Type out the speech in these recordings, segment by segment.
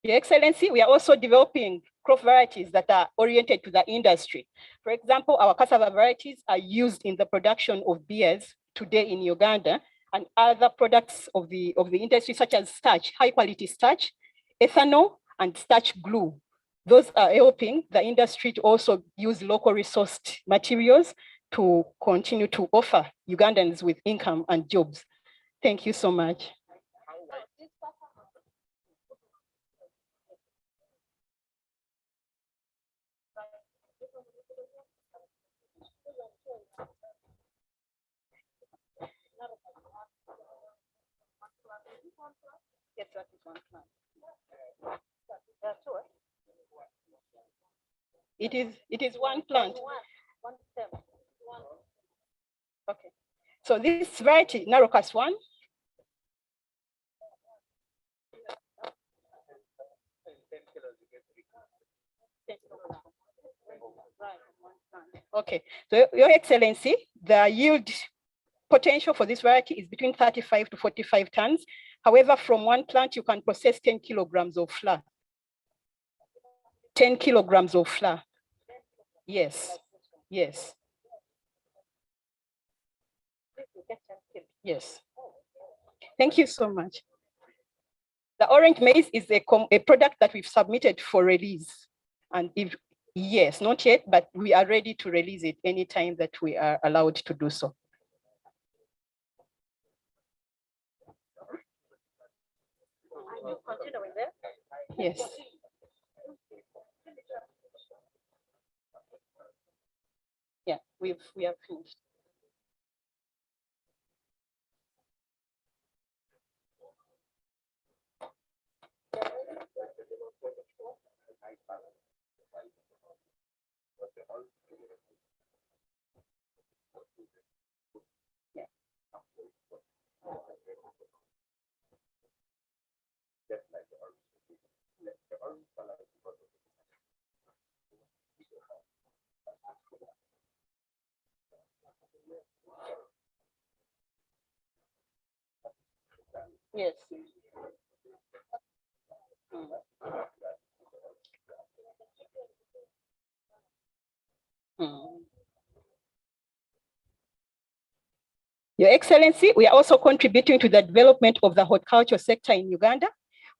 Your Excellency, we are also developing crop varieties that are oriented to the industry. For example, our cassava varieties are used in the production of beers today in Uganda, and other products of the industry, such as starch, high quality starch, ethanol, and starch glue. Those are helping the industry to also use local resourced materials to continue to offer Ugandans with income and jobs. Thank you so much. Yes, that is one plant. It is one plant. One stem. Okay. So this variety, Narocus 1. Okay. So Your Excellency, the yield potential for this variety is between 35 to 45 tons. However, from one plant, you can process 10 kilograms of flour. 10 kilograms of flour. Yes, yes. Yes. Thank you so much. The orange maize is a product that we've submitted for release. And if, yes, not yet, but we are ready to release it anytime that we are allowed to do so. Yes. Yeah, we have finished. Yes. Your Excellency, we are also contributing to the development of the horticulture sector in Uganda.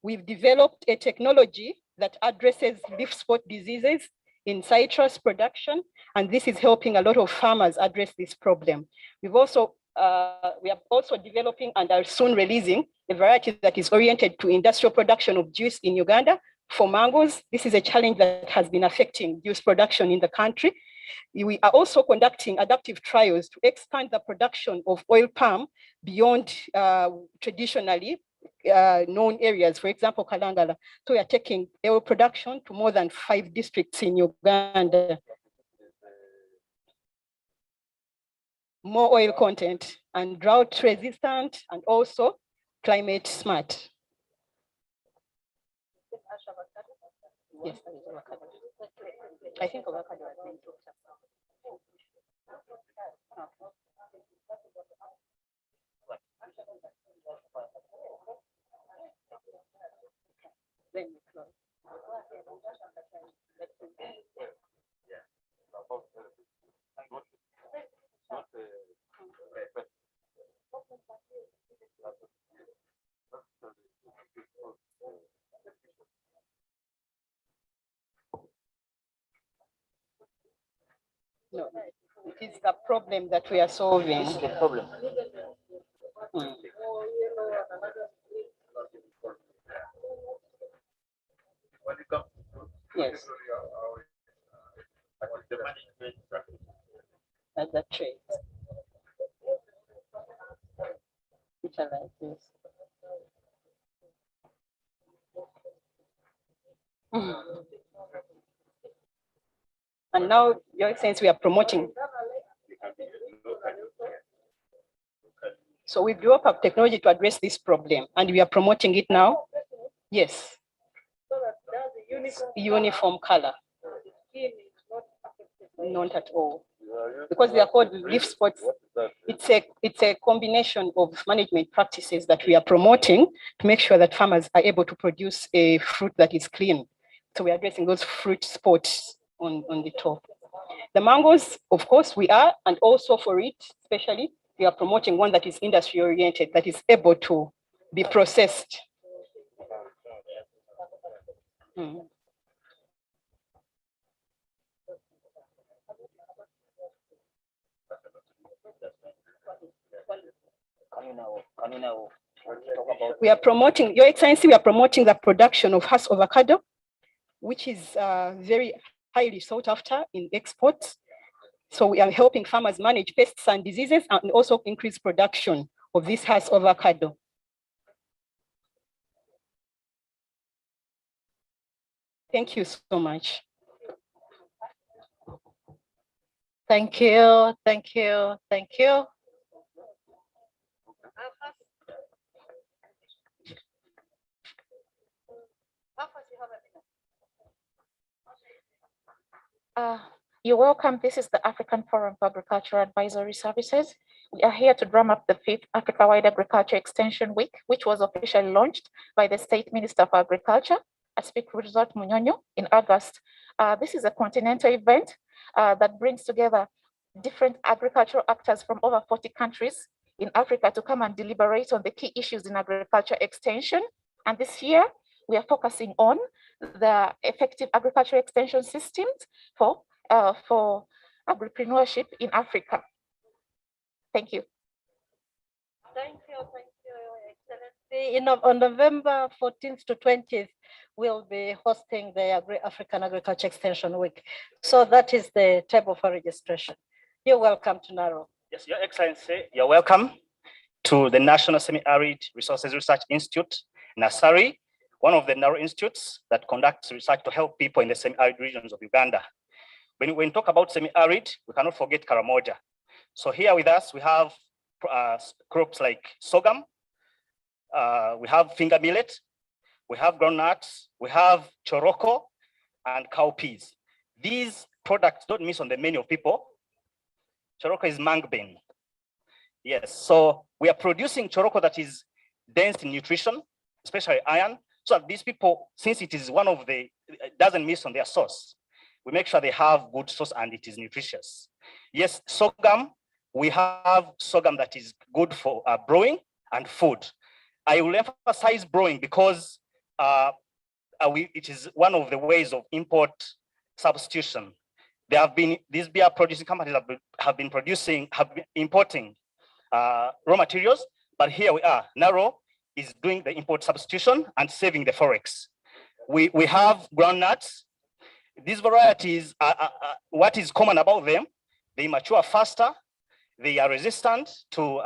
We've developed a technology that addresses leaf spot diseases in citrus production, and this is helping a lot of farmers address this problem. We are also developing and are soon releasing a variety that is oriented to industrial production of juice in Uganda for mangoes. This is a challenge that has been affecting juice production in the country. We are also conducting adaptive trials to expand the production of oil palm beyond traditionally known areas, for example, Kalangala. So we are taking oil production to more than 5 districts in Uganda. More oil content and drought resistant and also climate smart. Yes, I think avocado has been talked about. No, it is the problem that we are solving. This is the problem. Yes. That's the trait. Which are like this. And now, Your Excellency, we are promoting. So we developed a technology to address this problem, and we are promoting it now. Yes. Uniform color. Not at all. Because they are called leaf spots. It's a combination of management practices that we are promoting to make sure that farmers are able to produce a fruit that is clean. So we're addressing those fruit spots on the top. The mangoes, of course, we are, and also for it, especially, we are promoting one that is industry oriented, that is able to be processed. We are promoting, Your Excellency, we are promoting the production of Hass avocado, which is very highly sought after in exports. So we are helping farmers manage pests and diseases and also increase production of this Hass avocado. Thank you so much. Thank you, thank you, thank you. You're welcome. This is the African Forum for Agricultural Advisory Services. We are here to drum up the 5th Africa-wide Agriculture Extension Week, which was officially launched by the State Minister for Agriculture at Speak Resort Munyonyo in August. This is a continental event that brings together different agricultural actors from over 40 countries in Africa to come and deliberate on the key issues in agriculture extension. And this year, we are focusing on the effective agriculture extension systems for agripreneurship in Africa. Thank you. Thank you, Your Excellency. On November 14th to 20th, we'll be hosting the African Agriculture Extension Week. So that is the table for registration. You're welcome to Naro. Yes, Your Excellency, you're welcome to the National Semi-Arid Resources Research Institute, NASARI, one of the Naro institutes that conducts research to help people in the semi-arid regions of Uganda. When we talk about semi-arid, we cannot forget Karamoja. So here with us, we have crops like sorghum, we have finger millet, we have groundnuts, we have choroko, and cowpeas. These products don't miss on the menu of people. Choroko is mangbean. Yes, so we are producing choroko that is dense in nutrition, especially iron, so that these people, since it is one of the, it doesn't miss on their source, we make sure they have good source and it is nutritious. Yes, sorghum, we have sorghum that is good for brewing and food. I will emphasize brewing because it is one of the ways of import substitution. There have been, these beer producing companies have been importing raw materials, but here we are. Naro is doing the import substitution and saving the forex. We have groundnuts. These varieties, what is common about them, they mature faster, they are resistant to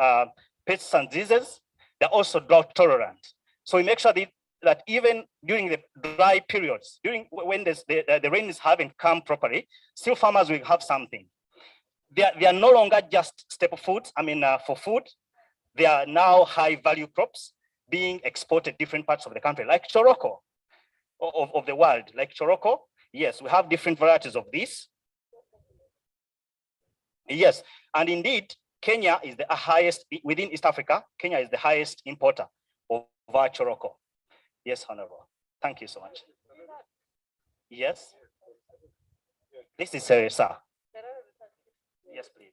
pests and diseases, they're also drought tolerant. So we make sure that even during the dry periods, during when the rains haven't come properly, still farmers will have something. They are no longer just staple foods, for food, they are now high value crops being exported different parts of the country, like choroko of the world, like choroko. Yes, we have different varieties of this. Yes, and indeed, Kenya is the highest, within East Africa, Kenya is the highest importer of our choroko. Yes, Honorable. Thank you so much. Yes. This is sir. Yes, please.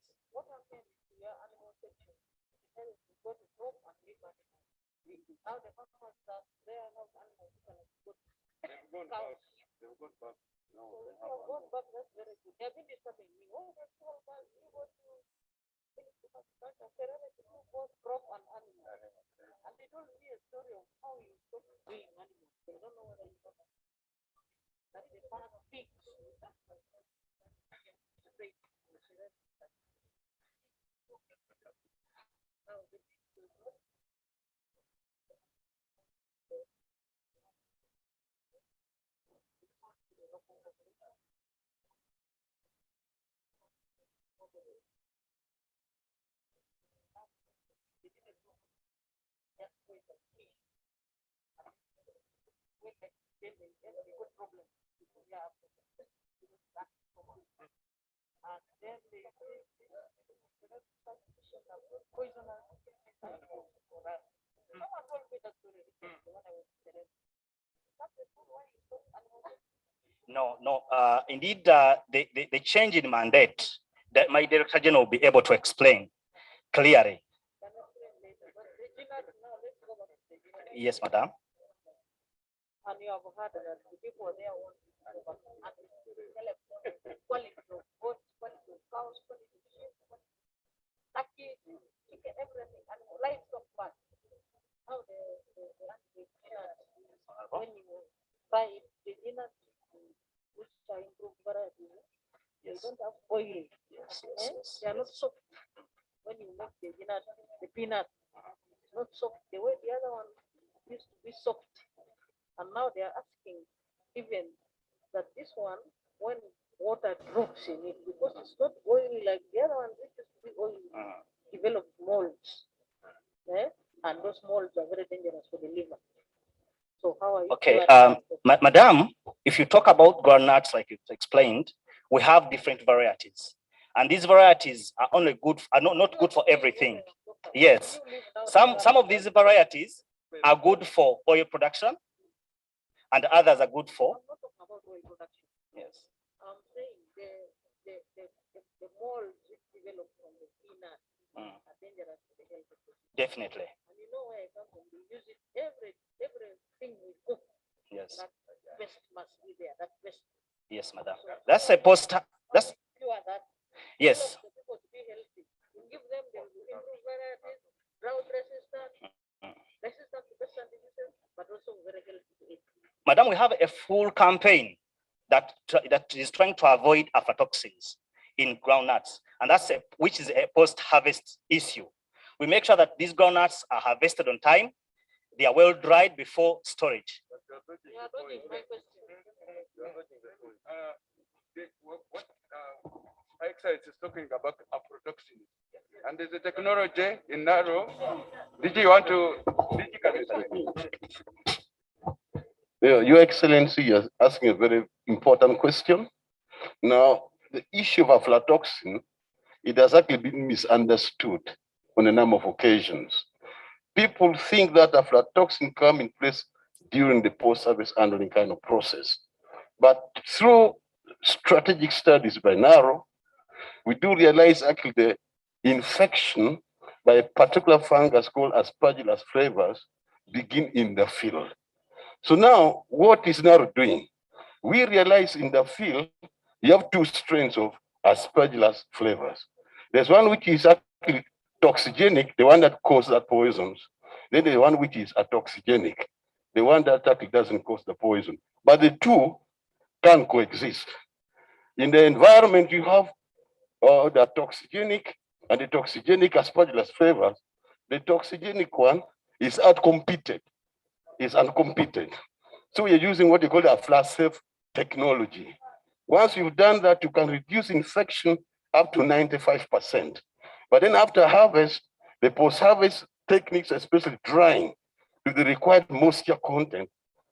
No. Indeed, the change in mandate that my Director General will be able to explain clearly. Yes, madam. And you have heard that the people there want quality of goats, quality of cows, quality of sheep, turkey, chicken, everything, and livestock part. How when you buy it, the peanut, which are improved varieties, they don't have oil. Yes. They are not soft. When you make the peanut, not soft. The way the other one used to be soft. And now they are asking even that this one, when water drops in it, because it's not oily like the other one, which used to be oily, develop molds. And those molds are very dangerous for the liver. So how are you? Okay, madam, if you talk about groundnuts, like you explained, we have different varieties. And these varieties are only good, are not good for everything. Yes, some of these varieties are good for oil production, and others are good for. I'm not talking about oil production. Yes. I'm saying the molds which develop from the peanut are dangerous to the health of the people. Definitely. And you know where I come from, we use it everything we cook. Yes. That best must be there. That best. Yes, madam. That's a post. That's pure that. yes. The people to be healthy. We give them the improved varieties, drought resistant, resistant to pests and diseases, but also very healthy to eat. Madam, we have a full campaign that is trying to avoid aflatoxins in groundnuts, and which is a post-harvest issue. We make sure that these groundnuts are harvested on time, they are well dried before storage. What Excellence is talking about aflatoxins, and there's a technology in Naro. Did you want to? Your Excellency, you're asking a very important question. Now, the issue of aflatoxin, it has actually been misunderstood on a number of occasions. People think that aflatoxin come in place during the post-service handling kind of process. But through strategic studies by NARO, we do realize actually the infection by a particular fungus called Aspergillus flavus begin in the field. So now, what is NARO doing? We realize in the field, you have two strains of Aspergillus flavus. There's one which is actually toxigenic, the one that causes the poisons. Then there's one which is atoxigenic, the one that actually doesn't cause the poison. But the two can coexist. In the environment, you have the toxigenic and the toxigenic Aspergillus flavus. The toxigenic one is outcompeted, is uncompeted. So we are using what you call the afla-safe technology. Once you've done that, you can reduce infection up to 95%. But then after harvest, the post-harvest techniques, especially drying to the required moisture content,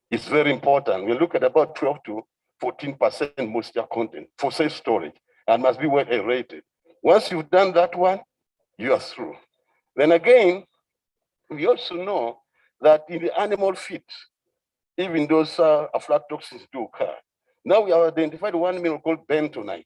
is very important. We look at about 12 to 14% moisture content for safe storage and must be well aerated. Once you've done that one, you are through. Then again, we also know that in the animal feed, even those aflatoxins do occur. Now we have identified one mineral called bentonite,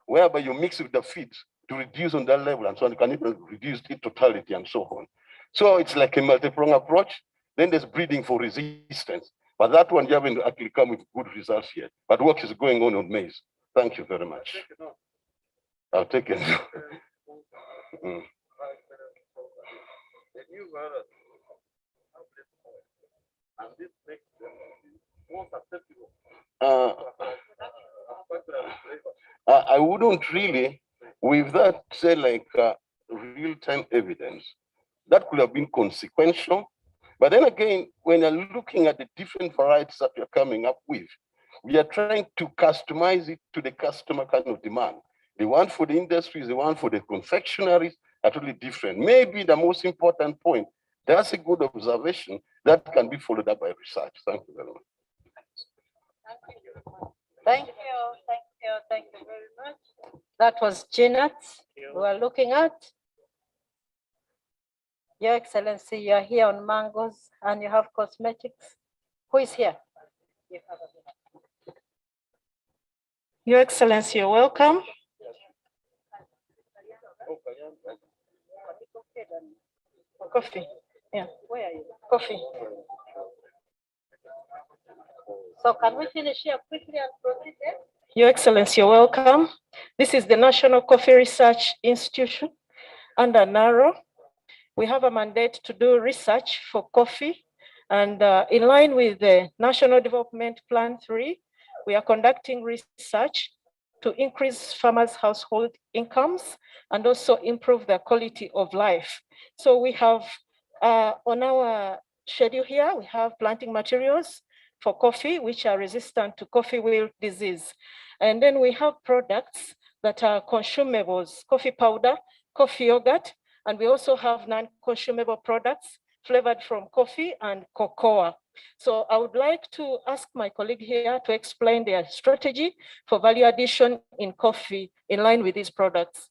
whereby you mix with the feed to reduce on that level, and so on. You can even reduce the totality and so on. So it's like a multi-pronged approach. Then there's breeding for resistance. But that one, you haven't actually come with good results yet. But work is going on maize. Thank you very much. I'll take it. I wouldn't really, with that, say like real-time evidence. That could have been consequential. But then again, when you're looking at the different varieties that you're coming up with, we are trying to customize it to the customer kind of demand. The one for the industries, the one for the confectionaries are totally different. Maybe the most important point, that's a good observation that can be followed up by research. Thank you very much. Thank you very much. That was Janet we were looking at. Your Excellency, you're here on mangoes and you have cosmetics. Who is here? Your Excellency, you're welcome. Coffee. Yeah. Where are you? Coffee. So can we finish here quickly and proceed then? Your Excellency, you're welcome. This is the National Coffee Research Institution under NARO. We have a mandate to do research for coffee, and in line with the National Development Plan 3, we are conducting research to increase farmers' household incomes and also improve their quality of life. So we have on our schedule here, we have planting materials for coffee, which are resistant to coffee wilt disease. And then we have products that are consumables, coffee powder, coffee yogurt, and we also have non-consumable products flavored from coffee and cocoa. So I would like to ask my colleague here to explain their strategy for value addition in coffee in line with these products.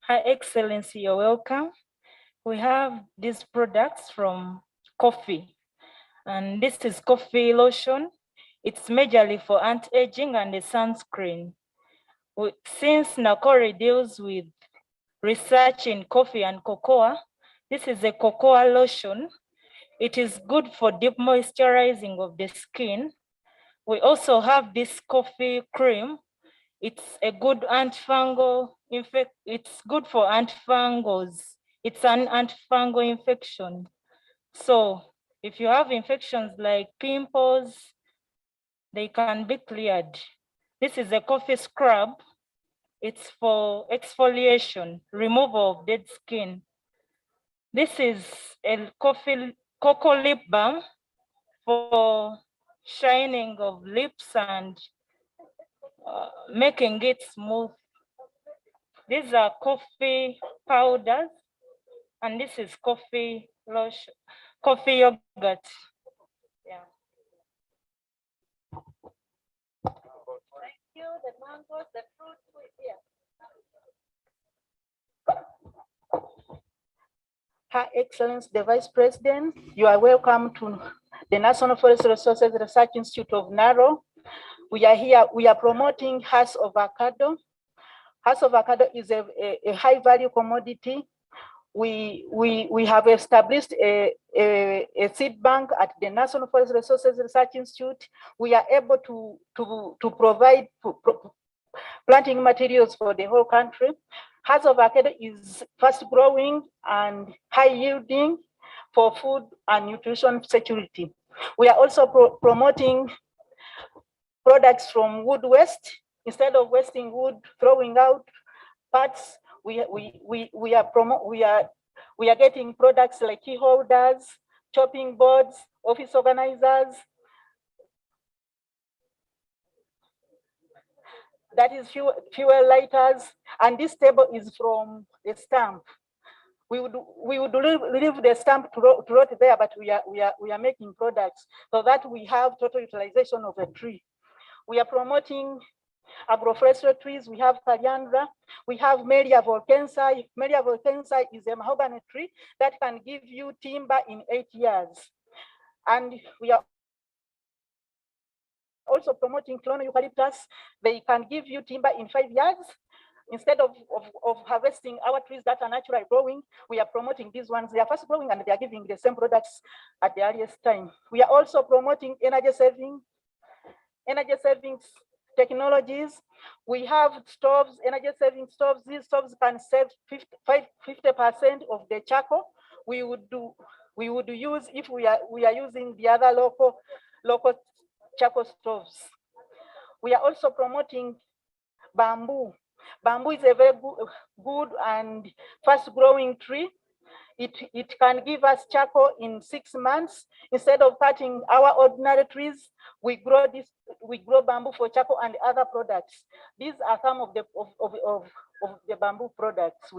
Hi, Excellency, you're welcome. We have these products from coffee, and this is coffee lotion. It's majorly for anti-aging and a sunscreen. Since Nakori deals with research in coffee and cocoa, this is a cocoa lotion. It is good for deep moisturizing of the skin. We also have this coffee cream. It's a good antifungal, it's good for antifungals. It's an antifungal infection. So if you have infections like pimples, they can be cleared. This is a coffee scrub. It's for exfoliation, removal of dead skin. This is a cocoa lip balm for shining of lips and making it smooth. These are coffee powders, and this is coffee lotion, coffee yogurt. Yeah. Thank you. The mangoes, the fruit here. Her Excellency, the Vice President, you are welcome to the National Forest Resources Research Institute of NARO. We are here, we are promoting Hass avocado. Hass avocado is a high value commodity. We have established a seed bank at the National Forest Resources Research Institute. We are able to provide planting materials for the whole country. Hass avocado is fast growing and high yielding for food and nutrition security. We are also promoting products from wood waste. Instead of wasting wood, throwing out parts, we are getting products like key holders, chopping boards, office organizers. That is fuel lighters, and this table is from the stamp. We would leave the stamp to rot there, but we are making products so that we have total utilization of a tree. We are promoting agroforestry trees. We have Coriandra, we have Melia volkensa. Melia volkensa is a mahogany tree that can give you timber in 8 years. And we are also promoting clone eucalyptus. They can give you timber in 5 years. Instead of harvesting our trees that are naturally growing, we are promoting these ones. They are fast growing and they are giving the same products at the earliest time. We are also promoting energy savings technologies. We have stoves, energy saving stoves. These stoves can save 50% of the charcoal we would use if we are using the other local charcoal stoves. We are also promoting bamboo. Bamboo is a very good and fast growing tree. It can give us charcoal in 6 months. Instead of cutting our ordinary trees, we grow bamboo for charcoal and other products. These are some of the bamboo products.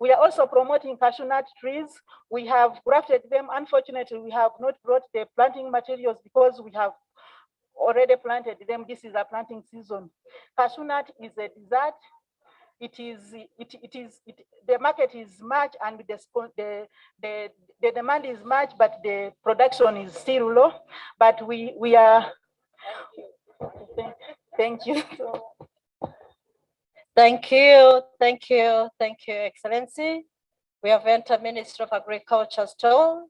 We are also promoting cashew nut trees. We have grafted them. Unfortunately, we have not brought the planting materials because we have already planted them. This is a planting season. Cashew nut is a dessert. The market is much and the demand is much, but the production is still low. But we are Thank you. Thank you, thank you, thank you, Excellency. We have entered Minister of Agriculture stall.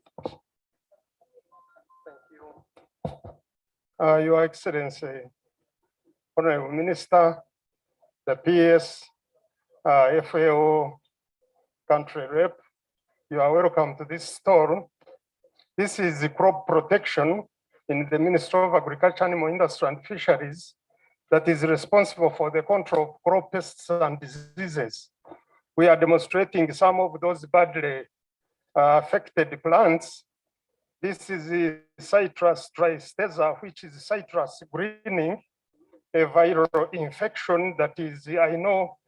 Your Excellency, Honorable Minister, the PS, FAO country rep, you are welcome to this stall. This is the crop protection in the Ministry of Agriculture, Animal Industry and Fisheries that is responsible for the control of crop pests and diseases. We are demonstrating some of those badly affected plants. This is the citrus tristeza, which is citrus greening, a viral infection that is, I know,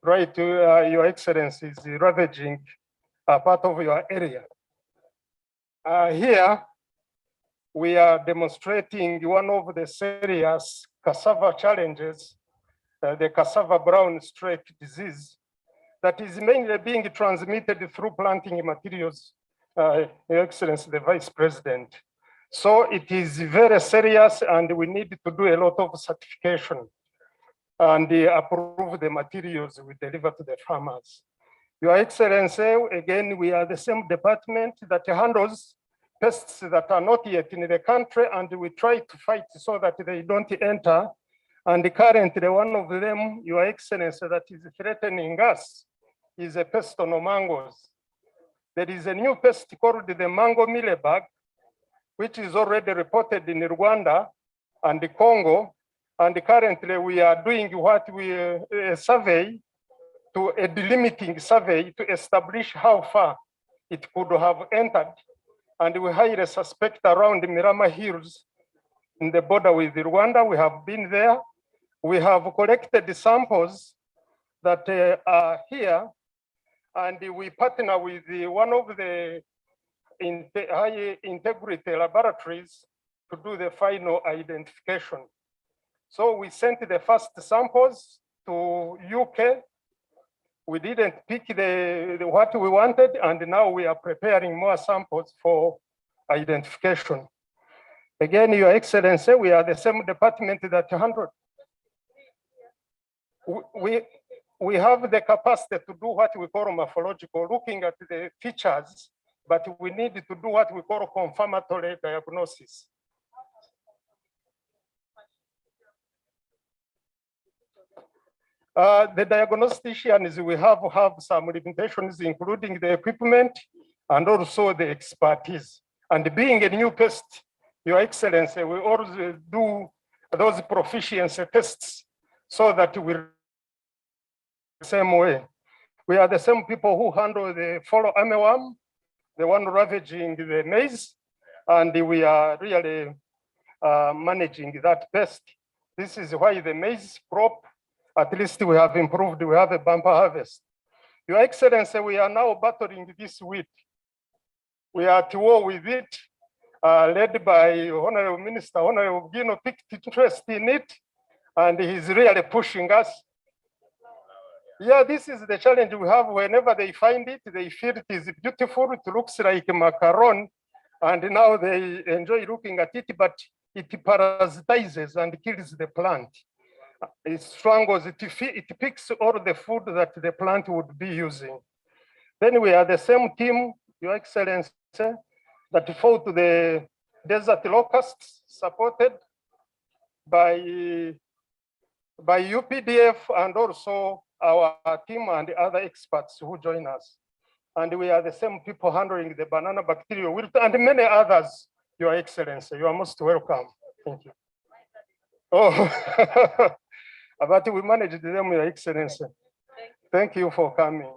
right, Your Excellency, is ravaging part of your area. Here, we are demonstrating one of the serious cassava challenges, the cassava brown streak disease, that is mainly being transmitted through planting materials, Your Excellency, the Vice President. So it is very serious and we need to do a lot of certification and approve the materials we deliver to the farmers. Your Excellency, again, we are the same department that handles pests that are not yet in the country, and we try to fight so that they don't enter. And currently, one of them, Your Excellency, that is threatening us is a pest on mangoes. There is a new pest called the mango mealybug, which is already reported in Uganda and the Congo. And currently, we are doing what we survey, to a delimiting survey to establish how far it could have entered. And we highly suspect around the Mirama Hills in the border with Rwanda. We have been there. We have collected the samples that are here, and we partner with one of the high integrity laboratories to do the final identification. So we sent the first samples to UK. We didn't pick what we wanted, and now we are preparing more samples for identification. Again, Your Excellency, we are the same department that handled. We have the capacity to do what we call morphological, looking at the features, but we need to do what we call confirmatory diagnosis. The diagnosticians, we have some limitations, including the equipment and also the expertise. And being a new pest, Your Excellency, we always do those proficiency tests so that we the same way. We are the same people who handle the follow armyworm, the one ravaging the maize, and we are really managing that pest. This is why the maize crop, at least we have improved, we have a bumper harvest. Your Excellency, we are now battling this wheat. We are at war with it, led by Honorable Minister, Honorable Gino picked interest in it, and he's really pushing us. Yeah, this is the challenge we have. Whenever they find it, they feel it is beautiful, it looks like macaron, and now they enjoy looking at it, but it parasitizes and kills the plant. It strangles, it picks all the food that the plant would be using. Then we are the same team, Your Excellency, that fought the desert locusts, supported by UPDF and also our team and the other experts who join us. And we are the same people handling the banana bacterial wilt and many others, Your Excellency. You are most welcome. Thank you. Oh, but we managed them, Your Excellency. Thank you for coming.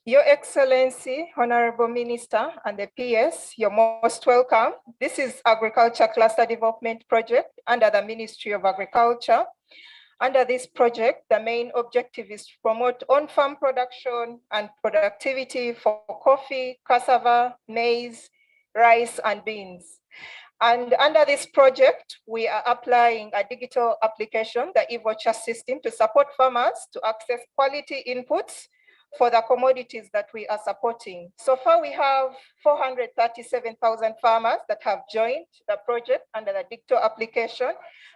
Your Excellency, Honorable Minister and the PS, you're most welcome. This is Agriculture Cluster Development Project under the Ministry of Agriculture. Under this project, the main objective is to promote on-farm production and productivity for coffee, cassava, maize, rice, and beans. And under this project, we are applying a digital application, the e-voucher system, to support farmers to access quality inputs for the commodities that we are supporting. So far, we have 437,000 farmers that have joined the project under the digital application.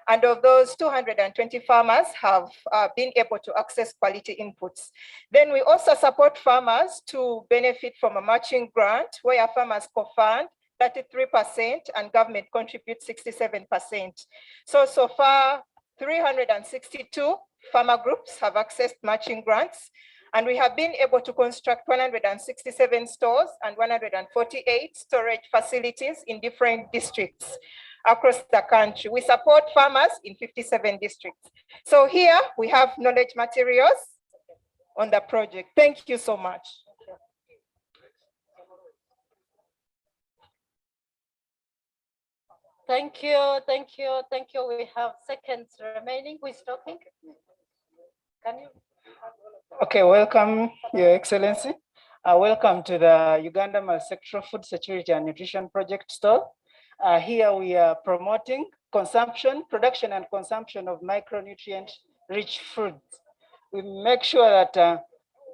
And of those, 220 farmers have been able to access quality inputs. Then we also support farmers to benefit from a matching grant where farmers co-fund 33% and government contributes 67%. So far, 362 farmer groups have accessed matching grants, and we have been able to construct 167 stores and 148 storage facilities in different districts across the country. We support farmers in 57 districts. So here we have knowledge materials on the project. Thank you so much. Thank you, thank you, thank you. We have seconds remaining. Who is talking? Can you? Okay, welcome, Your Excellency. Welcome to the Uganda Multi-Sectoral Food Security and Nutrition Project stall. Here we are promoting consumption, production and consumption of micronutrient-rich foods. We make sure that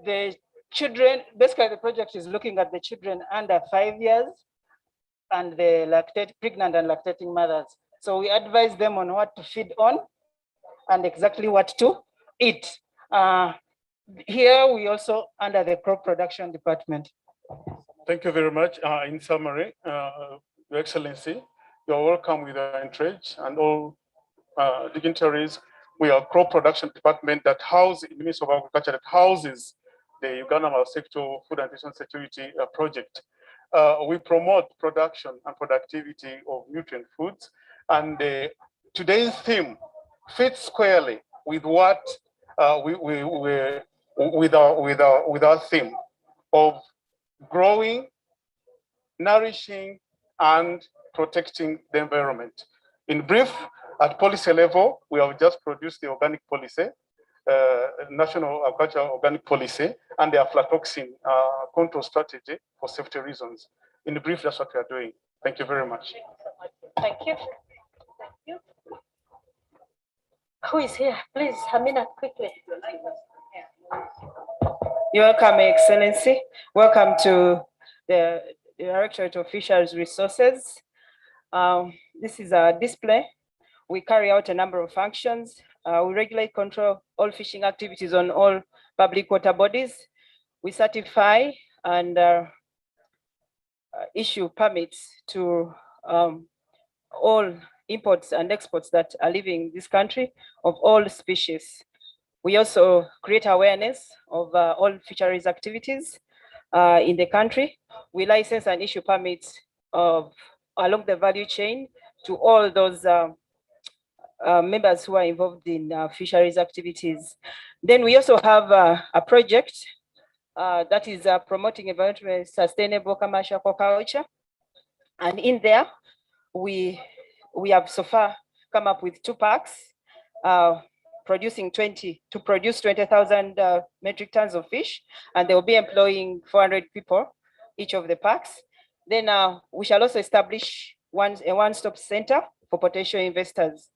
the children, basically the project is looking at the children under 5 years and the pregnant and lactating mothers. So we advise them on what to feed on and exactly what to eat. Here we also under the crop production department. Thank you very much. In summary, Your Excellency, you're welcome with the entourage and all dignitaries. We are crop production department that houses the Ministry of Agriculture that houses the Uganda Multi-Sectoral Food and Nutrition Security project. We promote production and productivity of nutrient foods, and today's theme fits squarely with what with our theme of growing, nourishing, and protecting the environment. In brief, at policy level, we have just produced the organic policy, National Agriculture Organic Policy, and the aflatoxin control strategy for safety reasons. In brief, that's what we are doing. Thank you very much. Thank you. Thank you. Who is here? Please, Hamina, quickly. You're welcome, Excellency. Welcome to the Directorate of Fisheries Resources. This is a display. We carry out a number of functions. We regulate, control all fishing activities on all public water bodies. We certify and issue permits to all imports and exports that are leaving this country of all species. We also create awareness of all fisheries activities in the country. We license and issue permits along the value chain to all those members who are involved in fisheries activities. Then we also have a project that is promoting environmentally sustainable commercial aquaculture. And in there, we have so far come up with 2 parks, producing 20,000 metric tons of fish, and they will be employing 400 people, each of the parks. Then we shall also establish a one-stop center for potential investors.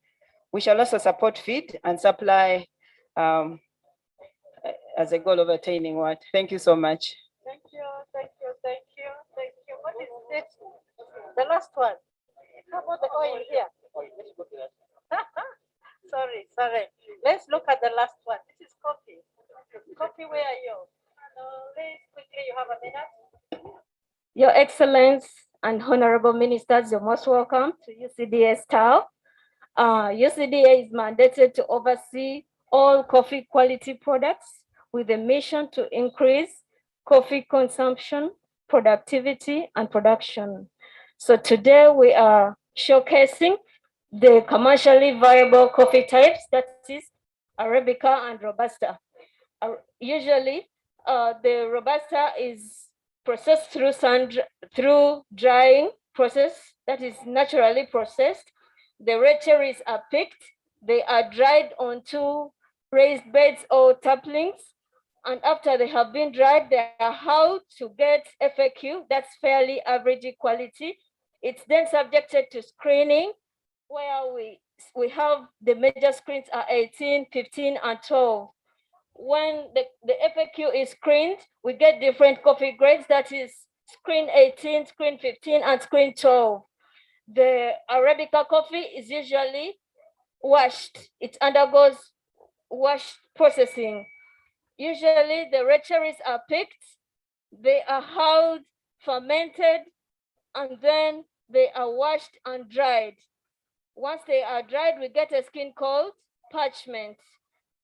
We shall also support feed and supply as a goal of attaining what. Thank you so much. Thank you, thank you, thank you, thank you. What is next? The last one. How about the oil here? Sorry. Let's look at the last one. This is coffee. Coffee, where are you? Please, quickly, you have a minute. Your Excellence and Honorable Ministers, you're most welcome to UCDA staff. UCDA is mandated to oversee all coffee quality products with a mission to increase coffee consumption, productivity, and production. So today we are showcasing the commercially viable coffee types, that is Arabica and Robusta. Usually, the Robusta is processed through drying process, that is naturally processed. The red cherries are picked, they are dried onto raised beds or taplings, and after they have been dried, they are how to get FAQ, that's fairly average quality. It's then subjected to screening, where we have the major screens are 18, 15, and 12. when the FAQ is screened, we get different coffee grades, that is screen 18, screen 15, and screen 12. The Arabica coffee is usually washed. It undergoes wash processing. Usually the red cherries are picked, they are hulled, fermented, and then they are washed and dried. Once they are dried, we get a skin called parchment.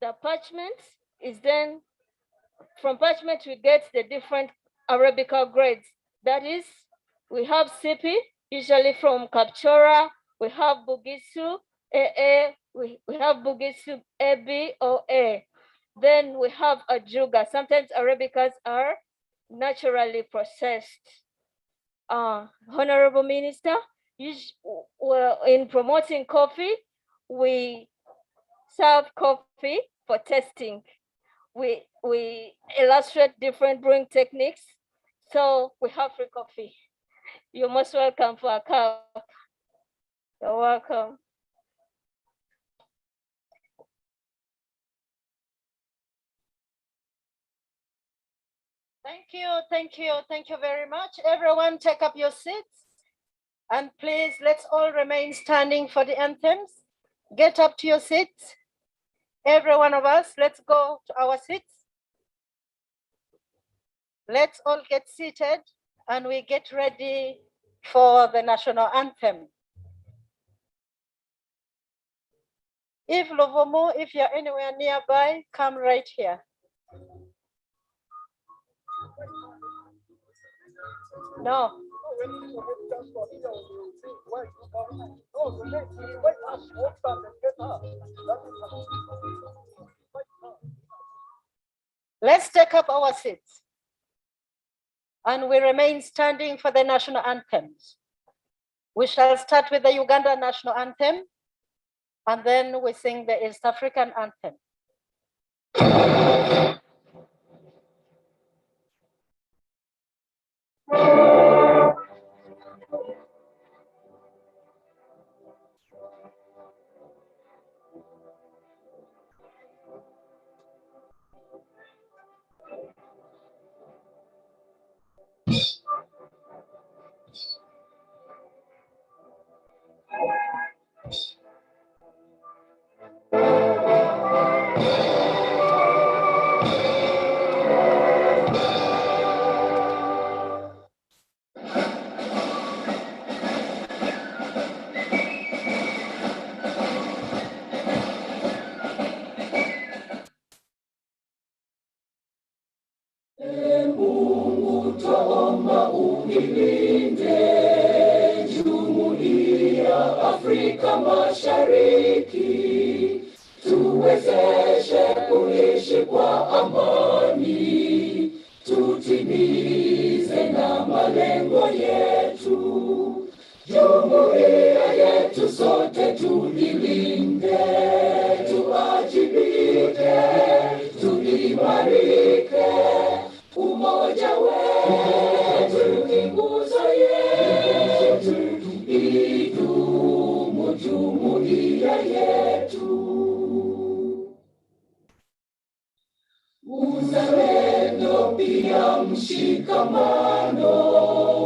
The parchment is then, from parchment, we get the different Arabica grades. That is, we have Sipi, usually from Kapchora, we have Bugisu, AA, we have Bugisu AB or A. Then we have Ajuga. Sometimes Arabicas are naturally processed. Honorable Minister, in promoting coffee, we serve coffee for testing. We illustrate different brewing techniques. So we have free coffee. You're most welcome for a cup. You're welcome. Thank you very much. Everyone take up your seats. And please, let's all remain standing for the anthems. Get up to your seats. Every one of us, let's go to our seats. Let's all get seated and we get ready for the national anthem. If Lovomo, if you're anywhere nearby, come right here. No. Let's take up our seats. And we remain standing for the national anthems. We shall start with the Uganda national anthem, and then we sing the East African anthem. Afrika Mashariki, tuwezeshe kuishi kwa amani, tutimize na malengo yetu. Jumuiya yetu sote tuilinde, tuajibike, tuimarike, umoja wetu ni nguzo yetu. Idumu jumuiya yetu. Uzalendo pia mshikamano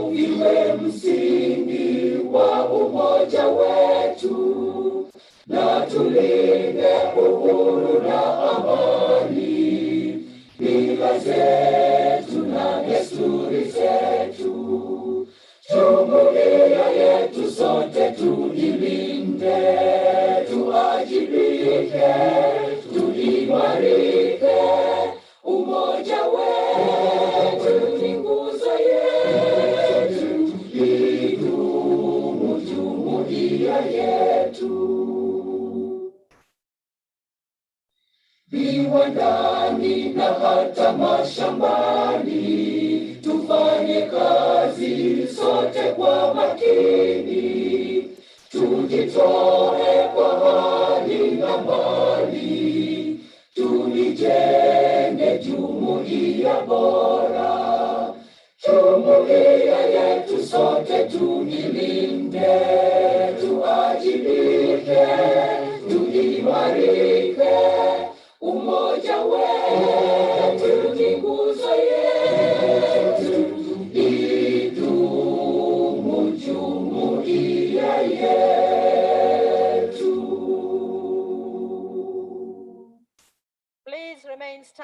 viwe msingi wa umoja wetu, na tulinde uhuru na amani, mila zetu na desturi zetu. Jumuiya yetu sote tuilinde, tuajibike, tuimarike, umoja wetu ni nguzo yetu. Idumu jumuiya yetu. Viwandani na hata mashambani, tufanye kazi sote kwa makini, tujitoe kwa hali na mali, tulijenge jumuiya bora. Jumuiya yetu sote tuilinde, tuajibike, tuimarike, umoja wetu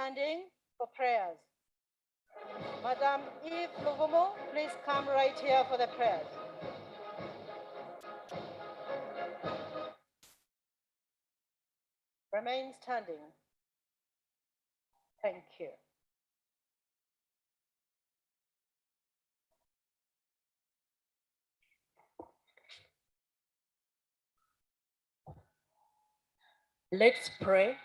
standing for prayers. Madam Eve Luvumo, please come right here for the prayers. Remain standing. Thank you. Let's pray.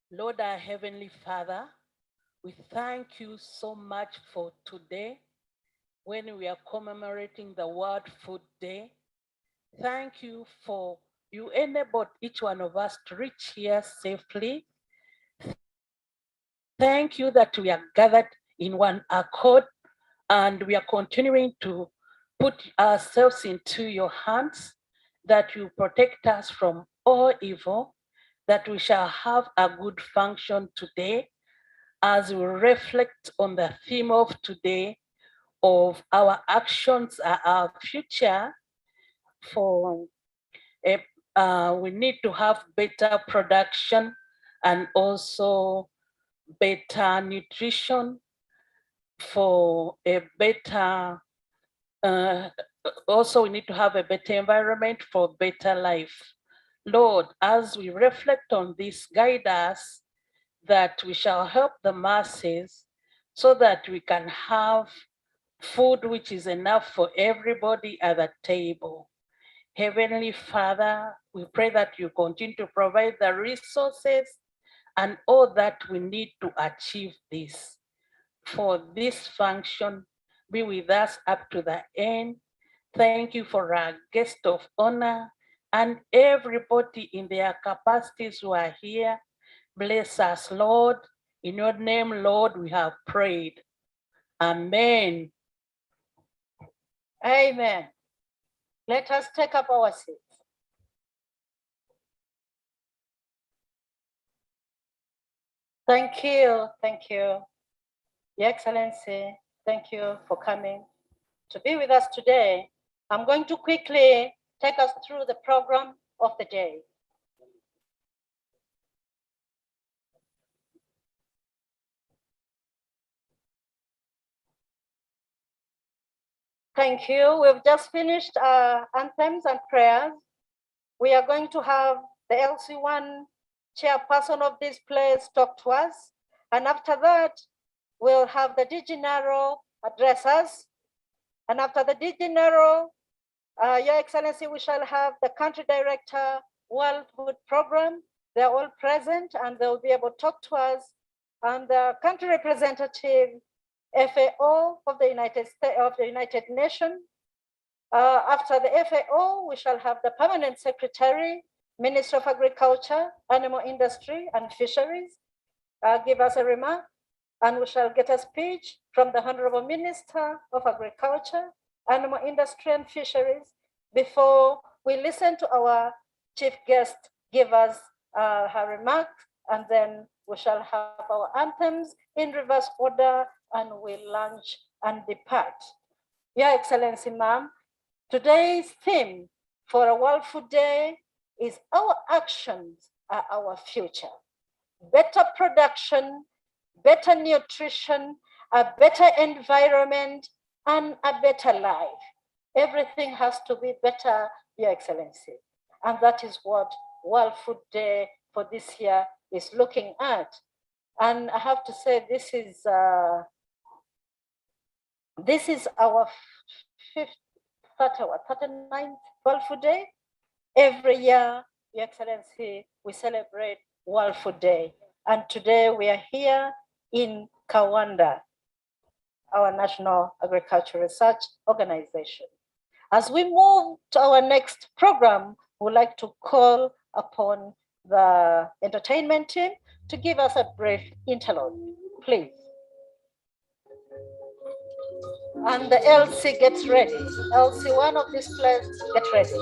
Lord, our Heavenly Father, we thank you so much for today when we are commemorating the World Food Day. Thank you for you enabled each one of us to reach here safely. Thank you that we are gathered in one accord and we are continuing to put ourselves into your hands, that you protect us from all evil, that we shall have a good function today as we reflect on the theme of today of our actions are our future. For we need to have better production and also better nutrition for a better, also we need to have a better environment for better life. Lord, as we reflect on this, guide us that we shall help the masses so that we can have food which is enough for everybody at the table. Heavenly Father, we pray that you continue to provide the resources and all that we need to achieve this. For this function, be with us up to the end. Thank you for our guest of honor and everybody in their capacities who are here. Bless us, Lord. In your name, Lord, we have prayed. Amen. Amen. Let us take up our seats. Thank you. Thank you. Your Excellency, thank you for coming to be with us today. I'm going to quickly take us through the program of the day. Thank you. We've just finished anthems and prayers. We are going to have the LC1 chairperson of this place talk to us. And after that, we'll have the DG address us. And after the DG Your Excellency, we shall have the country director, World Food Program. They're all present and they'll be able to talk to us. And the country representative, FAO of the United States, of the United Nations. After the FAO, we shall have the permanent secretary, Minister of Agriculture, Animal Industry and Fisheries, give us a remark. And we shall get a speech from the Honorable Minister of Agriculture, Animal Industry and Fisheries before we listen to our chief guest give us her remarks, and then we shall have our anthems in reverse order and we'll lunch and depart. Your Excellency, ma'am, today's theme for a World Food Day is our actions are our future. Better production, better nutrition, a better environment, and a better life. Everything has to be better, Your Excellency. And that is what World Food Day for this year is looking at. And I have to say, this is our 39th World Food Day. Every year, Your Excellency, we celebrate World Food Day. And today we are here in Kawanda, our National Agricultural Research Organization. As we move to our next program, we'd like to call upon the entertainment team to give us a brief interlude, please. And the LC gets ready. LC1 of this place, get ready.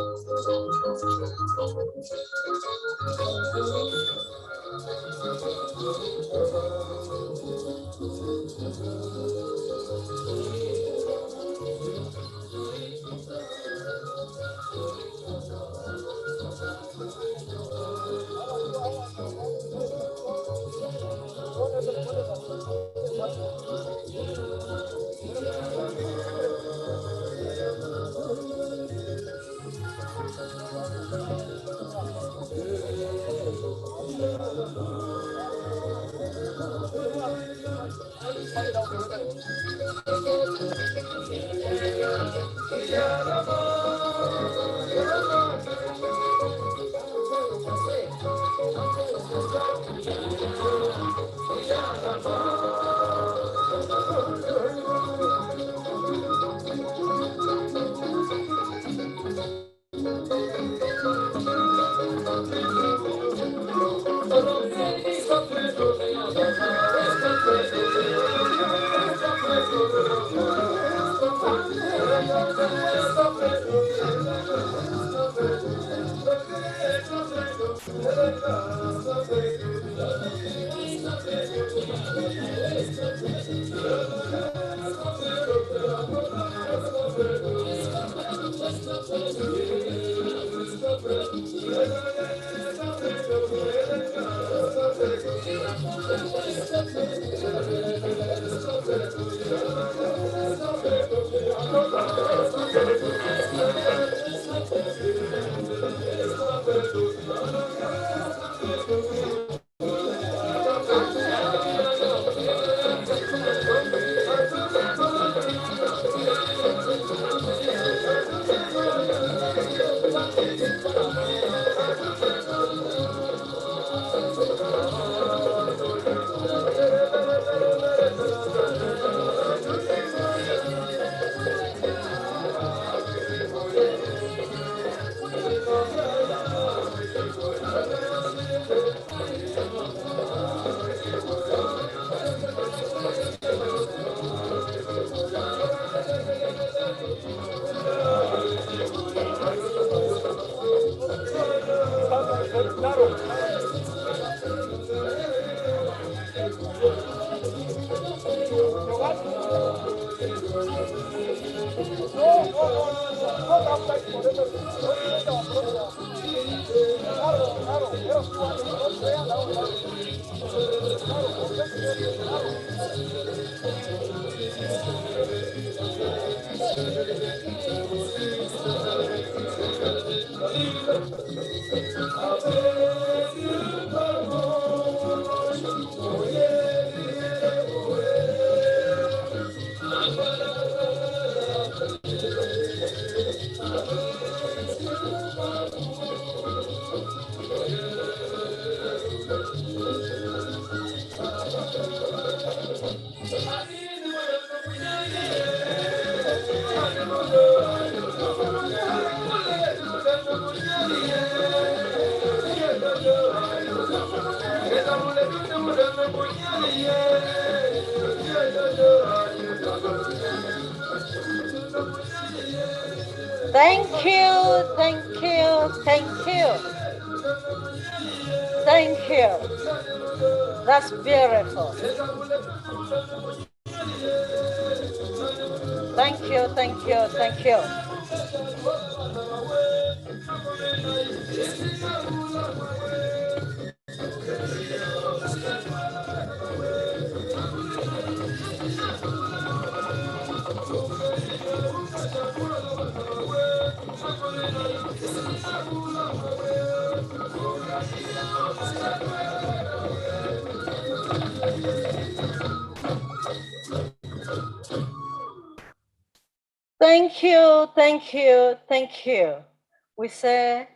Thank you, thank you, thank you. Thank you. That's beautiful. Thank you, thank you, thank you. Thank you, thank you, thank you. We say,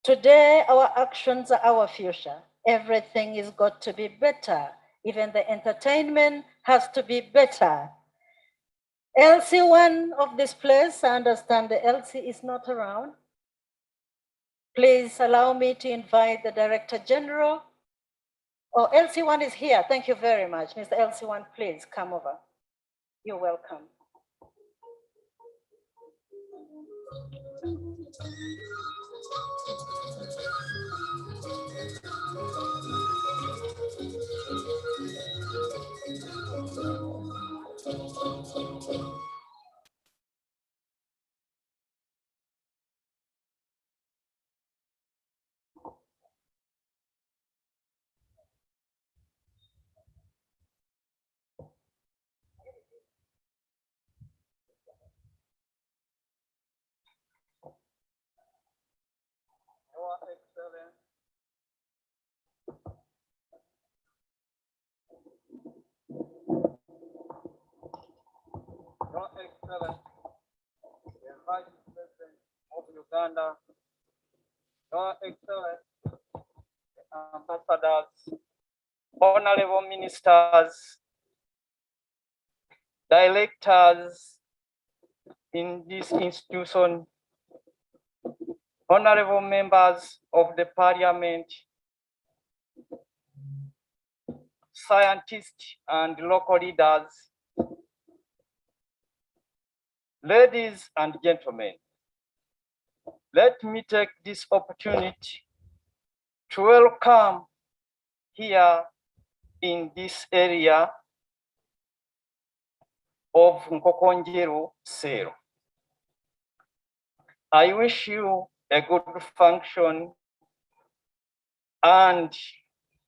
today our actions are our future. Everything is got to be better. Even the entertainment has to be better. LC1 of this place, I understand the LC is not around. Please allow me to invite the Director General. Oh, LC1 is here. Thank you very much. Mr. LC1, please come over. You're welcome. Uganda, Your Excellency, ambassadors, honorable ministers, directors in this institution, honorable members of the parliament, scientists and local leaders, ladies and gentlemen, let me take this opportunity to welcome here in this area of Nkokonjeru Sero. I wish you a good function and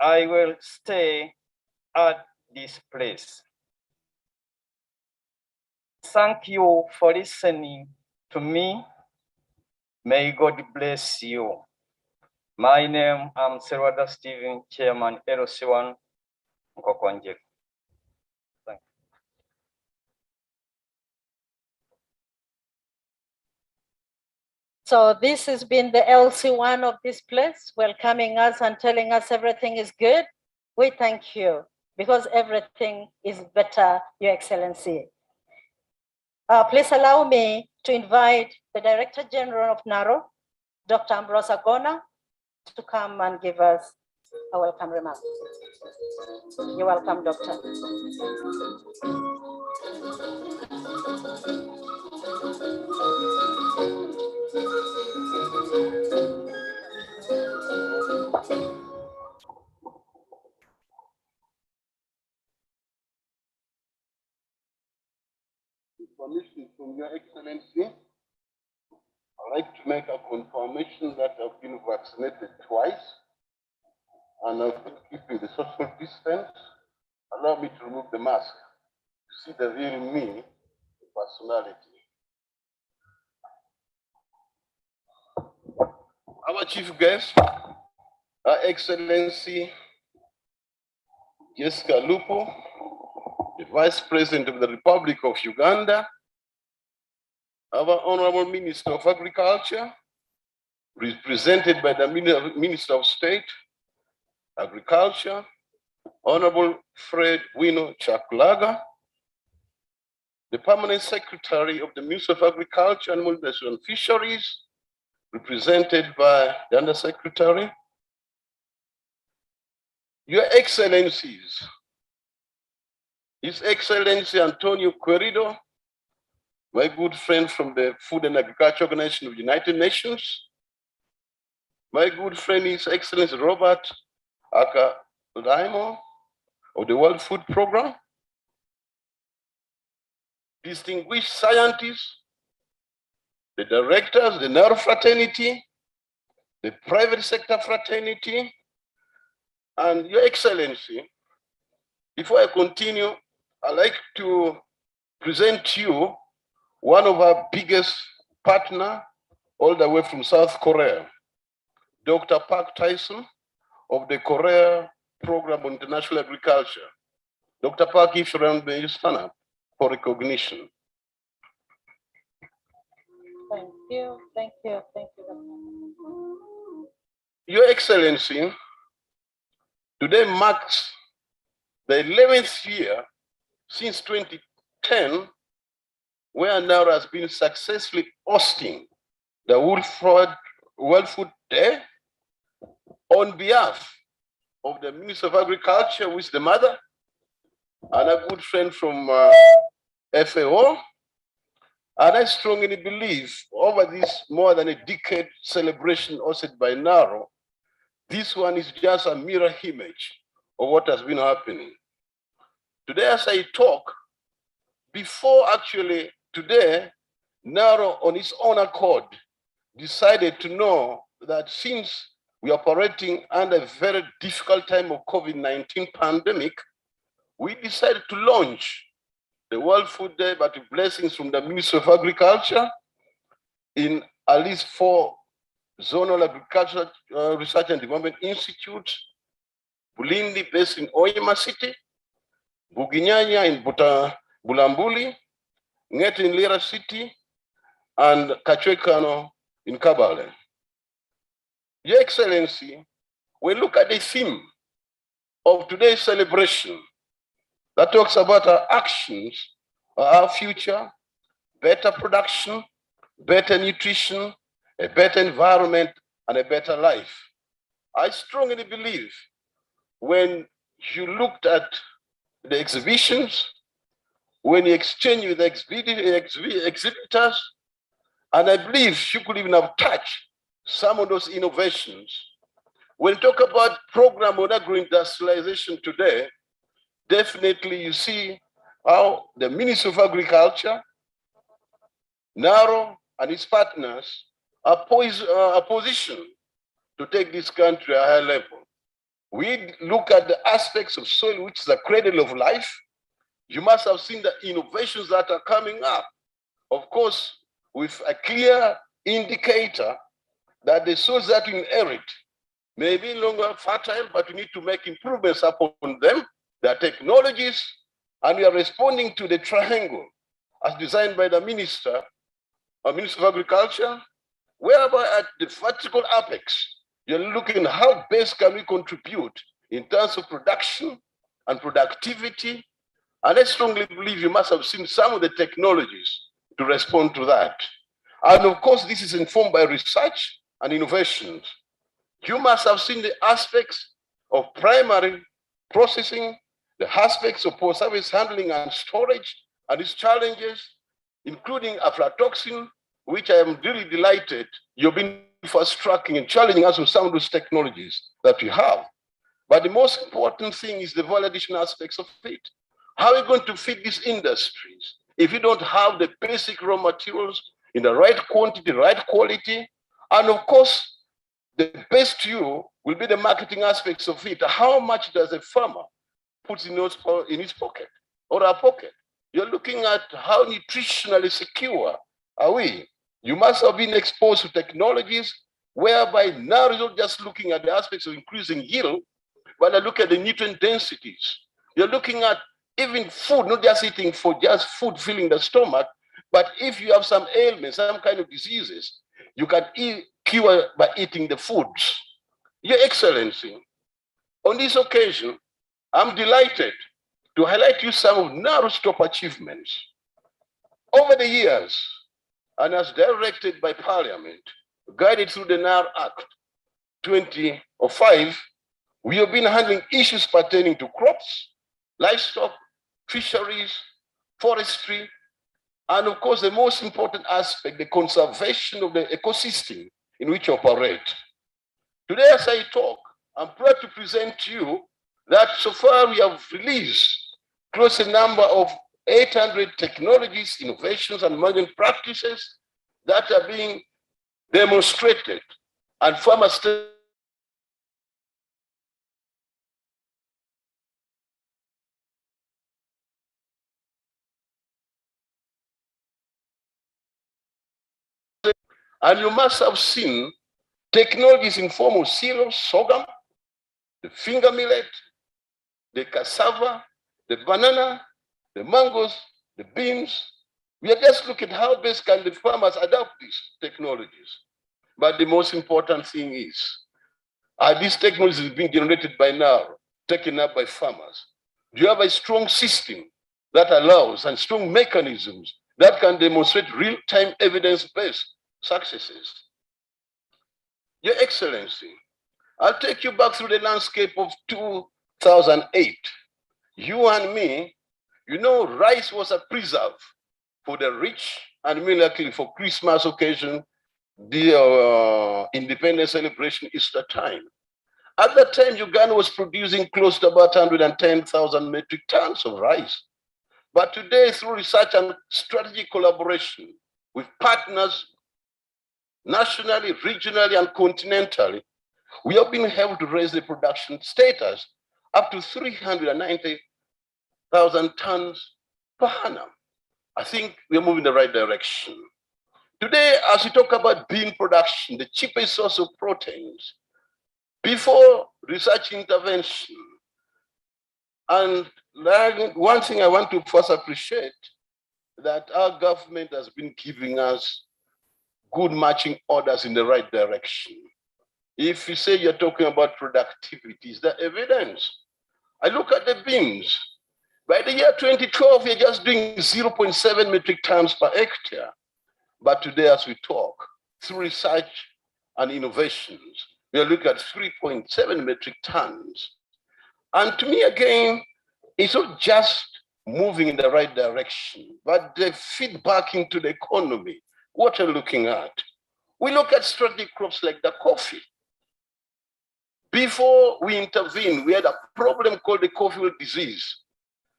I will stay at this place. Thank you for listening to me. May God bless you. My name is Serwada Stephen, Chairman LC1 Nkokonjeru. Thank you. So this has been the LC1 of this place, welcoming us and telling us everything is good. We thank you because everything is better, Your Excellency. Please allow me to invite the Director General of NARO, Dr. Ambrose Agona, to come and give us a welcome remark. You're welcome, Doctor. Permission from Your Excellency, I'd like to make a confirmation that I've been vaccinated twice and I've been keeping the social distance. Allow me to remove the mask to see the real me, the personality. Our chief guest, Her Excellency Jessica Lupo, the Vice President of the Republic of Uganda, our Honorable Minister of Agriculture, represented by the Minister of State, Agriculture, Honorable Fred Wino Chakulaga, the Permanent Secretary of the Ministry of Agriculture, Animal and Fisheries, represented by the Undersecretary, Your Excellencies, His Excellency Antonio Querido, my good friend from the Food and Agriculture Organization of the United Nations, my good friend His Excellency Robert Akalaimo of the World Food Program, distinguished scientists, the directors, the NARO fraternity, the private sector fraternity, and Your Excellency, before I continue, I'd like to present to you one of our biggest partner, all the way from South Korea, Dr. Park Tyson of the Korea Program on International Agriculture. Dr. Park, if you're around, may you stand up for recognition. Thank you, thank you, thank you. Your Excellency, today marks the 11th year since 2010, where NARO has been successfully hosting the World Food Day on behalf of the Minister of Agriculture, who is the mother, and a good friend from FAO. And I strongly believe over this more than a decade celebration hosted by NARO, this one is just a mirror image of what has been happening. Today, as I talk, before actually today, NARO on its own accord decided to know that since we are operating under a very difficult time of COVID-19 pandemic, we decided to launch the World Food Day, but with blessings from the Ministry of Agriculture in at least 4 zonal agricultural research and development institutes, Bulindi based in Oyema City, Buginyanya in Bulambuli, Ngeti in Lira City, and Kachwekano in Kabale. Your Excellency, we look at the theme of today's celebration that talks about our actions, our future, better production, better nutrition, a better environment, and a better life. I strongly believe when you looked at the exhibitions, when you exchange with the exhibitors, and I believe you could even have touched some of those innovations. When you talk about program on agro-industrialization today, definitely you see how the Ministry of Agriculture, NARO, and its partners are positioned to take this country to a higher level. We look at the aspects of soil, which is the cradle of life. You must have seen the innovations that are coming up. Of course, with a clear indicator that the soils that we inherit may be no longer fertile, but we need to make improvements upon them. There are technologies, and we are responding to the triangle as designed by the Minister of Agriculture, whereby at the vertical apex, you're looking at how best can we contribute in terms of production and productivity. And I strongly believe you must have seen some of the technologies to respond to that. And of course, this is informed by research and innovations. You must have seen the aspects of primary processing, the aspects of post-service handling and storage, and its challenges, including aflatoxin, which I am really delighted you've been fast tracking and challenging us with some of those technologies that we have. But the most important thing is the validation aspects of it. How are we going to feed these industries if you don't have the basic raw materials in the right quantity, right quality? And of course, the best to you will be the marketing aspects of it. How much does a farmer put in his pocket or our pocket? You're looking at how nutritionally secure are we. You must have been exposed to technologies whereby now you're not just looking at the aspects of increasing yield, but I look at the nutrient densities. You're looking at even food, not just eating for just food filling the stomach, but if you have some ailments, some kind of diseases, you can cure by eating the foods. Your Excellency, on this occasion, I'm delighted to highlight you some of NARO's top achievements. Over the years, and as directed by Parliament, guided through the NAR Act 2005, we have been handling issues pertaining to crops, livestock, fisheries, forestry, and of course, the most important aspect, the conservation of the ecosystem in which we operate. Today, as I talk, I'm proud to present to you that so far we have released close to a number of 800 technologies, innovations, and management practices that are being demonstrated, and farmers and you must have seen technologies in form of cereals, sorghum, the finger millet, the cassava, the banana, the mangoes, the beans. We are just looking at how best can the farmers adopt these technologies. But the most important thing is, are these technologies being generated by now, taken up by farmers? Do you have a strong system that allows and strong mechanisms that can demonstrate real-time evidence-based successes? Your Excellency, I'll take you back through the landscape of 2008. You and me, you know, rice was a preserve for the rich and miraculously for Christmas occasion, the independence celebration, Easter time. At that time, Uganda was producing close to about 110,000 metric tons of rice. But today, through research and strategic collaboration with partners nationally, regionally, and continentally, we have been able to raise the production status up to 390,000 tons per annum. I think we're moving in the right direction. Today, as we talk about bean production, the cheapest source of proteins, before research intervention, and one thing I want to first appreciate that our government has been giving us good matching orders in the right direction. If you say you're talking about productivity, is there evidence? I look at the beans. By the year 2012, we're just doing 0.7 metric tons per hectare. But today, as we talk, through research and innovations, we are looking at 3.7 metric tons. And to me, again, it's not just moving in the right direction, but the feedback into the economy, what we're looking at. We look at strategic crops like the coffee. Before we intervened, we had a problem called the coffee wilt disease.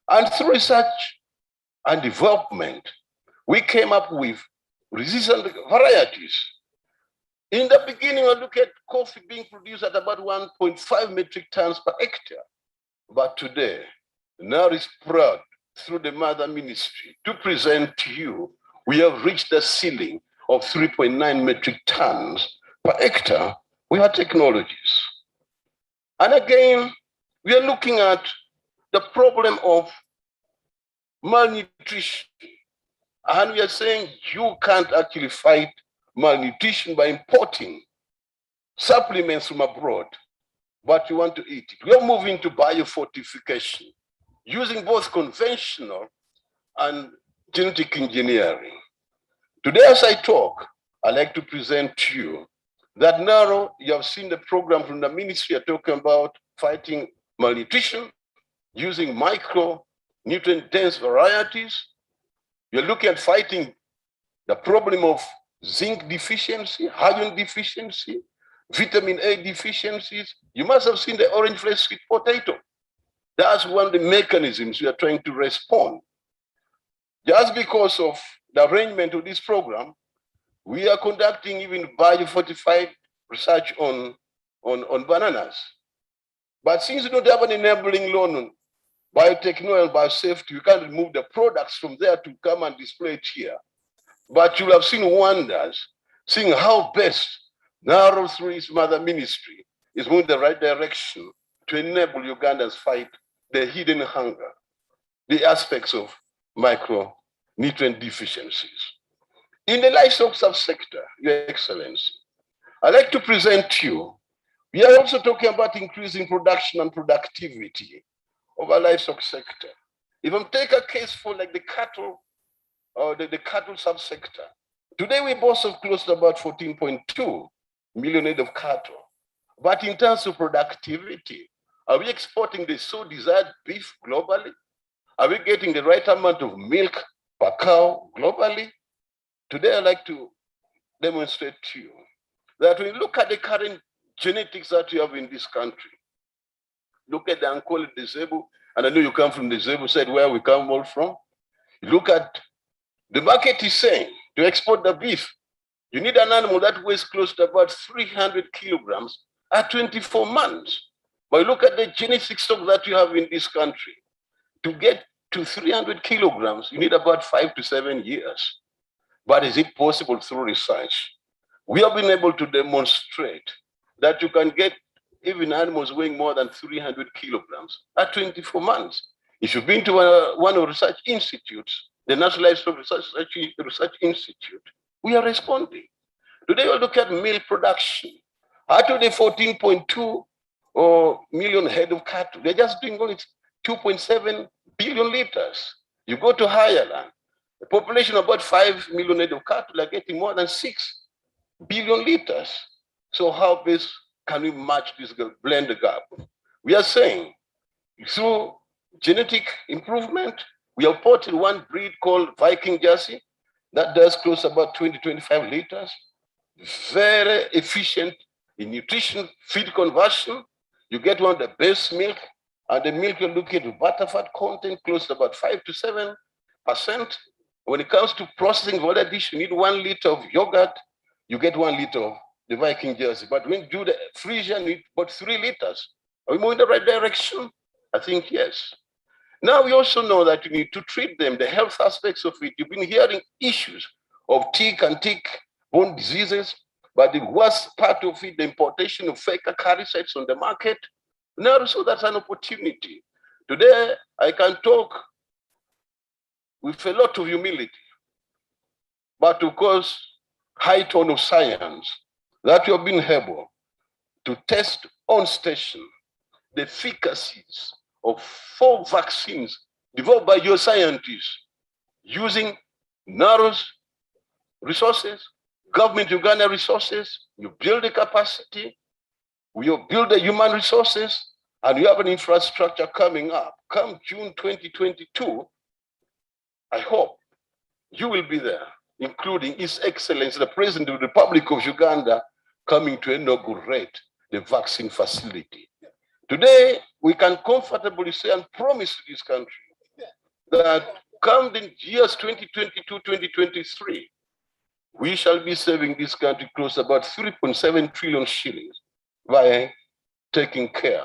And through research and development, we came up with resistant varieties. In the beginning, I look at coffee being produced at about 1.5 metric tons per hectare. But today, now is proud through the mother ministry to present to you, we have reached the ceiling of 3.9 metric tons per hectare with our technologies. And again, we are looking at the problem of malnutrition. And we are saying you can't actually fight malnutrition by importing supplements from abroad, but you want to eat it. We are moving to biofortification, using both conventional and genetic engineering. Today, as I talk, I'd like to present to you that now you have seen the program from the ministry are talking about fighting malnutrition using micronutrient-dense varieties. You're looking at fighting the problem of zinc deficiency, iron deficiency, vitamin A deficiencies. You must have seen the orange flesh sweet potato. That's one of the mechanisms we are trying to respond. Just because of the arrangement of this program, we are conducting even biofortified research on bananas. But since we don't have an enabling loan on biotechnology and biosafety, we can't remove the products from there to come and display it here. But you'll have seen wonders, seeing how best now through his mother ministry is moving the right direction to enable Ugandans fight the hidden hunger, the aspects of micronutrient deficiencies. In the livestock subsector, Your Excellency, I'd like to present to you, we are also talking about increasing production and productivity of our livestock sector. If I take a case for like the cattle, or the cattle subsector, today we boast of close to about 14.2 million head of cattle. But in terms of productivity, are we exporting the so desired beef globally? Are we getting the right amount of milk per cow globally? Today, I'd like to demonstrate to you that when you look at the current genetics that we have in this country, look at the unqualified disabled, and I know you come from the disabled side where we come all from. Look at the market is saying to export the beef, you need an animal that weighs close to about 300 kilograms at 24 months. But look at the genetic stock that you have in this country. To get to 300 kilograms, you need about 5 to 7 years. But is it possible through research? We have been able to demonstrate that you can get even animals weighing more than 300 kilograms at 24 months. If you've been to one of the research institutes, the National Livestock Research Institute, we are responding. Today, we'll look at milk production. Out of the 14.2 million head of cattle, they're just doing only 2.7 billion liters. You go to Ireland, the population of about 5 million head of cattle are getting more than 6 billion liters. So how best can we match this, blend the gap? We are saying through genetic improvement, we have ported one breed called Viking Jersey that does close about 20-25 liters. Very efficient in nutrition, feed conversion. You get one of the best milk, and the milk you're looking at butterfat content close to about 5 to 7%. When it comes to processing for that dish, you need 1 liter of yogurt, you get 1 liter of the Viking Jersey. But when you do the Frisian, you need about 3 liters. Are we moving in the right direction? I think yes. Now we also know that you need to treat them, the health aspects of it. You've been hearing issues of tick and tick-borne diseases, but the worst part of it, the importation of fake acaricides on the market. Now, so that's an opportunity. Today, I can talk with a lot of humility, but of course, high tone of science that you have been able to test on station the efficacies of 4 vaccines developed by your scientists using NARO's resources, government Uganda resources. You build the capacity, you build the human resources, and you have an infrastructure coming up. Come June 2022, I hope you will be there, including His Excellency, the President of the Republic of Uganda, coming to inaugurate the vaccine facility. Today, we can comfortably say and promise to this country that come the years 2022, 2023, we shall be saving this country close to about 3.7 trillion shillings by taking care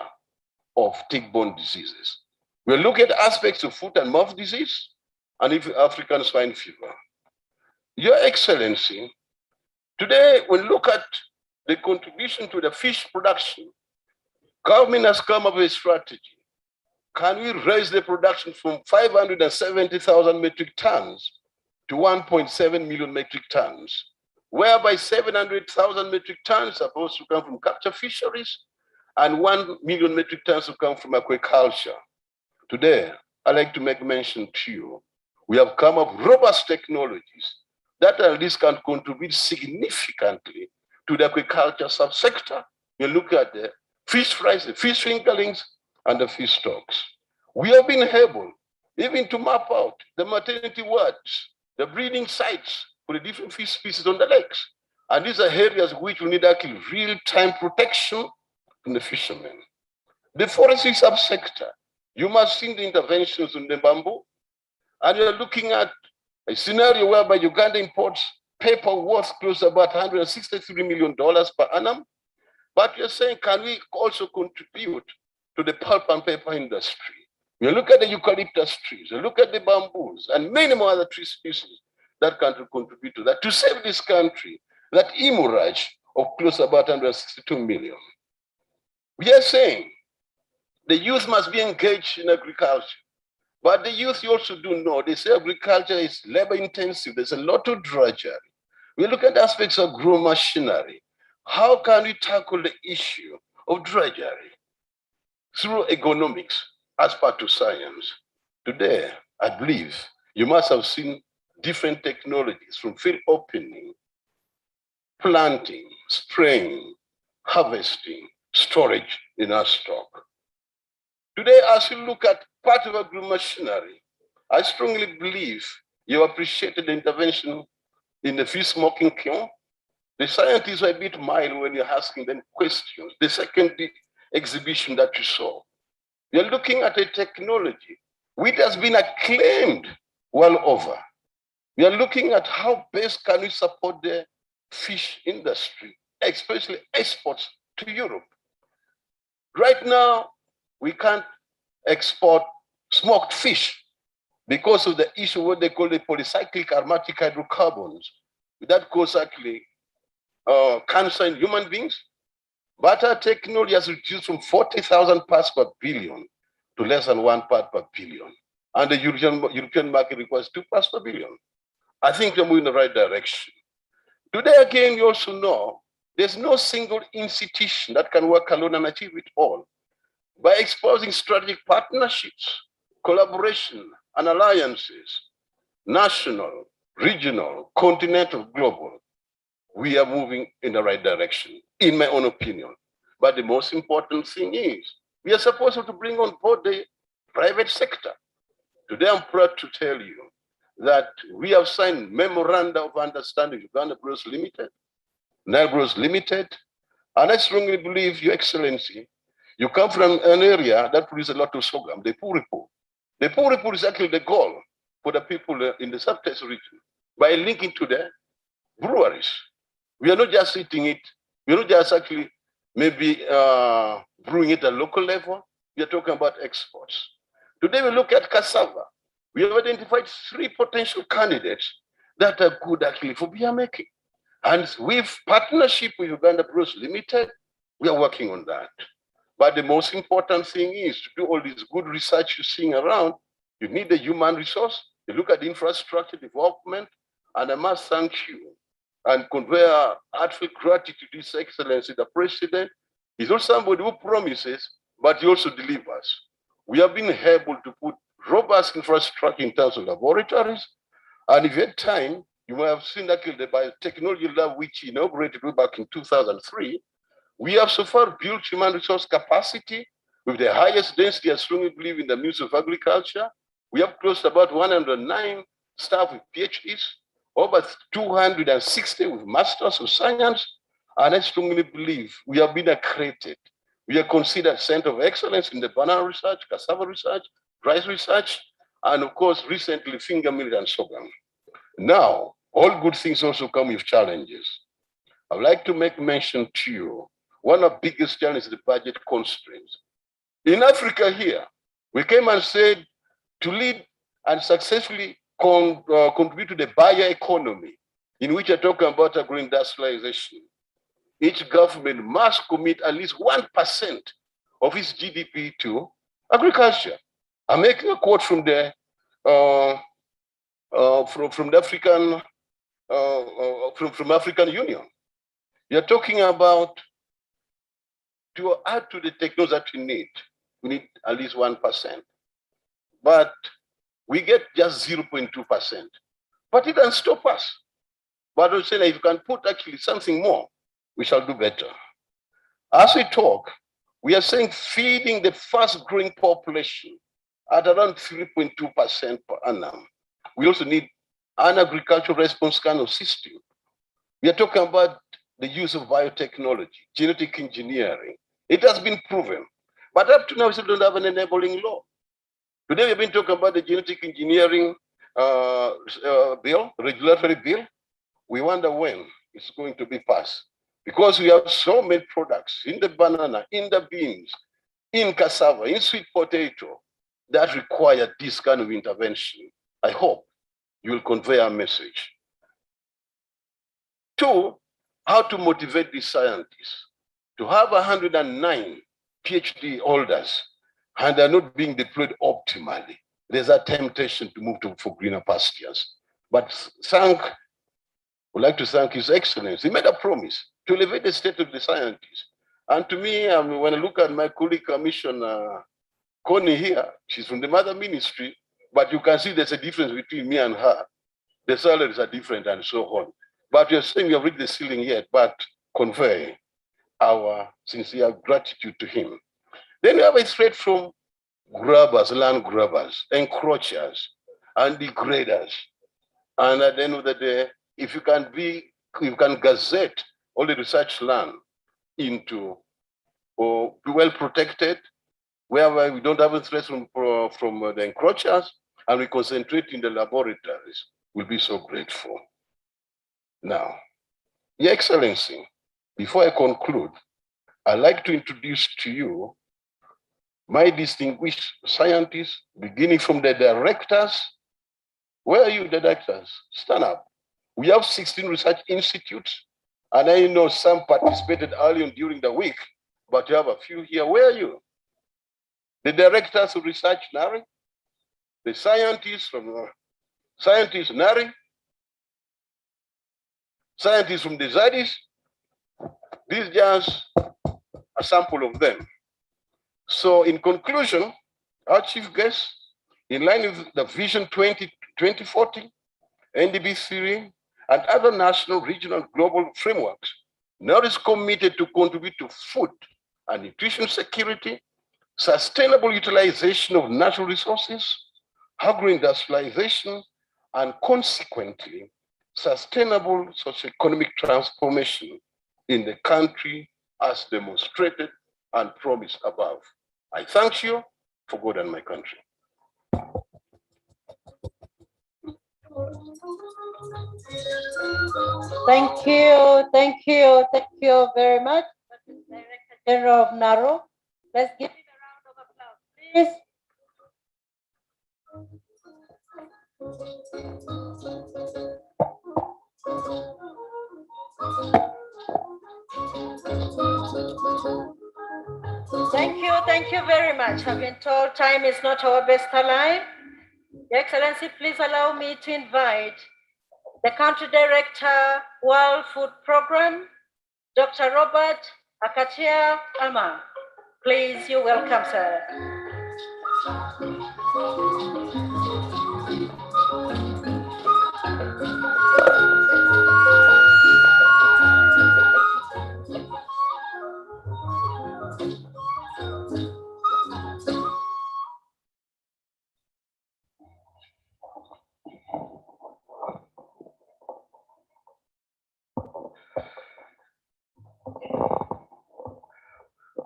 of tick-borne diseases. We'll look at aspects of foot and mouth disease and African swine fever. Your Excellency, today we look at the contribution to the fish production. Government has come up with a strategy. Can we raise the production from 570,000 metric tons to 1.7 million metric tons, whereby 700,000 metric tons are supposed to come from capture fisheries and 1 million metric tons to come from aquaculture. Today, I'd like to make mention to you, we have come up with robust technologies that at least can contribute significantly to the aquaculture subsector. You look at the fish fries, the fish fingerlings, and the fish stocks. We have been able even to map out the maternity wards, the breeding sites for the different fish species on the lakes. And these are areas which will need actually real-time protection from the fishermen. The forestry subsector, you must see the interventions on the bamboo, and you're looking at a scenario whereby Uganda imports paper worth close to about $163 million per annum. But you're saying, can we also contribute to the pulp and paper industry? You look at the eucalyptus trees, you look at the bamboos, and many more other tree species that can contribute to that, to save this country, that hemorrhage of close to about 162 million. We are saying the youth must be engaged in agriculture. But the youth, you also do know, they say agriculture is labor intensive. There's a lot of drudgery. We look at aspects of grow machinery. How can we tackle the issue of drudgery? Through economics as part of science. Today, I believe you must have seen different technologies from field opening, planting, spraying, harvesting, storage in our stock. Today, as you look at part of agro machinery, I strongly believe you appreciated the intervention in the fish smoking kiln. The scientists were a bit mild when you're asking them questions. The second exhibition that you saw, you're looking at a technology which has been acclaimed well over. We are looking at how best can we support the fish industry, especially exports to Europe. Right now, we can't export smoked fish because of the issue of what they call the polycyclic aromatic hydrocarbons. That cause actually cancer in human beings. But our technology has reduced from 40,000 parts per billion to less than 1 part per billion. And the European market requires 2 parts per billion. I think we're moving in the right direction. Today, again, you also know there's no single institution that can work alone and achieve it all. By exposing strategic partnerships, collaboration, and alliances, national, regional, continental, global, we are moving in the right direction, in my own opinion. But the most important thing is, we are supposed to bring on board the private sector. Today, I'm proud to tell you that we have signed memoranda of understanding with Uganda Bros Limited, Nile Bros Limited, and I strongly believe, Your Excellency, you come from an area that produces a lot of sorghum, the Puripu. The Puripu is actually the goal for the people in the Sub-Saharan region by linking to the breweries. We are not just eating it, we are not just actually maybe brewing it at local level, we are talking about exports. Today we look at cassava. We have identified 3 potential candidates that are good actually for beer making. And with partnership with Uganda Bros Limited, we are working on that. But the most important thing is to do all this good research you're seeing around, you need the human resource, you look at infrastructure development, and I must thank you, and convey our heartfelt gratitude to His Excellency, the President. He's not somebody who promises, but he also delivers. We have been able to put robust infrastructure in terms of laboratories. And if you had time, you might have seen that the biotechnology lab, which inaugurated way back in 2003. We have so far built human resource capacity with the highest density, I strongly believe, in the Ministry of Agriculture. We have close to about 109 staff with PhDs, over 260 with Masters of Science. And I strongly believe we have been accredited. We are considered Center of Excellence in the banana research, cassava research, rice research, and of course, recently finger mill and sorghum. Now, all good things also come with challenges. I would like to make mention to you, one of the biggest challenges is the budget constraints. In Africa here, we came and said to lead and successfully contribute to the bioeconomy, in which I talk about agro-industrialization. Each government must commit at least 1% of its GDP to agriculture. I'm making a quote from the African Union. You're talking about to add to the technology that we need at least 1%. But we get just 0.2%. But it doesn't stop us. But I'm saying if you can put actually something more, we shall do better. As we talk, we are saying feeding the fast growing population at around 3.2% per annum. We also need an agricultural response kind of system. We are talking about the use of biotechnology, genetic engineering. It has been proven, but up to now we still don't have an enabling law. Today we've been talking about the genetic engineering regulatory bill. We wonder when it's going to be passed, because we have so many products in the banana, in the beans, in cassava, in sweet potato that require this kind of intervention. I hope you will convey our message. Two, how to motivate these scientists to have 109 PhD holders and they're not being deployed optimally. There's a temptation to move for greener pastures. But I would like to thank His Excellency. He made a promise to elevate the state of the scientists. And to me, when I look at my colleague Commissioner Connie here, she's from the mother ministry, but you can see there's a difference between me and her. The salaries are different and so on. But you're saying we have reached the ceiling yet, but convey our sincere gratitude to him. Then we have a threat from grabbers, land grabbers, encroachers, and degraders. And at the end of the day, if you can gazette all the research land into or be well protected, whereby we don't have a threat from the encroachers, and we concentrate in the laboratories, we'll be so grateful. Now, Your Excellency, before I conclude, I'd like to introduce to you my distinguished scientists, beginning from the directors. Where are you, the directors? Stand up. We have 16 research institutes, and I know some participated early on during the week, but you have a few here. Where are you? The directors of research, Nari, the scientists from scientists, Nari, scientists from the Zadis. This is just a sample of them. So in conclusion, our chief guest, in line with the Vision 2040, NDB theory, and other national, regional, global frameworks, now is committed to contribute to food and nutrition security, sustainable utilization of natural resources, agro-industrialization, and consequently, sustainable socio-economic transformation in the country as demonstrated and promised above. I thank you for God and my country. Thank you very much, Director General of NARO. Let's give it a round of applause, please. Thank you very much. I've been told time is not our best ally. Your Excellency, please allow me to invite the Country Director, World Food Program, Dr. Robert Akatia Ama. Please, you're welcome, sir.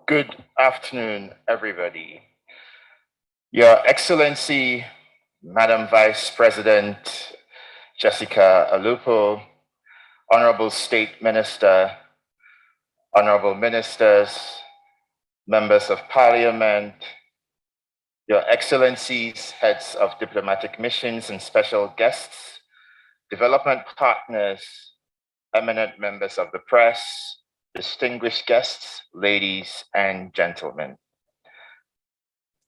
Good afternoon, everybody. Your Excellency, Madam Vice President Jessica Alupo, Honorable State Minister, Honorable Ministers, Members of Parliament, Your Excellencies, Heads of Diplomatic Missions and Special Guests, Development Partners, eminent members of the press, distinguished guests, ladies and gentlemen.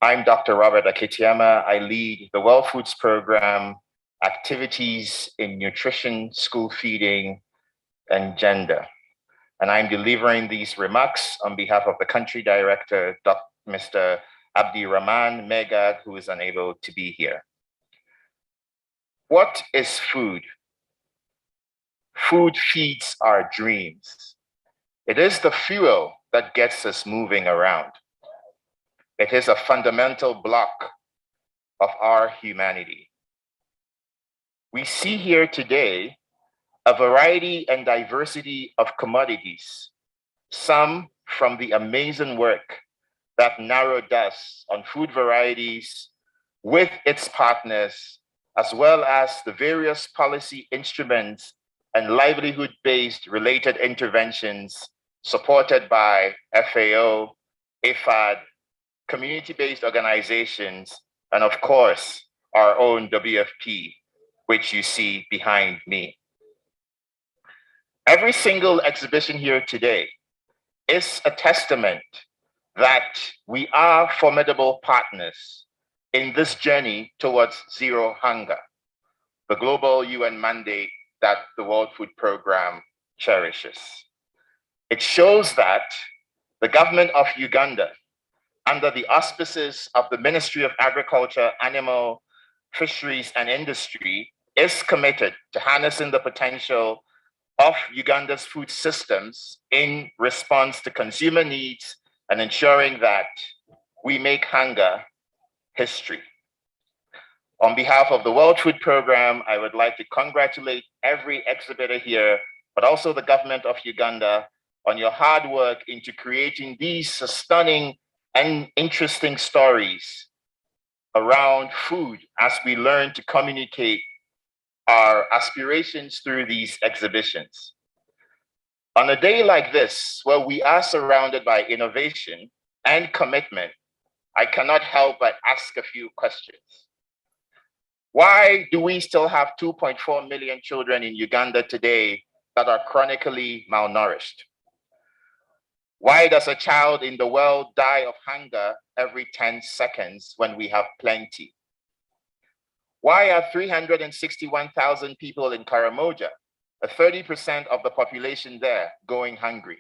I'm Dr. Robert Akitiama. I lead the World Foods Program, activities in nutrition, school feeding, and gender. And I'm delivering these remarks on behalf of the country director, Mr. Abdi Rahman Megad, who is unable to be here. What is food? Food feeds our dreams. It is the fuel that gets us moving around. It is a fundamental block of our humanity. We see here today a variety and diversity of commodities, some from the amazing work that Narrow does on food varieties with its partners, as well as the various policy instruments and livelihood-based related interventions supported by FAO, IFAD, community-based organizations, and of course, our own WFP, which you see behind me. Every single exhibition here today is a testament that we are formidable partners in this journey towards zero hunger, the global UN mandate that the World Food Program cherishes. It shows that the government of Uganda, under the auspices of the Ministry of Agriculture, Animal, Fisheries, and Industry, is committed to harnessing the potential of Uganda's food systems in response to consumer needs and ensuring that we make hunger history. On behalf of the World Food Program, I would like to congratulate every exhibitor here, but also the government of Uganda on your hard work into creating these stunning and interesting stories around food as we learn to communicate our aspirations through these exhibitions. On a day like this, where we are surrounded by innovation and commitment, I cannot help but ask a few questions. Why do we still have 2.4 million children in Uganda today that are chronically malnourished? Why does a child in the world die of hunger every 10 seconds when we have plenty? Why are 361,000 people in Karamoja, 30% of the population there, going hungry?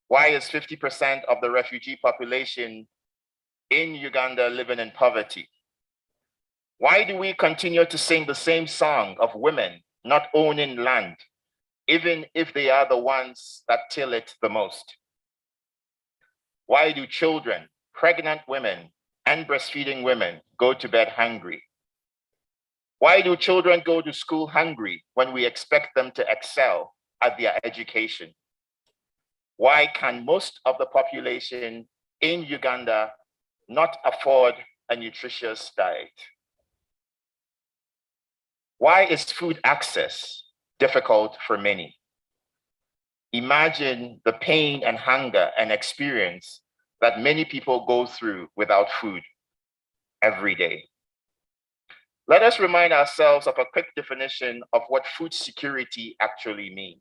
Why is 50% of the refugee population in Uganda living in poverty? Why do we continue to sing the same song of women not owning land, even if they are the ones that till it the most? Why do children, pregnant women, and breastfeeding women go to bed hungry? Why do children go to school hungry when we expect them to excel at their education? Why can most of the population in Uganda not afford a nutritious diet? Why is food access difficult for many? Imagine the pain and hunger and experience that many people go through without food every day. Let us remind ourselves of a quick definition of what food security actually means.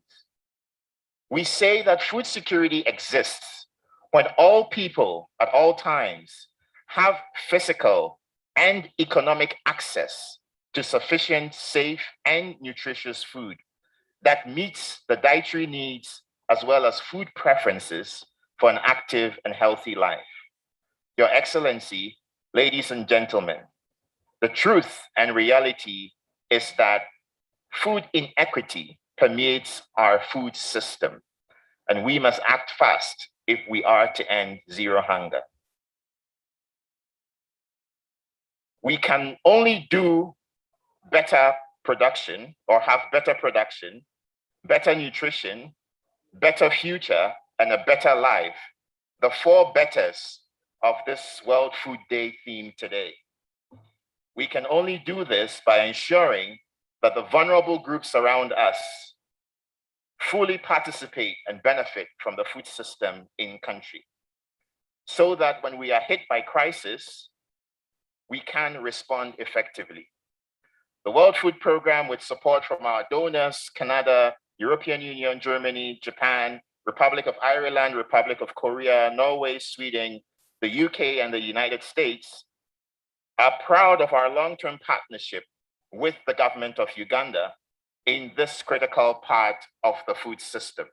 We say that food security exists when all people at all times have physical and economic access to sufficient, safe, and nutritious food that meets the dietary needs as well as food preferences for an active and healthy life. Your Excellency, ladies and gentlemen, the truth and reality is that food inequity permeates our food system, and we must act fast if we are to end zero hunger. We can only do better production or have better production, better nutrition, better future, and a better life. The four betters of this World Food Day theme today. We can only do this by ensuring that the vulnerable groups around us fully participate and benefit from the food system in country, so that when we are hit by crisis, we can respond effectively. The World Food Programme, with support from our donors, Canada, European Union, Germany, Japan, Republic of Ireland, Republic of Korea, Norway, Sweden, the UK, and the United States, are proud of our long-term partnership with the government of Uganda in this critical part of the food system.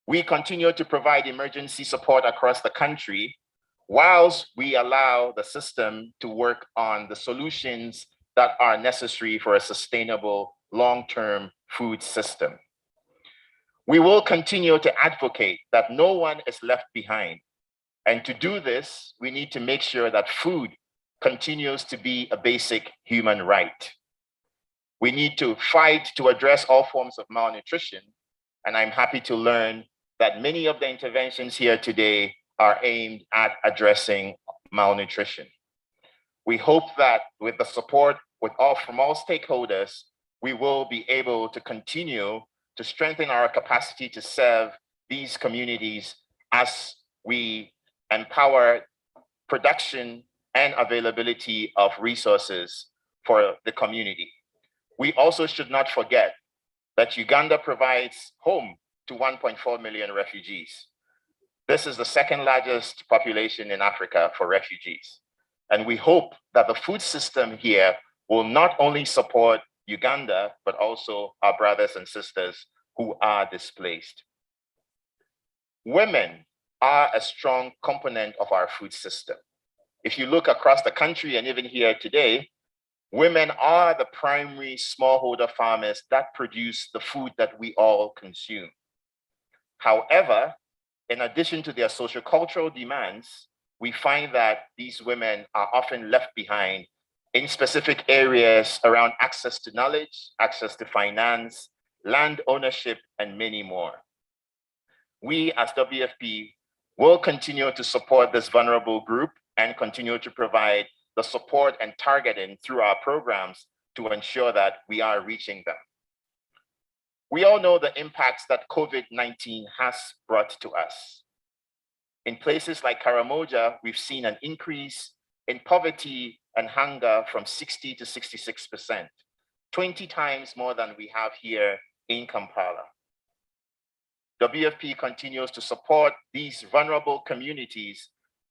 We continue to provide emergency support across the country whilst we allow the system to work on the solutions that are necessary for a sustainable long-term food system. We will continue to advocate that no one is left behind. And to do this, we need to make sure that food continues to be a basic human right. We need to fight to address all forms of malnutrition. And I'm happy to learn that many of the interventions here today are aimed at addressing malnutrition. We hope that with the support from all stakeholders, we will be able to continue to strengthen our capacity to serve these communities as we empower production and availability of resources for the community. We also should not forget that Uganda provides home to 1.4 million refugees. This is the second largest population in Africa for refugees. And we hope that the food system here will not only support Uganda, but also our brothers and sisters who are displaced. Women are a strong component of our food system. If you look across the country and even here today, women are the primary smallholder farmers that produce the food that we all consume. However, in addition to their sociocultural demands, we find that these women are often left behind in specific areas around access to knowledge, access to finance, land ownership, and many more. We as WFP will continue to support this vulnerable group and continue to provide the support and targeting through our programs to ensure that we are reaching them. We all know the impacts that COVID-19 has brought to us. In places like Karamoja, we've seen an increase in poverty and hunger from 60 to 66%, 20 times more than we have here in Kampala. WFP continues to support these vulnerable communities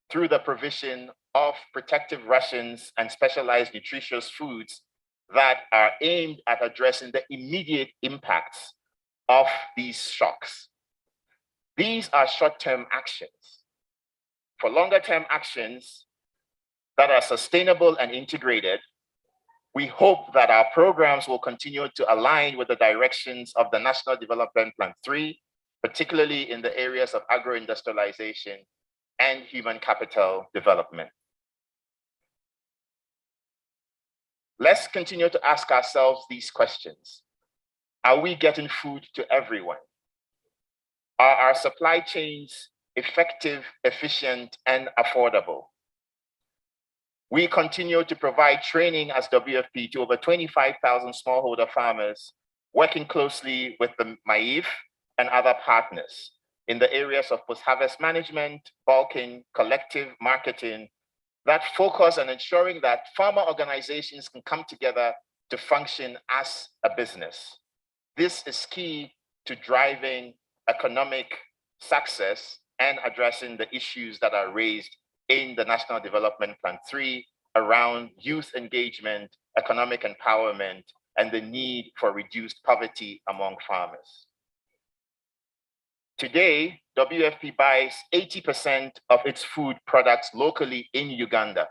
through the provision of protective rations and specialized nutritious foods that are aimed at addressing the immediate impacts of these shocks. These are short-term actions. For longer-term actions that are sustainable and integrated, we hope that our programs will continue to align with the directions of the National Development Plan 3, particularly in the areas of agro-industrialization and human capital development. Let's continue to ask ourselves these questions. Are we getting food to everyone? Are our supply chains effective, efficient, and affordable? We continue to provide training as WFP to over 25,000 smallholder farmers, working closely with the MAIF and other partners in the areas of post-harvest management, bulking, collective marketing, that focus on ensuring that farmer organizations can come together to function as a business. This is key to driving economic success and addressing the issues that are raised in the National Development Plan 3 around youth engagement, economic empowerment, and the need for reduced poverty among farmers. Today, WFP buys 80% of its food products locally in Uganda,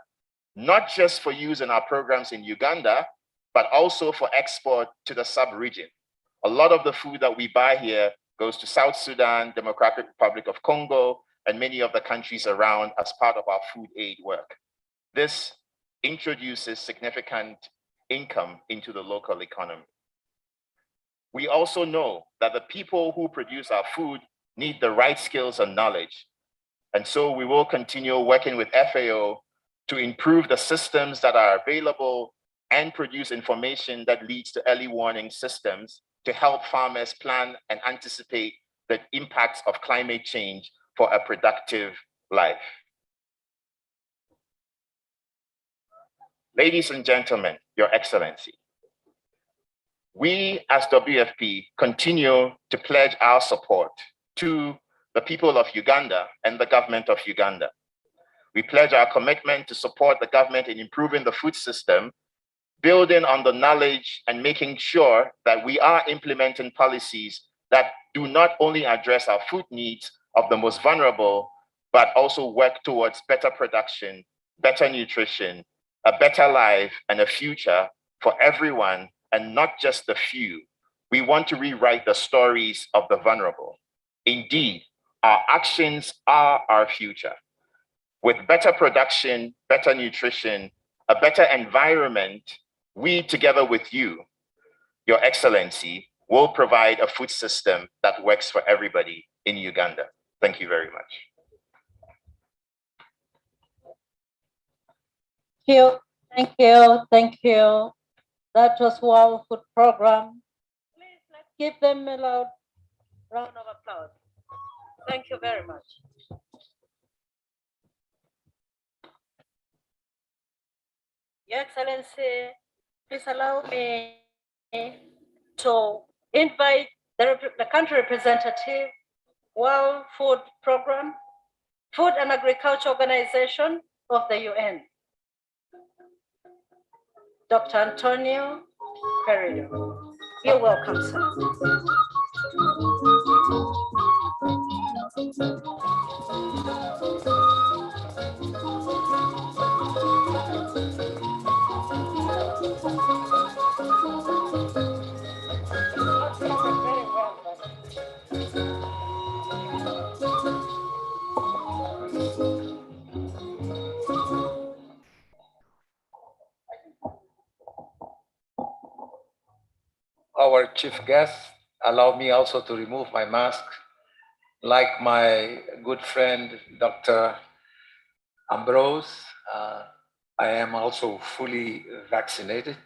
not just for use in our programs in Uganda, but also for export to the sub-region. A lot of the food that we buy here goes to South Sudan, Democratic Republic of Congo, and many of the countries around as part of our food aid work. This introduces significant income into the local economy. We also know that the people who produce our food need the right skills and knowledge. And so we will continue working with FAO to improve the systems that are available and produce information that leads to early warning systems to help farmers plan and anticipate the impacts of climate change for a productive life. Ladies and gentlemen, Your Excellency, we as WFP continue to pledge our support to the people of Uganda and the government of Uganda. We pledge our commitment to support the government in improving the food system, building on the knowledge and making sure that we are implementing policies that do not only address our food needs of the most vulnerable, but also work towards better production, better nutrition, a better life, and a future for everyone, and not just the few. We want to rewrite the stories of the vulnerable. Indeed, our actions are our future. With better production, better nutrition, a better environment, we, together with you, Your Excellency, will provide a food system that works for everybody in Uganda. Thank you very much. Thank you, thank you. That was World Food Program. Please let's give them a loud round of applause. Thank you very much. Your Excellency, please allow me to invite the country representative, World Food Program, Food and Agriculture Organization of the UN, Dr. Antonio Peredo. You're welcome, sir. Our chief guest, allow me also to remove my mask. Like my good friend, Dr. Ambrose, I am also fully vaccinated.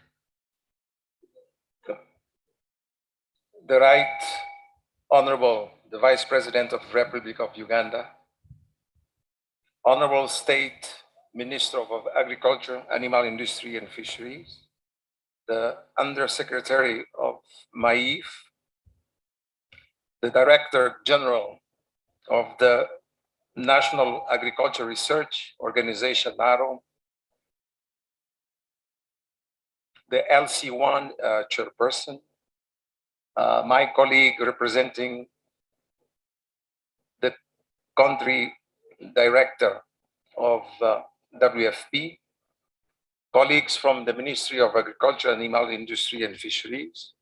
The Right Honorable, the Vice President of the Republic of Uganda, Honorable State Minister of Agriculture, Animal Industry and Fisheries, the Undersecretary of MAIF, the Director General of the National Agriculture Research Organization, NARO, the LC1 chairperson, my colleague representing the country director of WFP, colleagues from the Ministry of Agriculture, Animal Industry and Fisheries,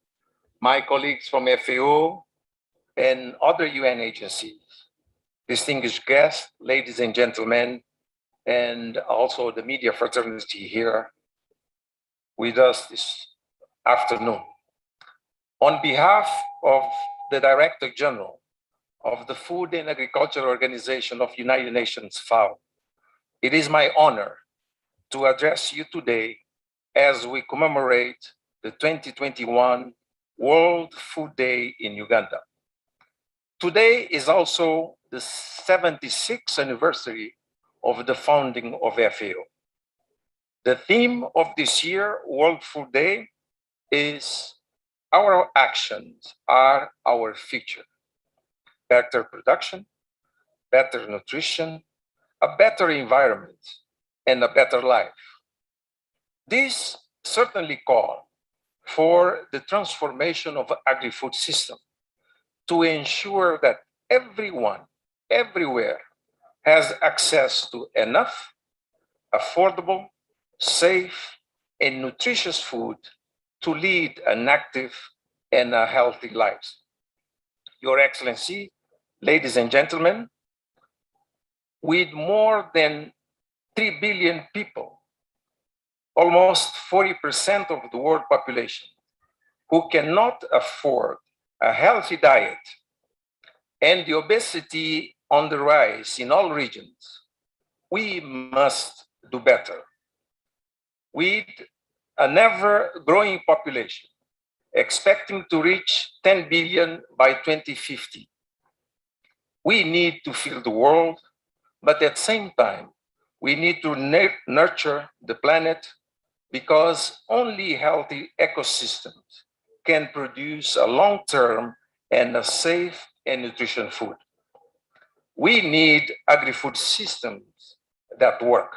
my colleagues from FAO and other UN agencies, distinguished guests, ladies and gentlemen, and also the media fraternity here with us this afternoon. On behalf of the Director General of the Food and Agriculture Organization of United Nations, FAO, it is my honor to address you today as we commemorate the 2021 World Food Day in Uganda. Today is also the 76th anniversary of the founding of FAO. The theme of this year, World Food Day, is our actions are our future. Better production, better nutrition, a better environment, and a better life This certainly call for the transformation of agri-food system to ensure that everyone, everywhere, has access to enough, affordable, safe, and nutritious food to lead an active and a healthy life. Your Excellency, ladies and gentlemen, with more than 3 billion people, almost 40% of the world population, who cannot afford a healthy diet, and the obesity on the rise in all regions, we must do better. With an ever-growing population, expecting to reach 10 billion by 2050, we need to feed the world, but at the same time, we need to nurture the planet, because only healthy ecosystems can produce a long-term and a safe and nutritious food. We need agri-food systems that work.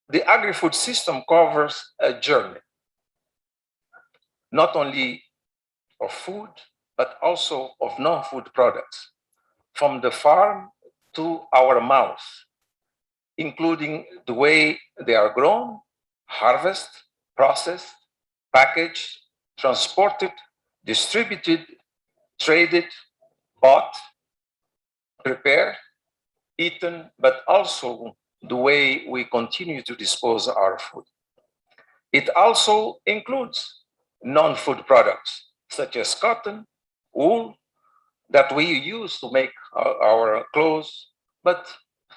The agri-food system covers a journey, not only of food, but also of non-food products, from the farm to our mouths, including the way they are grown, harvested, processed, packaged, transported, distributed, traded, bought, prepared, eaten, but also the way we continue to dispose of our food. It also includes non-food products, such as cotton, wool, that we use to make our clothes, but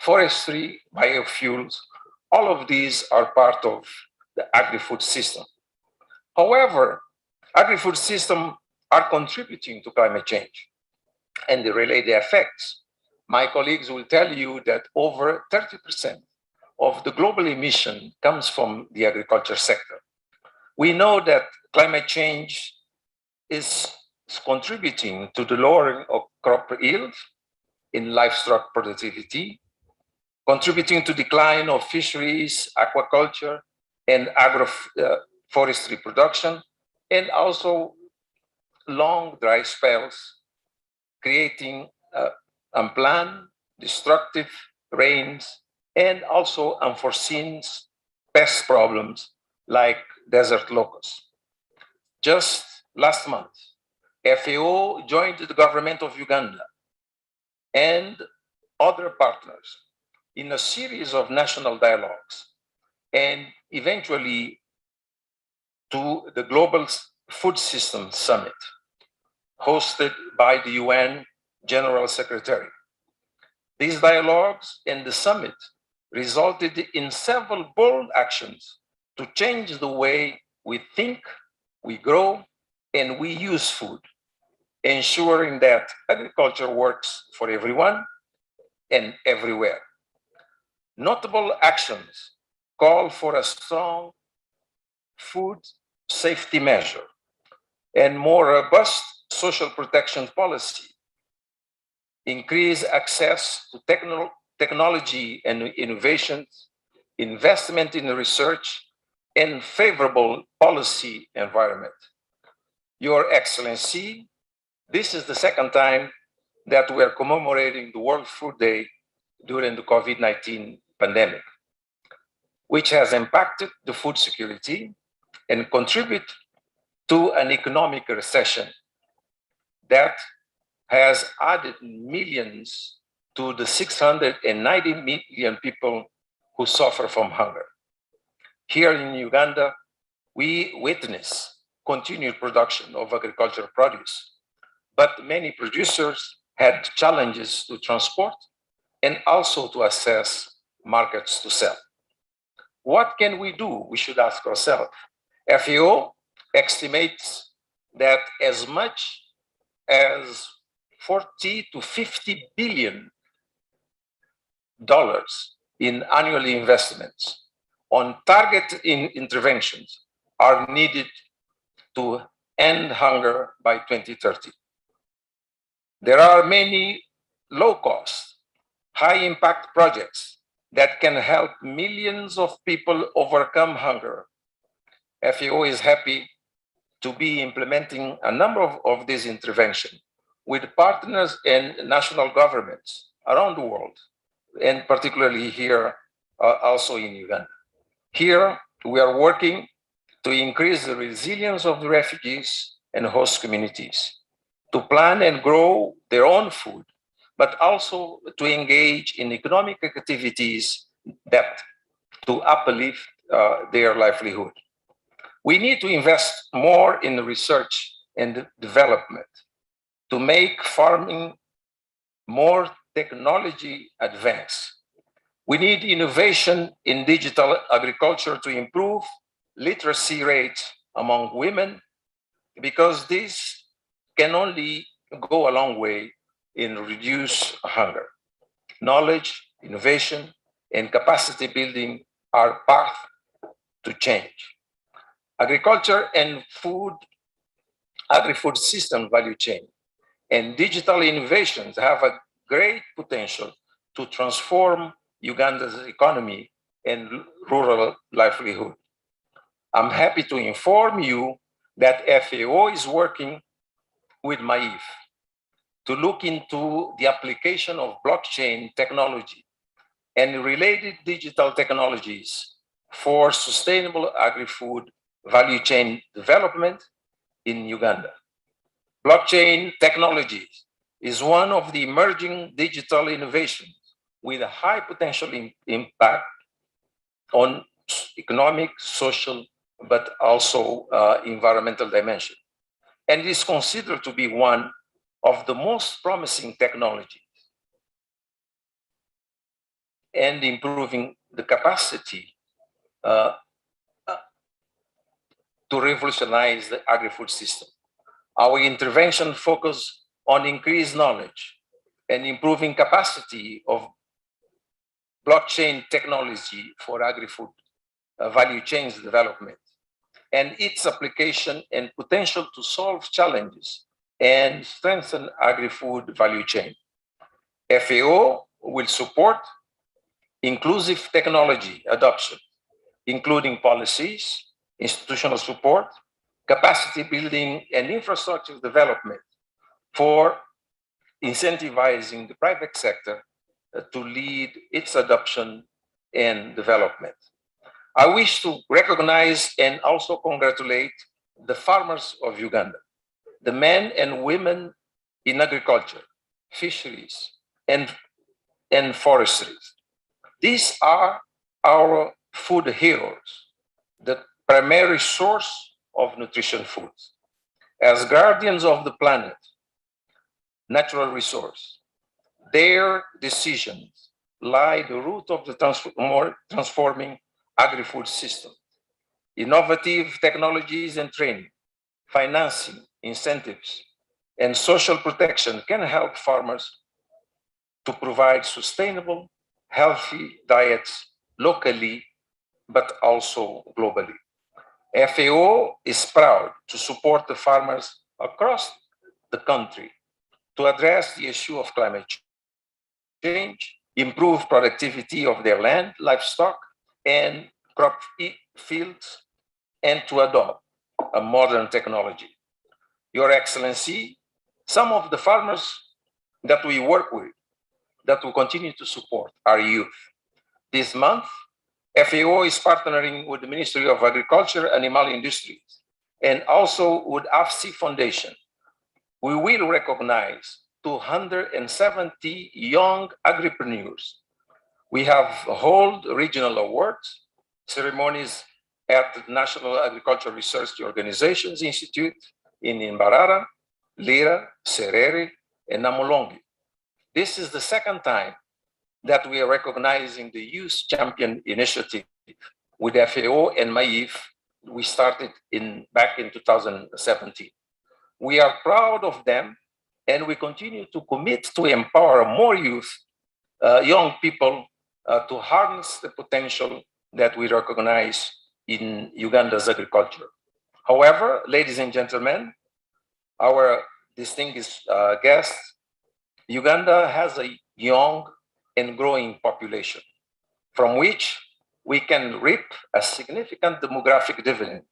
forestry, biofuels, all of these are part of the agri-food system. However, agri-food systems are contributing to climate change and the related effects. My colleagues will tell you that over 30% of the global emission comes from the agriculture sector. We know that climate change is contributing to the lowering of crop yield in livestock productivity, contributing to decline of fisheries, aquaculture, and agroforestry production, and also long dry spells, creating unplanned, destructive rains, and also unforeseen pest problems like desert locusts. Just last month, FAO joined the government of Uganda and other partners in a series of national dialogues, and eventually to the Global Food System Summit, hosted by the UN General Secretary. These dialogues and the summit resulted in several bold actions to change the way we think, we grow, and we use food, ensuring that agriculture works for everyone and everywhere. Notable actions call for a strong food safety measure and more robust social protection policy, increase access to technology and innovations, investment in research, and favorable policy environment. Your Excellency, this is the second time that we are commemorating the World Food Day during the COVID-19 pandemic, which has impacted the food security and contribute to an economic recession that has added millions to the 690 million people who suffer from hunger. Here in Uganda, we witness continued production of agricultural produce, but many producers had challenges to transport and also to access markets to sell. What can we do? We should ask ourselves. FAO estimates that as much as $40 to $50 billion in annual investments on target interventions are needed to end hunger by 2030. There are many low-cost, high-impact projects that can help millions of people overcome hunger. FAO is happy to be implementing a number of these interventions with partners and national governments around the world, and particularly here, also in Uganda. Here, we are working to increase the resilience of the refugees and host communities, to plan and grow their own food, but also to engage in economic activities that to uplift their livelihood. We need to invest more in research and development to make farming more technology advanced. We need innovation in digital agriculture to improve literacy rates among women, because this can only go a long way in reduce hunger. Knowledge, innovation, and capacity building are path to change. Agriculture and agri-food system value chain and digital innovations have a great potential to transform Uganda's economy and rural livelihood. I'm happy to inform you that FAO is working with MAIF to look into the application of blockchain technology and related digital technologies for sustainable agri-food value chain development in Uganda. Blockchain technology is one of the emerging digital innovations with a high potential impact on economic, social, but also environmental dimension. And it is considered to be one of the most promising technologies and improving the capacity to revolutionize the agri-food system. Our intervention focus on increased knowledge and improving capacity of blockchain technology for agri-food value chains development and its application and potential to solve challenges and strengthen agri-food value chain. FAO will support inclusive technology adoption, including policies, institutional support, capacity building, and infrastructure development for incentivizing the private sector to lead its adoption and development. I wish to recognize and also congratulate the farmers of Uganda, the men and women in agriculture, fisheries, and forestry. These are our food heroes, the primary source of nutrition foods. As guardians of the planet, natural resource, their decisions lie the root of the transforming agri-food system. Innovative technologies and training, financing, incentives, and social protection can help farmers to provide sustainable, healthy diets locally, but also globally. FAO is proud to support the farmers across the country to address the issue of climate change, improve productivity of their land, livestock, and crop fields, and to adopt a modern technology. Your Excellency, some of the farmers that we work with, that we continue to support, are youth. This month, FAO is partnering with the Ministry of Agriculture and Animal Industries, and also with AFSI Foundation. We will recognize 270 young agripreneurs. We have held regional awards, ceremonies at the National Agricultural Research Organizations Institute in Mbarara, Lira, Serere, and Namulongi. This is the second time that we are recognizing the Youth Champion Initiative with FAO and MAIF. We started back in 2017. We are proud of them, and we continue to commit to empower more youth, young people, to harness the potential that we recognize in Uganda's agriculture. However, ladies and gentlemen, our distinguished guests, Uganda has a young and growing population. from which we can reap a significant demographic dividend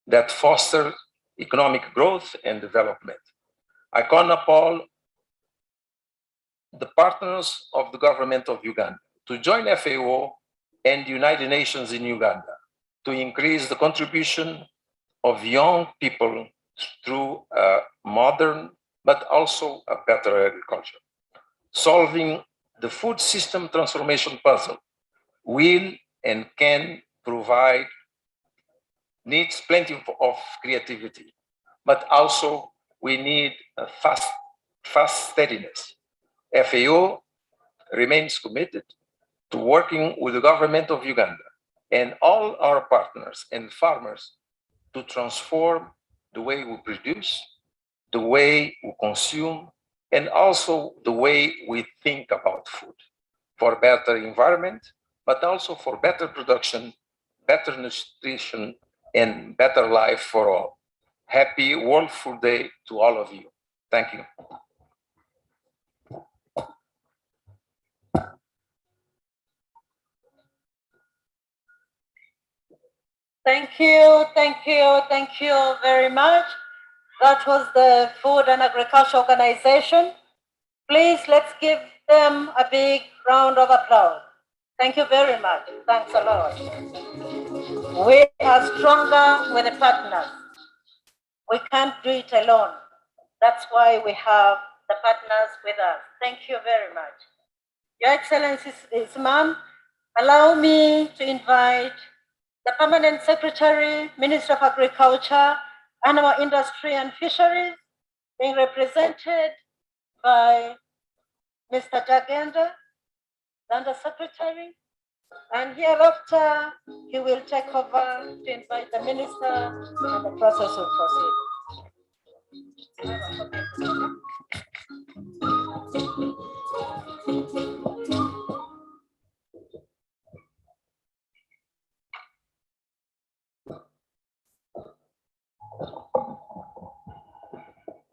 that fosters economic growth and development. I call upon the partners of the government of Uganda to join FAO and the United Nations in Uganda to increase the contribution of young people through a modern but also a better agriculture. Solving the food system transformation puzzle will and can provide, needs plenty of creativity, but also we need a fast steadiness. FAO remains committed to working with the government of Uganda and all our partners and farmers to transform the way we produce, the way we consume, and also the way we think about food for better environment, but also for better production, better nutrition, and better life for all. Happy World Food Day to all of you. Thank you. Thank you, thank you, thank you very much. That was the Food and Agriculture Organization. Please, let's give them a big round of applause. Thank you very much. Thanks a lot. We are stronger with the partners. We can't do it alone. That's why we have the partners with us. Thank you very much. Your Excellency, ma'am, allow me to invite the Permanent Secretary, Minister of Agriculture, Animal Industry and Fisheries, being represented by Mr. Jagenda, the Under Secretary, and hereafter he will take over to invite the Minister and the process will proceed.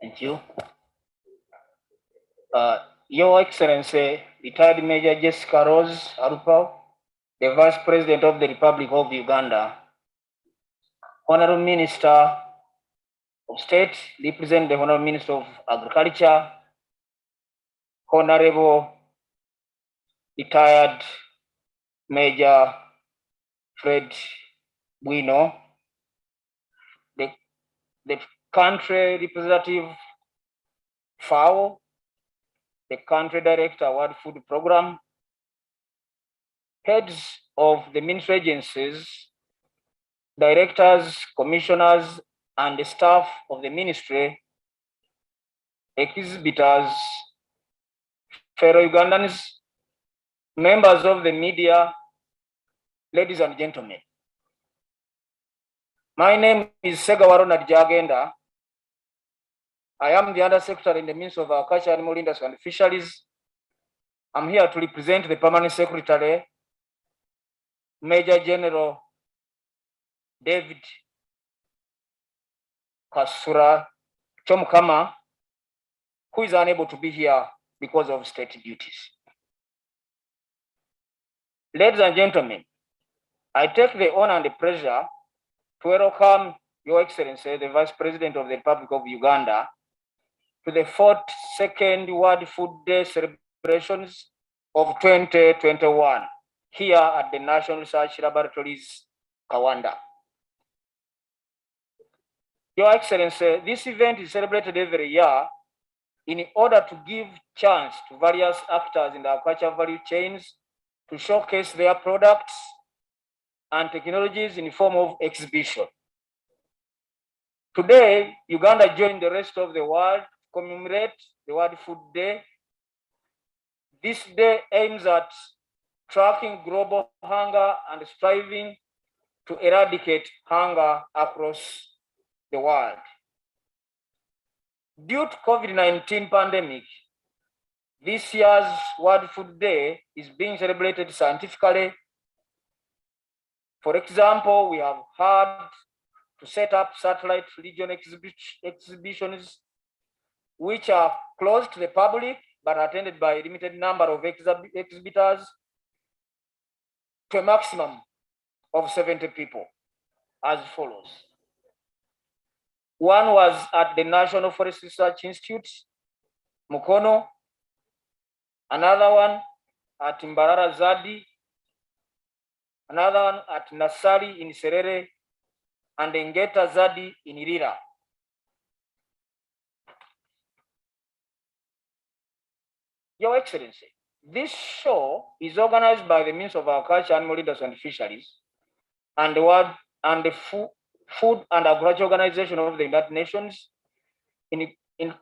Thank you. Your Excellency, retired Major Jessica Rose Arupao, the Vice President of the Republic of Uganda, Honorable Minister of State, represent the Honorable Minister of Agriculture, Honorable retired Major Fred Bueno, the country representative FAO, the country director World Food Program, heads of the ministry agencies, directors, commissioners, and the staff of the ministry, exhibitors, fellow Ugandans, members of the media, ladies and gentlemen. My name is Segawarona Jagenda. I am the Under Secretary in the Ministry of Agriculture, Animal Industry and Fisheries. I'm here to represent the Permanent Secretary, Major General David Kasura Chomkama, who is unable to be here because of state duties. Ladies and gentlemen, I take the honor and the pleasure to welcome Your Excellency, the Vice President of the Republic of Uganda, to the 42nd World Food Day celebrations of 2021 here at the National Research Laboratories, Kawanda. Your Excellency, this event is celebrated every year in order to give chance to various actors in the agriculture value chains to showcase their products and technologies in the form of exhibition. Today, Uganda joined the rest of the world to commemorate the World Food Day. This day aims at tracking global hunger and striving to eradicate hunger across the world. Due to COVID-19 pandemic, this year's World Food Day is being celebrated scientifically. For example, we have had to set up satellite region exhibitions, which are closed to the public but attended by a limited number of exhibitors. to a maximum of 70 people as follows. One was at the National Forest Research Institute, Mukono. Another one at Mbarara Zadi. Another one at Nasari in Serere, and Ngeta Zadi in Irira. Your Excellency, this show is organized by the Ministry of Agriculture, Animal Leaders and Fisheries, and the Food and Agriculture Organization of the United Nations,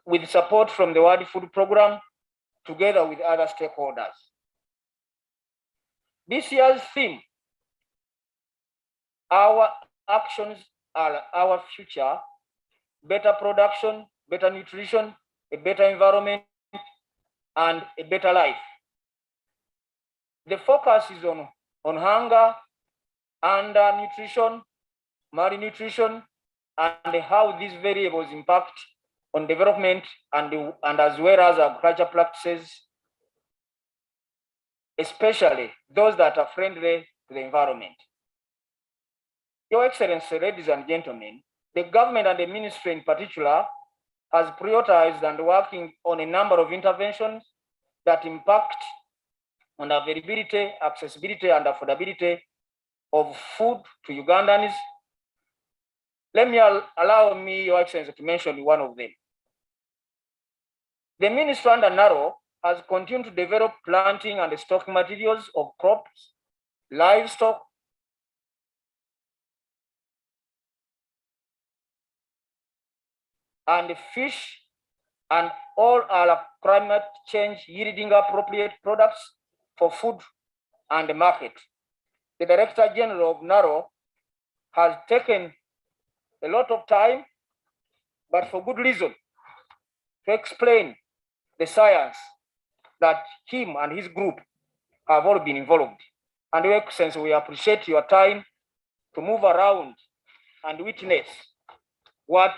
with support from the World Food Program, together with other stakeholders. This year's theme, our actions are our future, better production, better nutrition, a better environment, and a better life. The focus is on hunger, undernutrition, malnutrition, and how these variables impact on development and as well as agriculture practices, especially those that are friendly to the environment. Your Excellency, ladies and gentlemen, the government and the ministry in particular has prioritized and working on a number of interventions that impact on availability, accessibility, and affordability of food to Ugandans. Allow me, Your Excellency, to mention one of them. The ministry under NARO has continued to develop planting and stocking materials of crops, livestock, and fish, and all our climate change yielding appropriate products for food and the market. The Director General of NARO has taken a lot of time, but for good reason, to explain the science that him and his group have all been involved. And Your Excellency, we appreciate your time to move around and witness what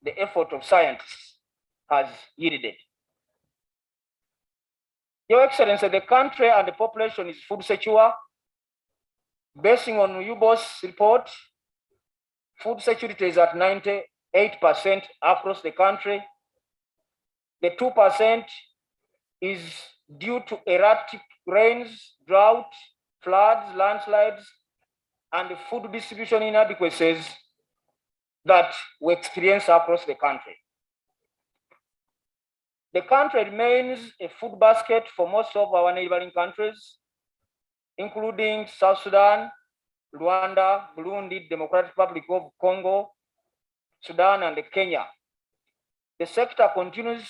the effort of scientists has yielded. Your Excellency, the country and the population is food secure. Basing on UBOS report, food security is at 98% across the country. The 2% is due to erratic rains, drought, floods, landslides, and the food distribution inadequacies that we experience across the country. The country remains a food basket for most of our neighboring countries, including South Sudan, Rwanda, Burundi, Democratic Republic of Congo, Sudan, and Kenya. The sector continues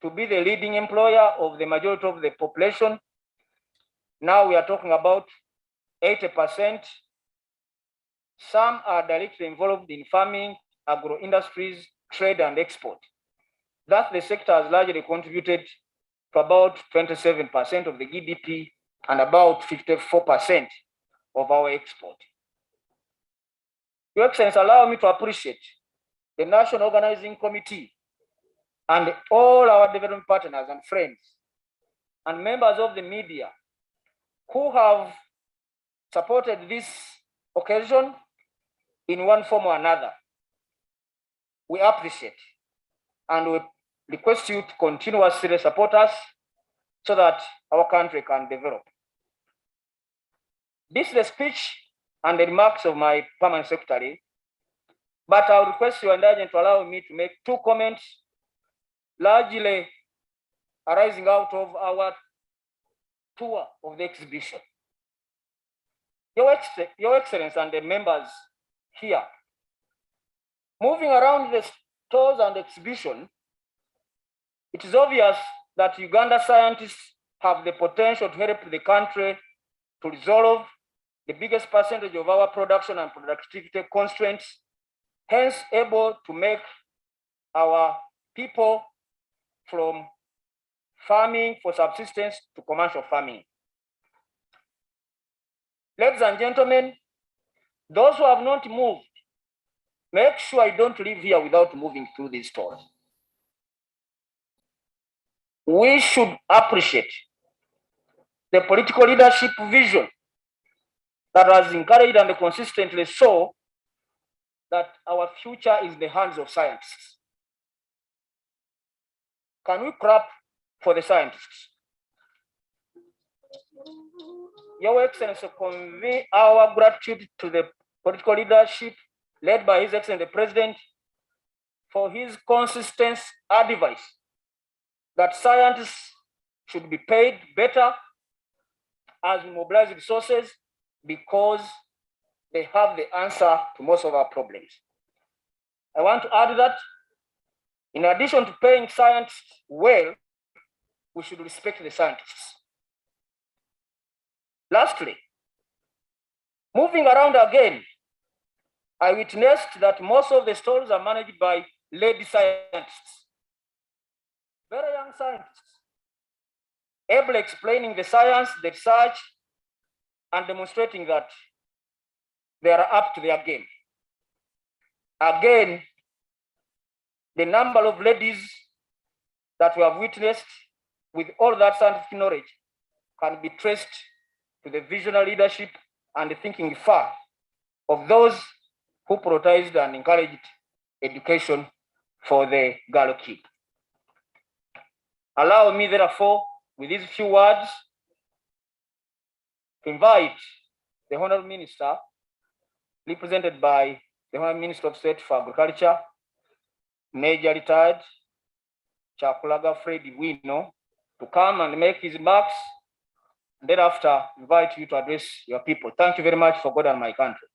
to be the leading employer of the majority of the population. Now we are talking about 80%. Some are directly involved in farming, agro-industries, trade, and export. Thus, the sector has largely contributed to about 27% of the GDP and about 54% of our export. Your Excellency, allow me to appreciate the National Organizing Committee and all our development partners and friends and members of the media who have supported this occasion in one form or another. We appreciate and we request you to continuously support us so that our country can develop. This is the speech and the remarks of my permanent secretary, but I would request your indulgence to allow me to make two comments largely arising out of our tour of the exhibition. Your Excellency and the members here, moving around the stores and exhibition, it is obvious that Uganda scientists have the potential to help the country to resolve the biggest percentage of our production and productivity constraints, hence able to make our people from farming for subsistence to commercial farming. Ladies and gentlemen, those who have not moved, make sure I don't leave here without moving through these stores. We should appreciate the political leadership vision that has encouraged and consistently show that our future is in the hands of scientists. Can we clap for the scientists? Your Excellency, convey our gratitude to the political leadership led by His Excellency the President for his consistent advice that scientists should be paid better as we mobilize resources because they have the answer to most of our problems. I want to add that in addition to paying scientists well, we should respect the scientists. Lastly, moving around again, I witnessed that most of the stalls are managed by lady scientists, very young scientists, able explaining the science, the research, and demonstrating that they are up to their game. Again, the number of ladies that we have witnessed with all that scientific knowledge can be traced to the visionary leadership and the thinking far of those who prioritized and encouraged education for the girl kid. Allow me, therefore, with these few words, to invite the Honorable Minister, represented by the Honorable Minister of State for Agriculture, Major Retired Chakulaga Freddy Wino, to come and make his remarks, and thereafter invite you to address your people. Thank you very much for God and my country.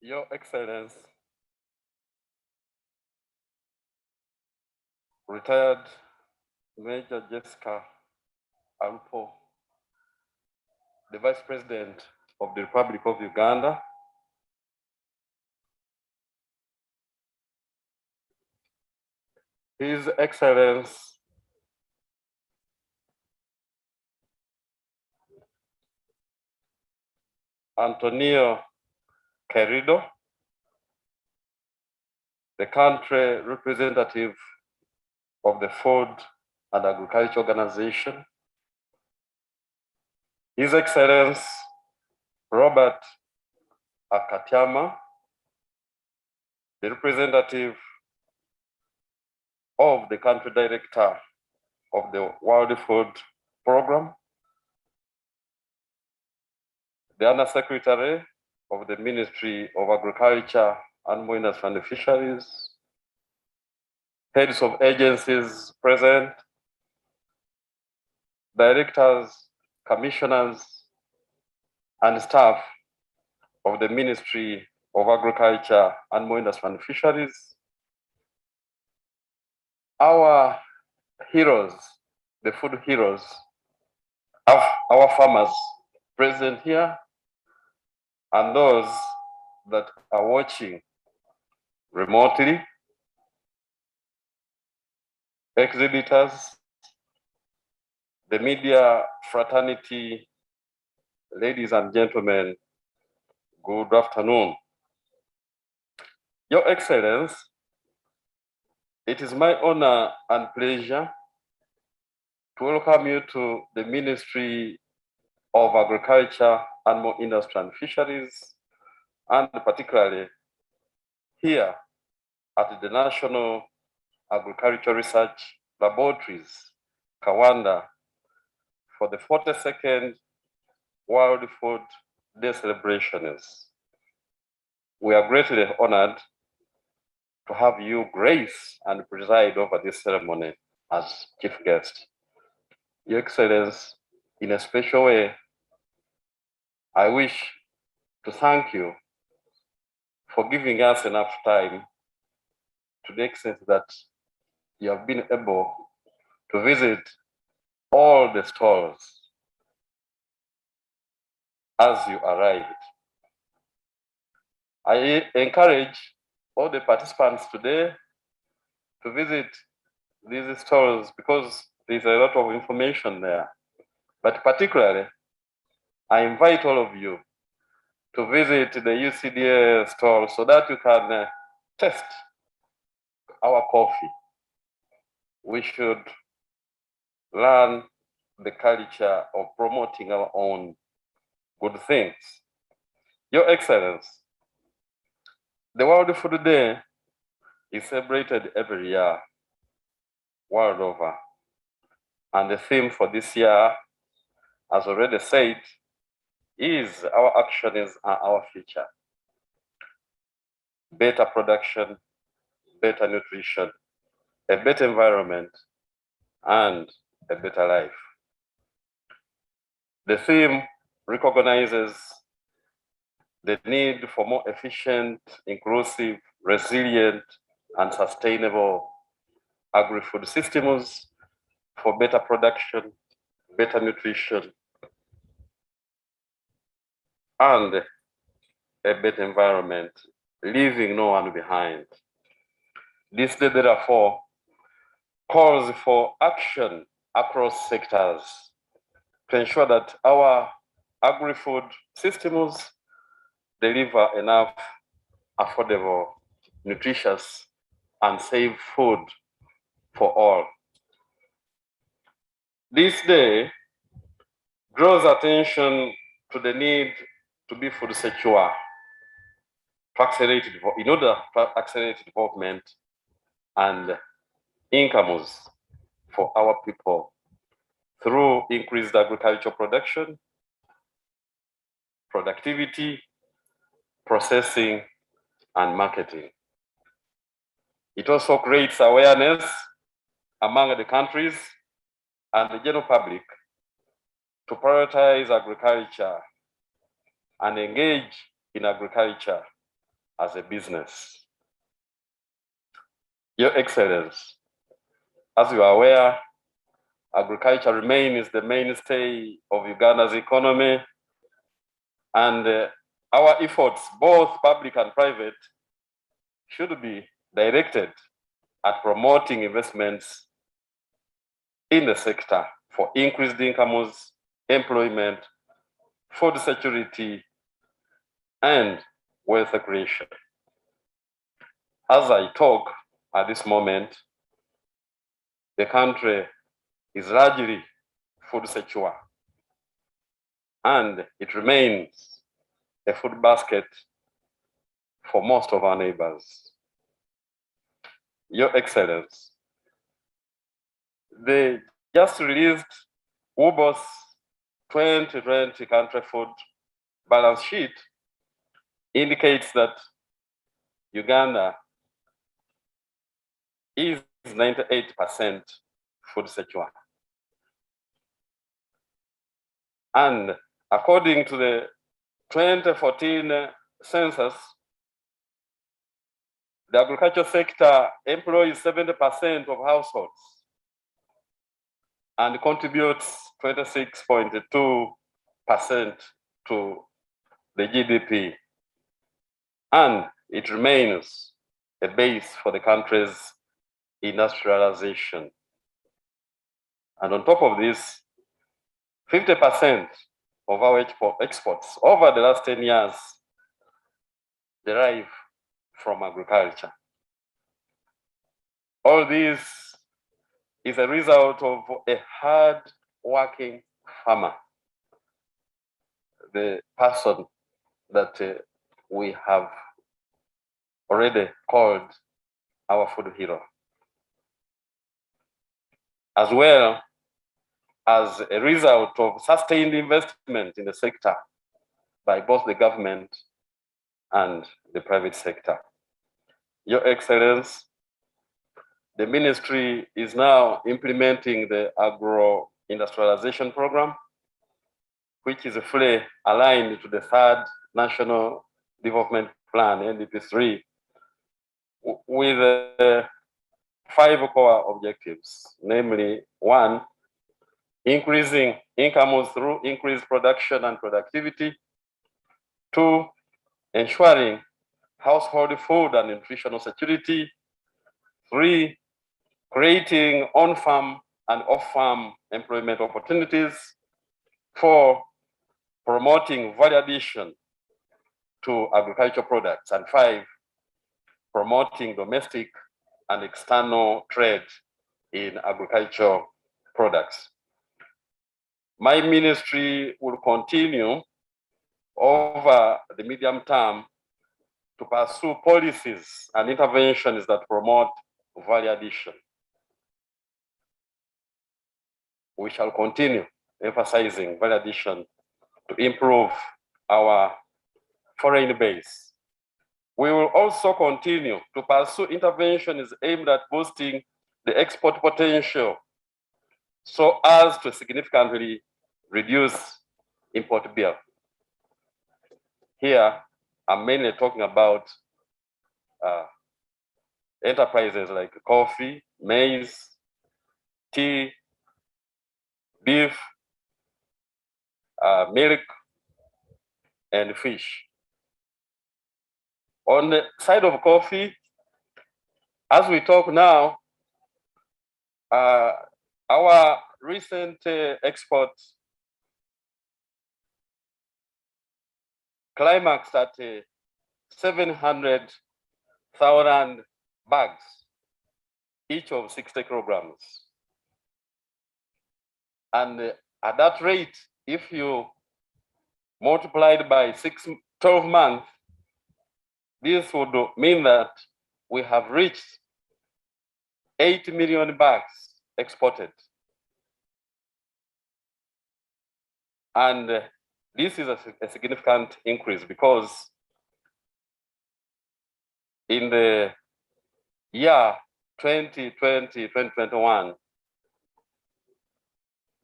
Your Excellency, retired Major Jessica Alpo, the Vice President of the Republic of Uganda, His Excellency Antonio Querido, the country representative of the Food and Agriculture Organization, His Excellency Robert Akatiama, the representative of the country director of the World Food Program, the Under Secretary of the Ministry of Agriculture, Animal Industry and Fisheries, heads of agencies present, directors, commissioners, and staff of the Ministry of Agriculture, Animal Industry and Fisheries, our heroes, the food heroes, our farmers present here, and those that are watching remotely, exhibitors, the media fraternity, ladies and gentlemen, good afternoon. Your Excellency, it is my honor and pleasure to welcome you to the Ministry of Agriculture, Animal Industry and Fisheries, and particularly here at the National Agricultural Research Laboratories, Kawanda, for the 42nd World Food Day celebrations. We are greatly honored to have you grace and preside over this ceremony as chief guest. Your Excellency, in a special way, I wish to thank you for giving us enough time to the extent that you have been able to visit all the stalls as you arrived. I encourage all the participants today to visit these stalls because there's a lot of information there. But particularly, I invite all of you to visit the UCDA stall so that you can test our coffee. We should learn the culture of promoting our own good things. Your Excellence, the World Food Day is celebrated every year, world over. And the theme for this year, as already said, is our actions are our future. Better production, better nutrition, a better environment, and a better life. The theme recognizes the need for more efficient, inclusive, resilient, and sustainable agri-food systems for better production, better nutrition, and a better environment, leaving no one behind. This day, therefore, calls for action across sectors to ensure that our agri-food systems deliver enough affordable, nutritious, and safe food for all. This day draws attention to the need to be food secure, in order to accelerate development and incomes for our people through increased agricultural production, productivity, processing, and marketing. It also creates awareness among the countries and the general public to prioritize agriculture and engage in agriculture as a business. Your Excellence, as you are aware, agriculture remains the mainstay of Uganda's economy, and our efforts, both public and private, should be directed at promoting investments in the sector for increased incomes, employment, food security, and wealth creation. As I talk at this moment, the country is largely food secure, and it remains a food basket for most of our neighbors. Your Excellence, the just released WBOS 2020 country food balance sheet indicates that Uganda is 98% food secure. And according to the 2014 census, the agriculture sector employs 70% of households and contributes 26.2% to the GDP. And it remains a base for the country's industrialization. And on top of this, 50% of our exports over the last 10 years derive from agriculture. All this is a result of a hard-working farmer, the person that we have already called our food hero, as well as a result of sustained investment in the sector by both the government and the private sector. Your Excellence, the ministry is now implementing the agro-industrialization program which is fully aligned to the third National Development Plan, NDP3, with 5 core objectives, namely 1, increasing income through increased production and productivity. 2, ensuring household food and nutritional security. 3, creating on-farm and off-farm employment opportunities. 4, promoting value addition to agricultural products. And 5, promoting domestic and external trade in agricultural products. My ministry will continue over the medium term to pursue policies and interventions that promote value addition. We shall continue emphasizing value addition to improve our foreign base. We will also continue to pursue interventions aimed at boosting the export potential so as to significantly reduce import bill. Here, I'm mainly talking about enterprises like coffee, maize, tea, beef, milk, and fish. On the side of coffee, as we talk now, our recent exports climaxed at 700,000 bags, each of 60 kilograms. And at that rate, if you multiply it by 12 months, this would mean that we have reached 8 million bags exported. And this is a significant increase because in the year 2020-2021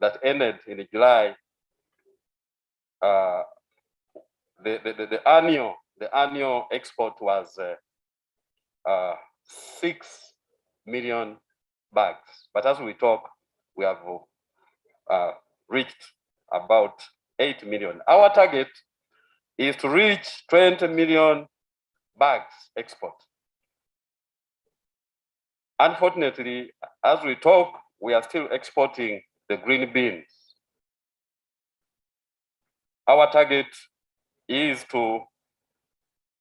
that ended in July, the annual export was 6 million bags. But as we talk, we have reached about 8 million. Our target is to reach 20 million bags export. Unfortunately, as we talk, we are still exporting the green beans. Our target is to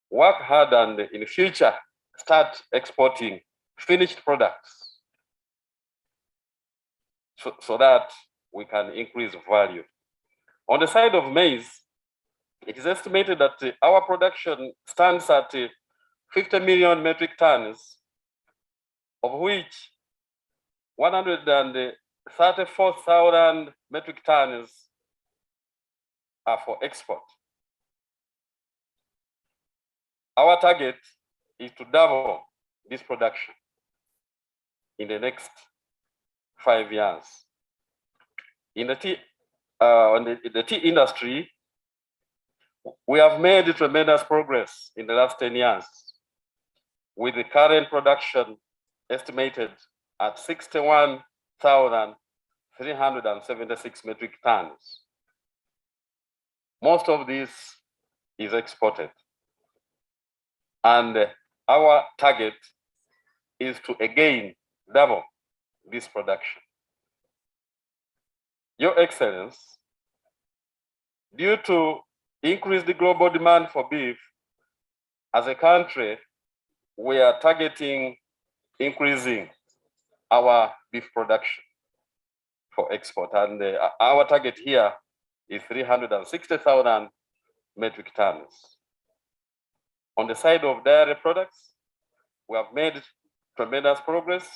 work hard and in the future start exporting finished products so that we can increase value. On the side of maize, it is estimated that our production stands at 50 million metric tons, of which 134,000 metric tons are for export. Our target is to double this production in the next 5 years. In the tea, the tea industry, we have made tremendous progress in the last 10 years, with the current production estimated at 61,376 metric tons. Most of this is exported. And our target is to again double this production. Your Excellency, due to increased global demand for beef, as a country, we are targeting increasing our beef production for export. And our target here is 360,000 metric tons. On the side of dairy products, we have made tremendous progress,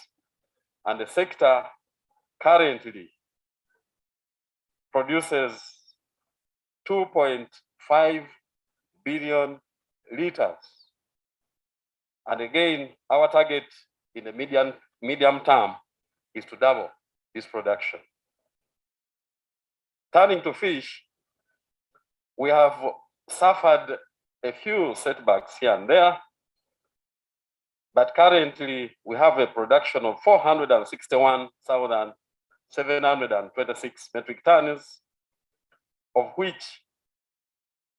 and the sector currently produces 2.5 billion liters. And again, our target in the medium term is to double this production. Turning to fish, we have suffered a few setbacks here and there, but currently we have a production of 461,726 metric tons, of which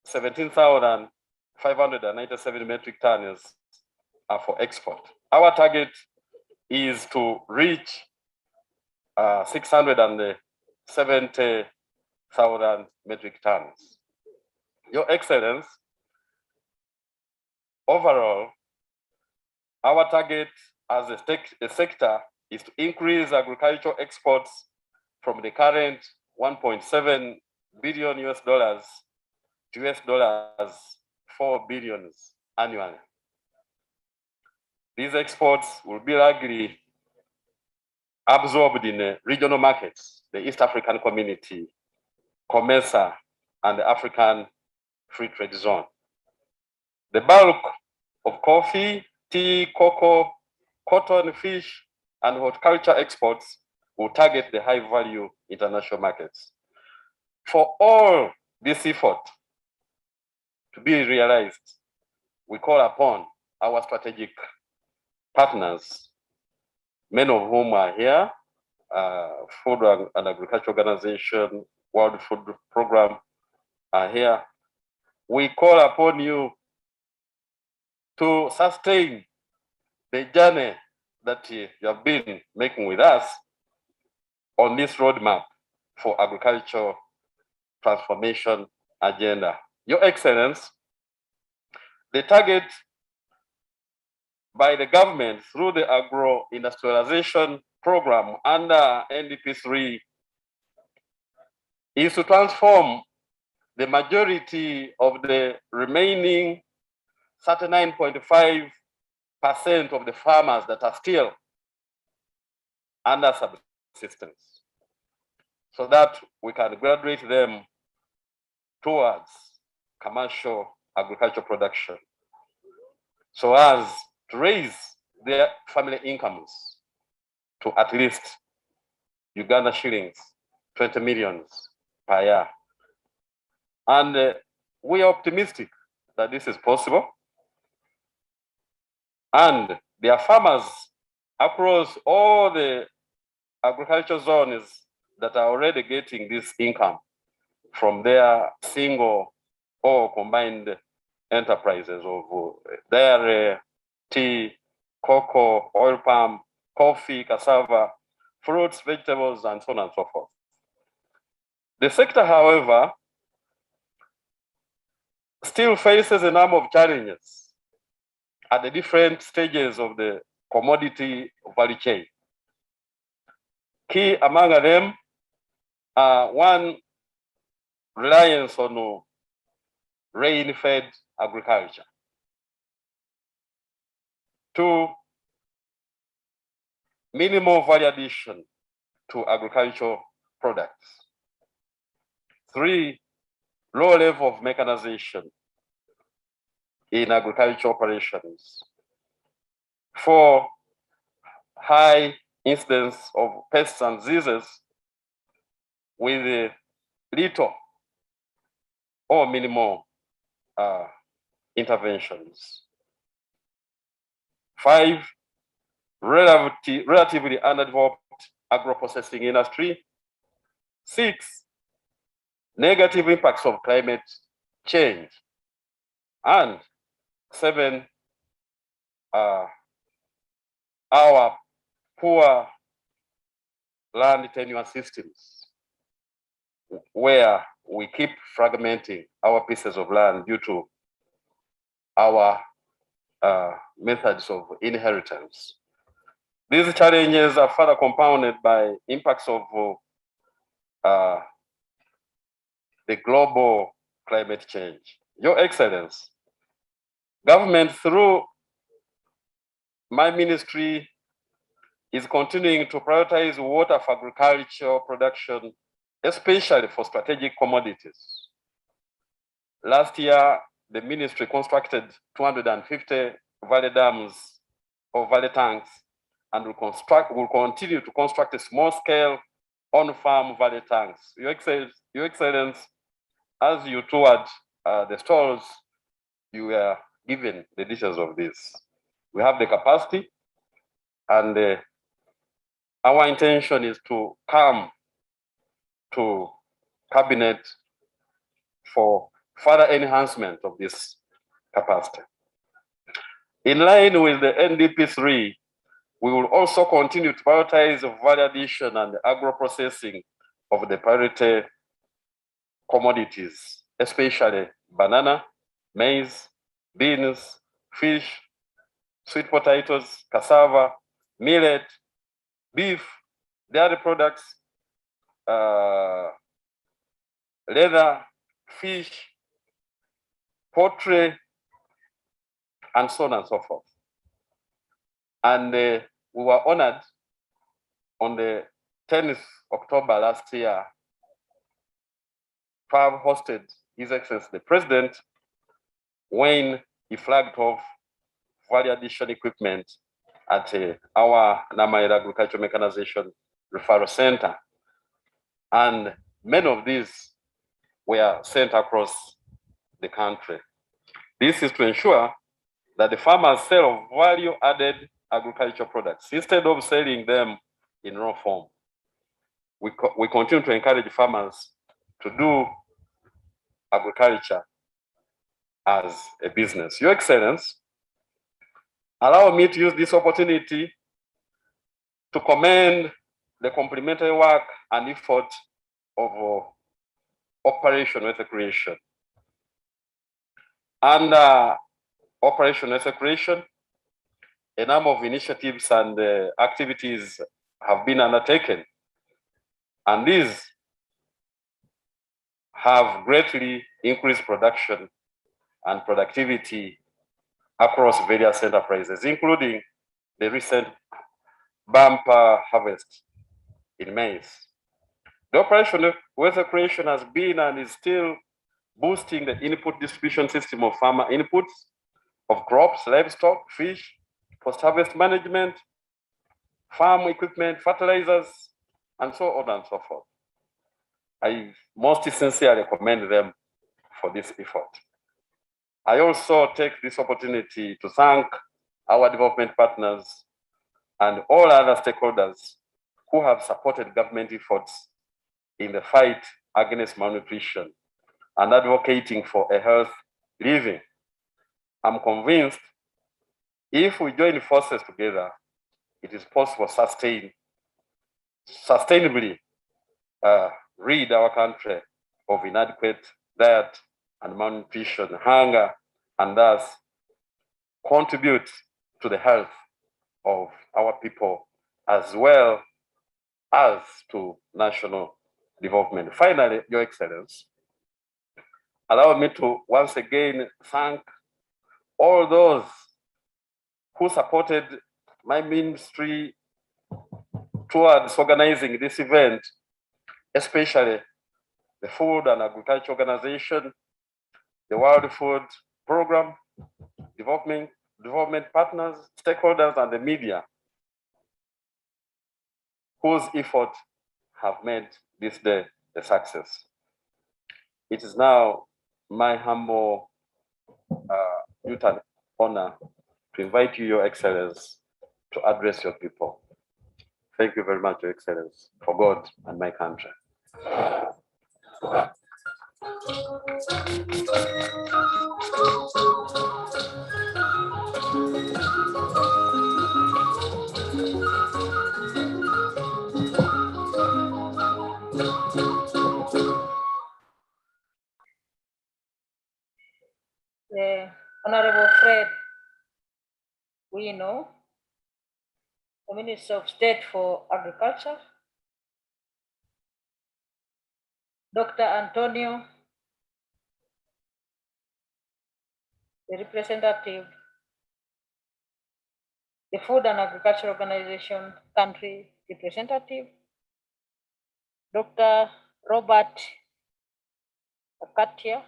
17,597 metric tons are for export. Our target is to reach 670,000 metric tons. Your Excellency, overall, our target as a sector is to increase agricultural exports from the current $1.7 billion to $4 billion annually. These exports will be largely absorbed in regional markets, the East African Community, COMESA, and the African Free Trade Zone. The bulk of coffee, tea, cocoa, cotton, fish, and horticulture exports will target the high-value international markets. For all this effort to be realized, we call upon our strategic partners, many of whom are here, Food and Agriculture Organization, World Food Program are here. We call upon you to sustain the journey that you have been making with us on this roadmap for agricultural transformation agenda. Your Excellency, the target by the government through the agro-industrialization program under NDP3 is to transform the majority of the remaining 39.5% of the farmers that are still under subsistence, so that we can graduate them towards commercial agricultural production, so as to raise their family incomes to at least Uganda shillings 20 million per year. And we are optimistic that this is possible. And there are farmers across all the agricultural zones that are already getting this income from their single or combined enterprises of dairy, tea, cocoa, oil palm, coffee, cassava, fruits, vegetables, and so on and so forth. The sector, however, still faces a number of challenges at the different stages of the commodity value chain. Key among them are: one, reliance on rain-fed agriculture. Two, minimal value addition to agricultural products. Three, low level of mechanization in agricultural operations. Four, high incidence of pests and diseases with little or minimal interventions. Five, relatively underdeveloped agro-processing industry. Six, negative impacts of climate change. And seven, our poor land tenure systems, where we keep fragmenting our pieces of land due to our methods of inheritance. These challenges are further compounded by impacts of the global climate change. Your Excellency, government through my ministry is continuing to prioritize water for agricultural production, especially for strategic commodities. Last year, the ministry constructed 250 valley dams or valley tanks, and will continue to construct a small-scale on-farm valley tanks. Your Excellency, as you toured the stalls, you were given the details of this. We have the capacity, and our intention is to come to cabinet for further enhancement of this capacity. In line with the NDP3, we will also continue to prioritize value addition and agro-processing of the priority commodities, especially banana, maize, beans, fish, sweet potatoes, cassava, millet, beef, dairy products, leather, fish, poultry, and so on and so forth. And we were honored on the 10th October last year to have hosted His Excellency the President when he flagged off value addition equipment at our Namayela Agricultural Mechanization Referral Center. And many of these were sent across the country. This is to ensure that the farmers sell value-added agricultural products instead of selling them in raw form. We continue to encourage farmers to do agriculture as a business. Your Excellency, allow me to use this opportunity to commend the complementary work and effort of Operation Wealth Creation. Under Operation Wealth Creation, a number of initiatives and activities have been undertaken, and these have greatly increased production and productivity across various enterprises, including the recent bumper harvest in maize. The Operation Wealth Creation has been and is still boosting the input distribution system of farmer inputs of crops, livestock, fish, post-harvest management, farm equipment, fertilizers, and so on and so forth. I most sincerely commend them for this effort. I also take this opportunity to thank our development partners and all other stakeholders who have supported government efforts in the fight against malnutrition and advocating for a healthy living. I'm convinced if we join forces together, it is possible to sustainably rid our country of inadequate diet and malnutrition, hunger, and thus contribute to the health of our people as well as to national development. Finally, Your Excellency, allow me to once again thank all those who supported my ministry towards organizing this event, especially the Food and Agriculture Organization, the World Food Program, development partners, stakeholders, and the media, whose efforts have made this day a success. It is now my humble duty and honor to invite you, Your Excellency, to address your people. Thank you very much, Your Excellency, for God and my country. The Honorable Fred Wino, the Minister of State for Agriculture, Dr. Antonio, the representative, the Food and Agriculture Organization country representative, Dr. Robert Akatia,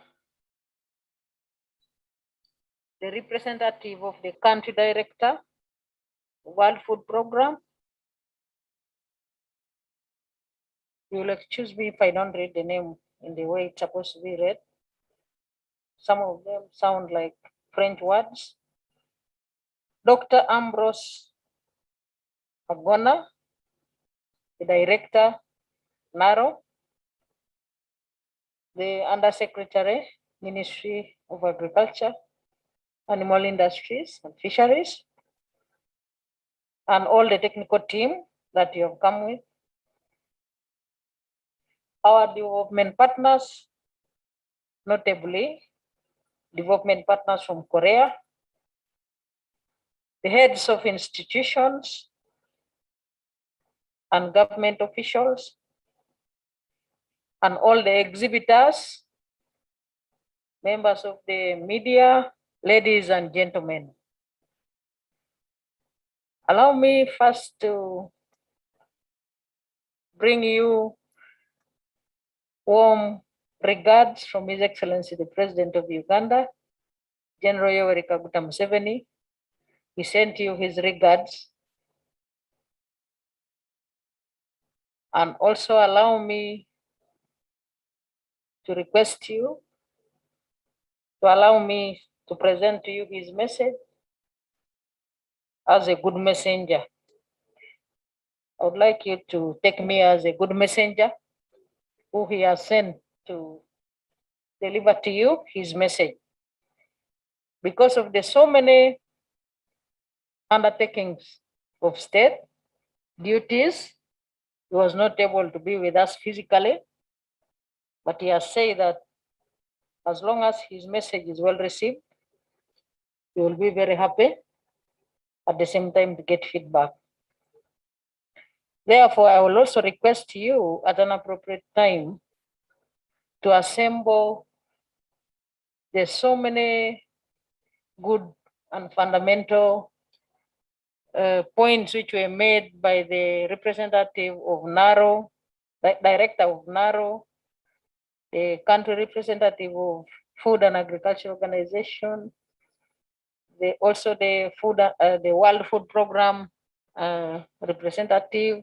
the representative of the country director, World Food Program. You will excuse me if I don't read the name in the way it's supposed to be read. Some of them sound like French words. Dr. Ambrose Agona, the Director, NARO, the Undersecretary, Ministry of Agriculture, Animal Industries and Fisheries, and all the technical team that you have come with. Our development partners, notably development partners from Korea, the heads of institutions and government officials, and all the exhibitors, members of the media, ladies and gentlemen. Allow me first to bring you warm regards from His Excellency the President of Uganda, General Yoweri Kaguta Museveni. He sent you his regards. And also allow me to request you to allow me to present to you his message as a good messenger. I would like you to take me as a good messenger who he has sent to deliver to you his message. Because of the so many undertakings of state duties, he was not able to be with us physically, but he has said that as long as his message is well received, he will be very happy at the same time to get feedback. Therefore, I will also request you at an appropriate time to assemble the so many good and fundamental points which were made by the representative of NARO, the director of NARO, the country representative of Food and Agriculture Organization, also the World Food Program representative,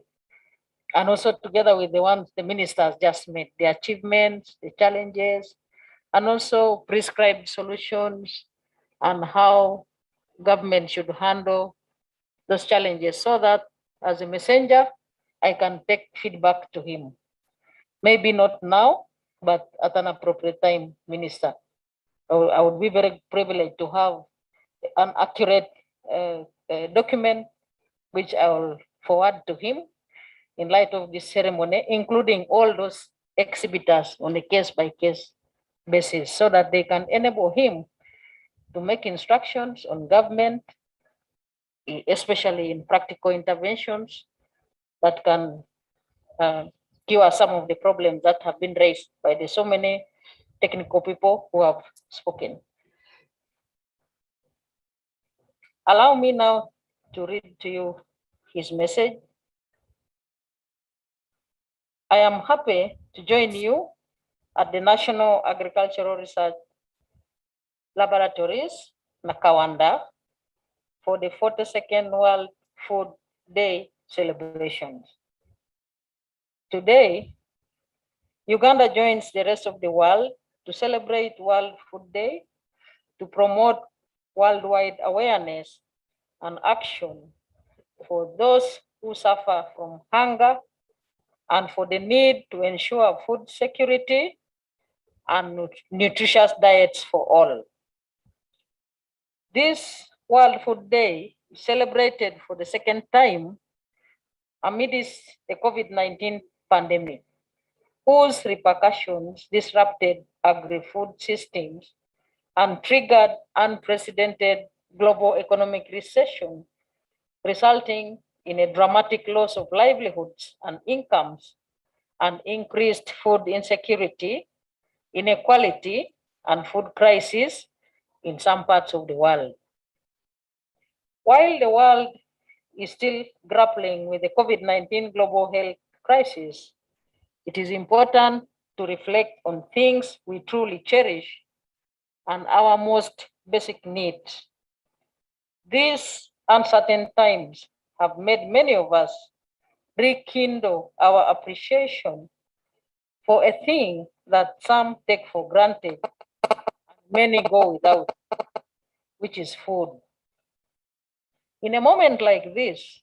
and also together with the ones the ministers just made, the achievements, the challenges, and also prescribed solutions and how government should handle those challenges, so that as a messenger, I can take feedback to him. Maybe not now, but at an appropriate time, Minister. I would be very privileged to have an accurate document which I will forward to him in light of this ceremony, including all those exhibitors on a case-by-case basis, so that they can enable him to make instructions on government, especially in practical interventions that can cure some of the problems that have been raised by the so many technical people who have spoken. Allow me now to read to you his message. I am happy to join you at the National Agricultural Research Laboratories, Nakawanda, for the 42nd World Food Day celebrations. Today, Uganda joins the rest of the world to celebrate World Food Day, to promote worldwide awareness and action for those who suffer from hunger and for the need to ensure food security and nutritious diets for all. This World Food Day is celebrated for the second time amidst the COVID-19 pandemic, whose repercussions disrupted agri-food systems and triggered unprecedented global economic recession, resulting in a dramatic loss of livelihoods and incomes and increased food insecurity, inequality, and food crisis in some parts of the world. While the world is still grappling with the COVID-19 global health crisis, it is important to reflect on things we truly cherish and our most basic needs. These uncertain times have made many of us rekindle our appreciation for a thing that some take for granted, many go without, which is food. In a moment like this,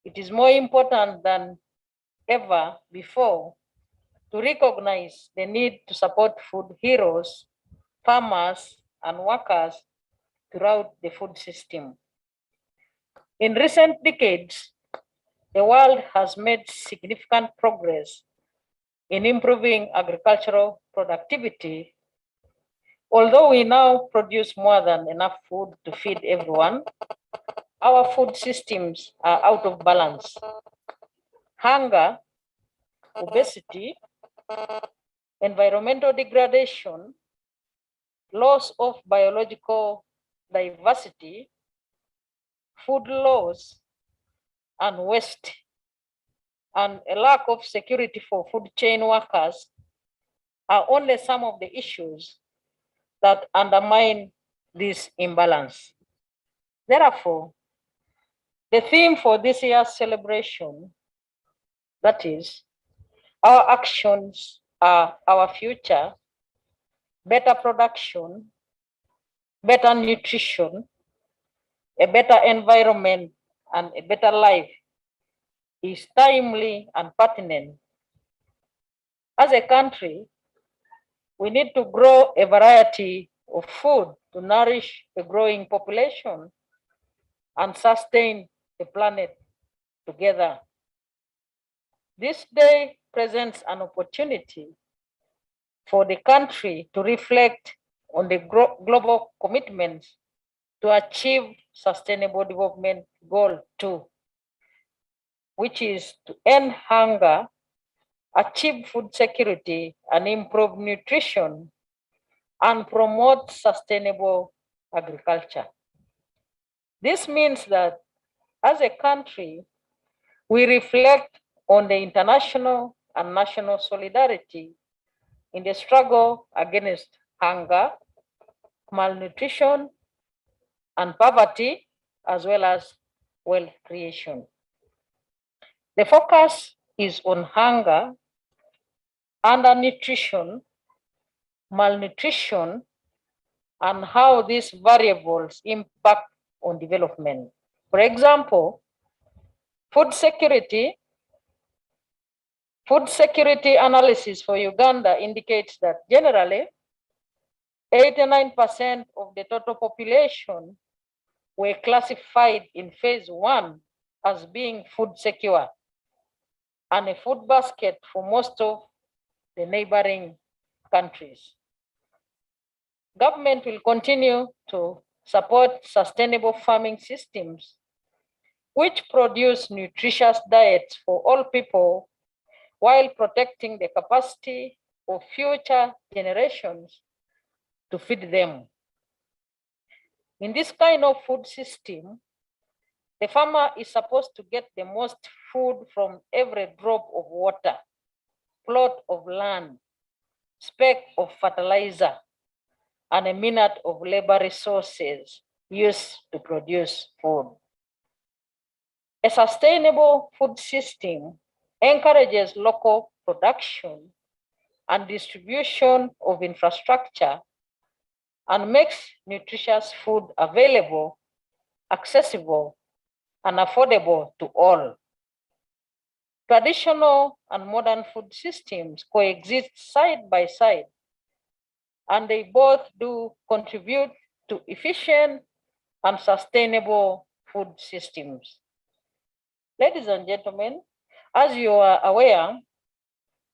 it is more important than ever before to recognize the need to support food heroes, farmers, and workers throughout the food system. In recent decades, the world has made significant progress in improving agricultural productivity. Although we now produce more than enough food to feed everyone, our food systems are out of balance. Hunger, obesity, environmental degradation, loss of biological diversity, food loss, and waste, and a lack of security for food chain workers are only some of the issues that undermine this imbalance. Therefore, the theme for this year's celebration, that is, our actions are our future, better production, better nutrition, a better environment, and a better life, is timely and pertinent. As a country, we need to grow a variety of food to nourish a growing population and sustain the planet together. This day presents an opportunity for the country to reflect on the global commitments to achieve Sustainable Development Goal 2, which is to end hunger, achieve food security, and improve nutrition, and promote sustainable agriculture. This means that as a country, we reflect on the international and national solidarity in the struggle against hunger, malnutrition, and poverty, as well as wealth creation. The focus is on hunger, undernutrition, malnutrition, and how these variables impact on development. For example, food security analysis for Uganda indicates that generally 89% of the total population were classified in phase 1 as being food secure, and a food basket for most of the neighboring countries. Government will continue to support sustainable farming systems which produce nutritious diets for all people while protecting the capacity of future generations to feed them. In this kind of food system, the farmer is supposed to get the most food from every drop of water, plot of land, speck of fertilizer, and a minute of labor resources used to produce food. A sustainable food system encourages local production and distribution of infrastructure and makes nutritious food available, accessible, and affordable to all. Traditional and modern food systems coexist side by side, and they both do contribute to efficient and sustainable food systems. Ladies and gentlemen, as you are aware,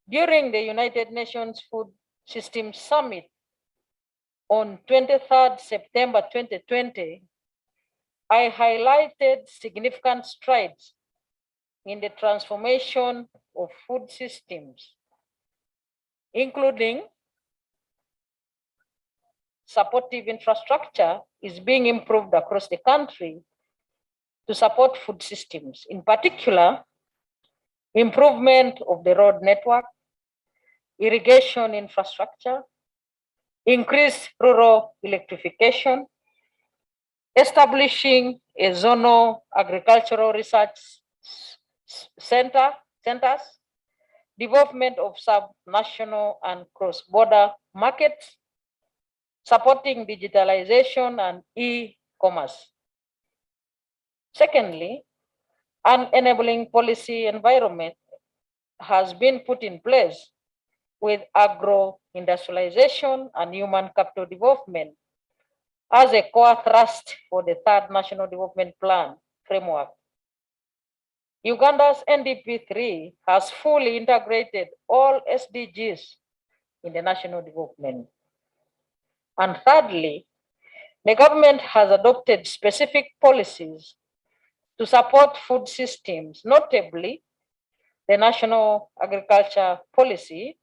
during the United Nations Food Systems Summit on 23rd September 2020, I highlighted significant strides in the transformation of food systems, including supportive infrastructure is being improved across the country to support food systems. In particular, improvement of the road network, irrigation infrastructure, increased rural electrification, establishing a zonal agricultural research centers, development of sub-national and cross-border markets, supporting digitalization and e-commerce. Secondly, an enabling policy environment has been put in place with agro-industrialization and human capital development as a core thrust for the third National Development Plan framework. Uganda's NDP3 has fully integrated all SDGs in the national development. And thirdly, the government has adopted specific policies to support food systems, notably the National Agriculture Policy,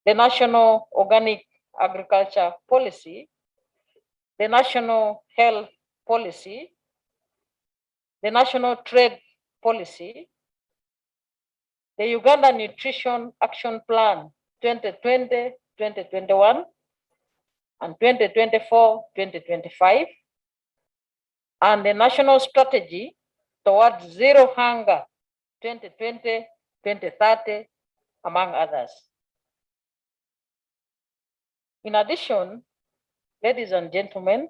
the National Organic Agriculture Policy, the National Health Policy, the National Trade Policy, the Uganda Nutrition Action Plan 2020-2021 and 2024-2025, and the National Strategy towards Zero Hunger 2020-2030, among others. In addition, ladies and gentlemen,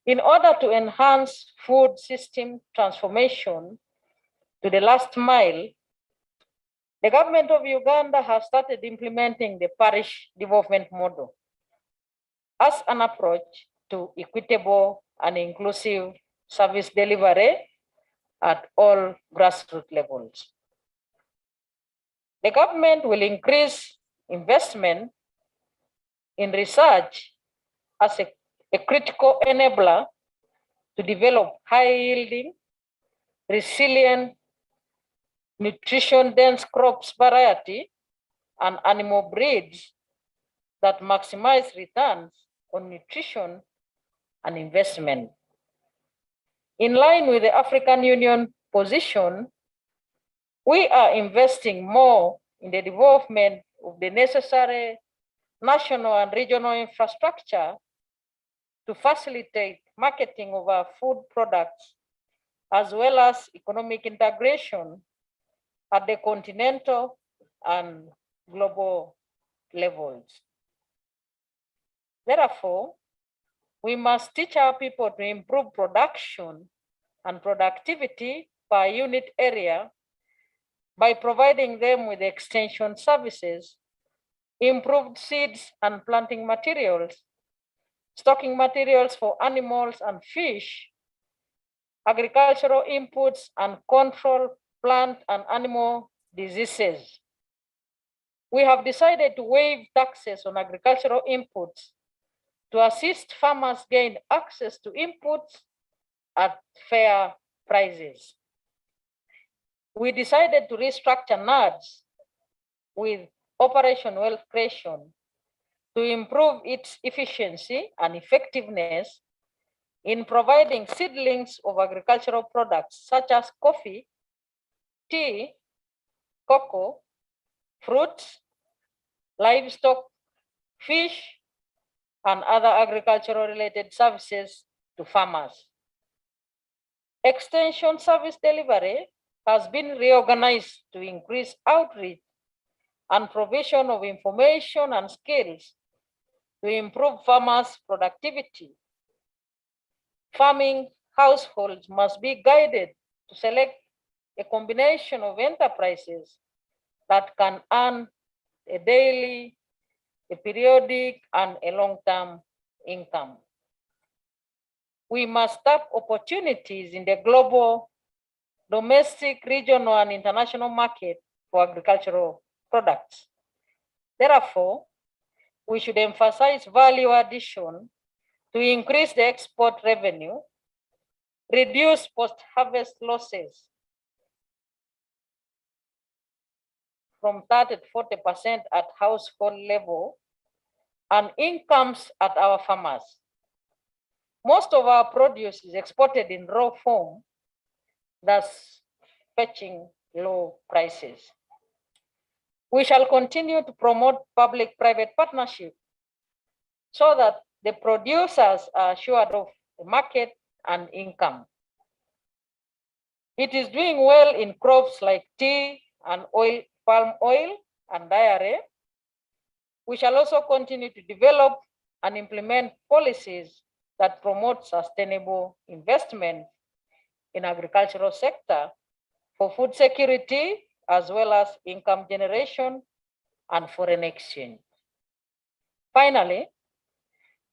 in order to enhance food system transformation to the last mile, the government of Uganda has started implementing the parish development model as an approach to equitable and inclusive service delivery at all grassroots levels. The government will increase investment in research as a critical enabler to develop high-yielding, resilient, nutrition-dense crops variety and animal breeds that maximize returns on nutrition and investment. In line with the African Union position, we are investing more in the development of the necessary national and regional infrastructure to facilitate marketing of our food products, as well as economic integration at the continental and global levels. Therefore, we must teach our people to improve production and productivity per unit area by providing them with extension services, improved seeds and planting materials, stocking materials for animals and fish, agricultural inputs, and control plant and animal diseases. We have decided to waive taxes on agricultural inputs to assist farmers gain access to inputs at fair prices. We decided to restructure NADS with Operation Wealth Creation to improve its efficiency and effectiveness in providing seedlings of agricultural products such as coffee, tea, cocoa, fruits, livestock, fish, and other agricultural related services to farmers. Extension service delivery has been reorganized to increase outreach and provision of information and skills to improve farmers' productivity. Farming households must be guided to select a combination of enterprises that can earn a daily, a periodic, and a long-term income. We must tap opportunities in the global, domestic, regional, and international market for agricultural products. Therefore, we should emphasize value addition to increase the export revenue, reduce post-harvest losses from 30 to 40% at household level, and incomes at our farmers. Most of our produce is exported in raw form, thus fetching low prices. We shall continue to promote public-private partnership so that the producers are assured of the market and income. It is doing well in crops like tea and oil palm oil and dairy. We shall also continue to develop and implement policies that promote sustainable investment in agricultural sector for food security, as well as income generation and foreign exchange. Finally,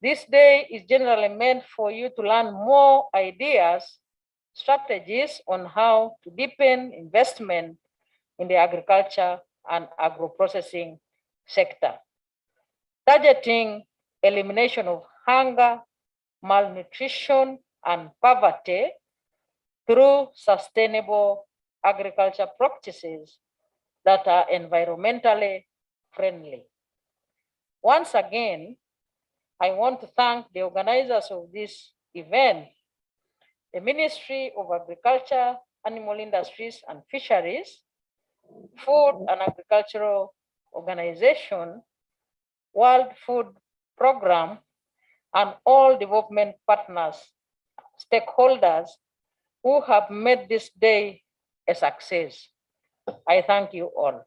this day is generally meant for you to learn more ideas, strategies on how to deepen investment in the agriculture and agro-processing sector, targeting elimination of hunger, malnutrition, and poverty through sustainable agriculture practices that are environmentally friendly. Once again, I want to thank the organizers of this event, the Ministry of Agriculture, Animal Industries and Fisheries, Food and Agricultural Organization, World Food Program, and all development partners, stakeholders who have made this day a success. I thank you all.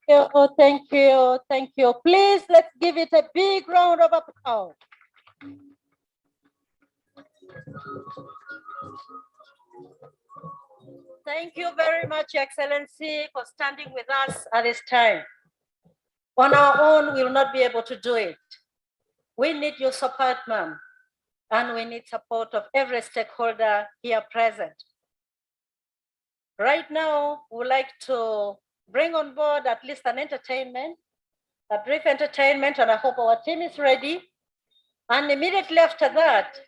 Thank you, thank you. Please, let's give it a big round of applause. Thank you very much, Your Excellency, for standing with us at this time. On our own, we will not be able to do it. We need your support, ma'am, and we need support of every stakeholder here present. Right now, we would like to bring on board at least an entertainment, a brief entertainment, and I hope our team is ready. And immediately after that,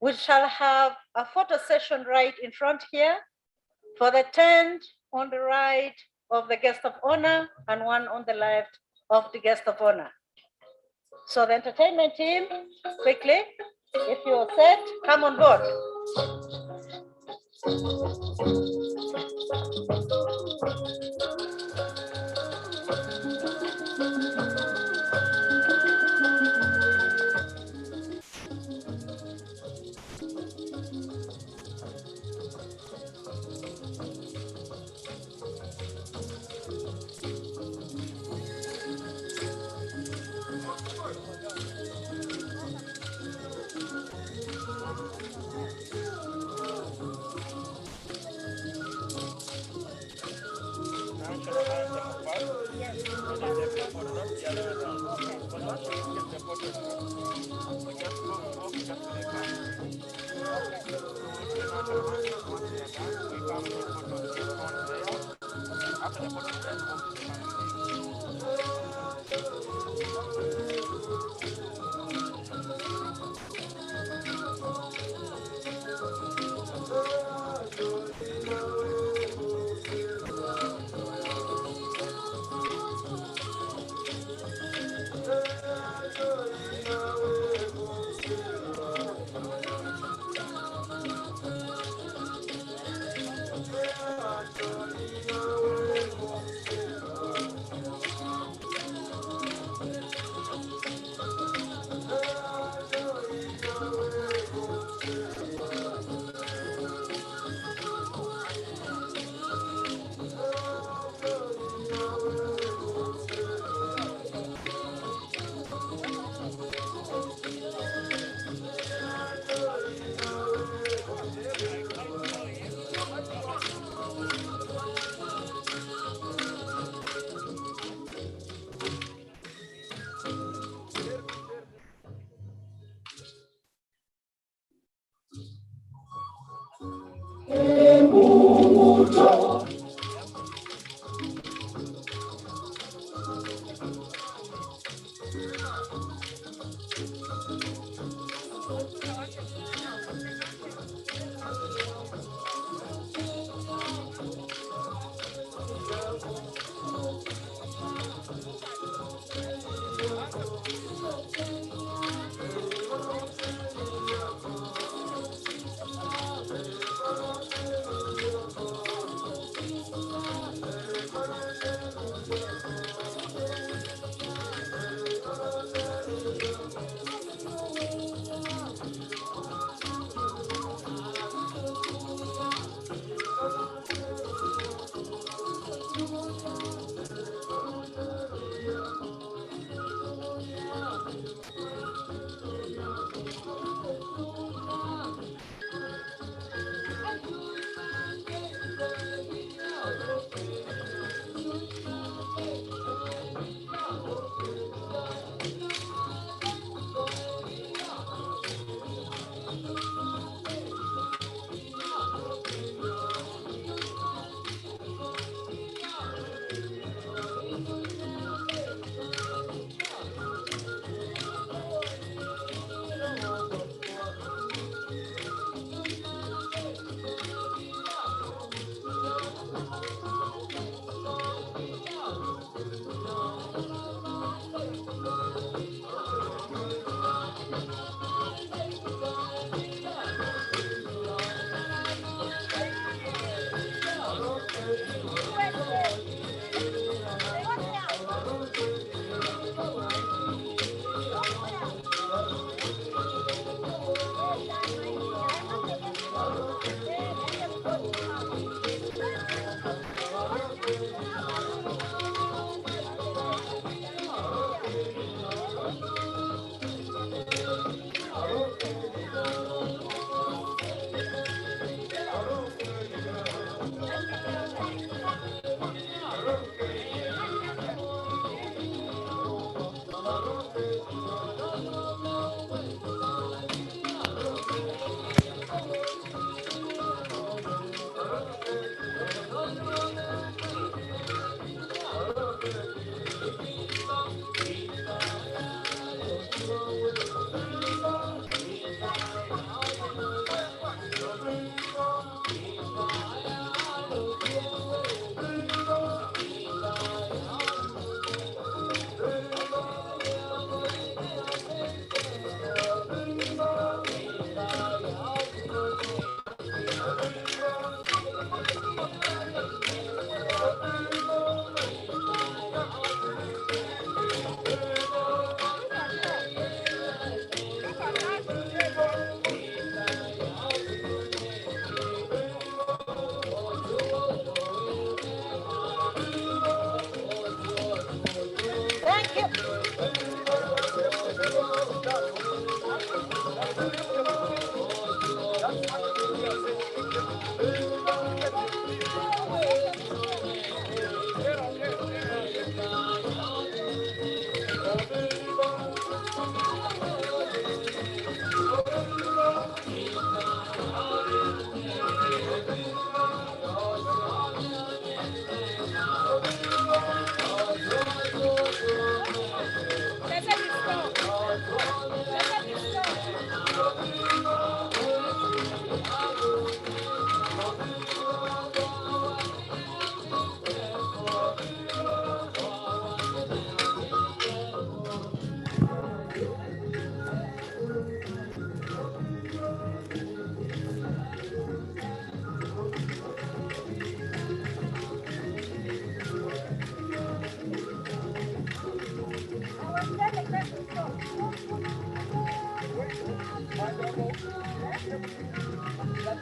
we shall have a photo session right in front here for the tent on the right of the guest of honor and one on the left of the guest of honor. So the entertainment team, quickly, if you're set, come on board.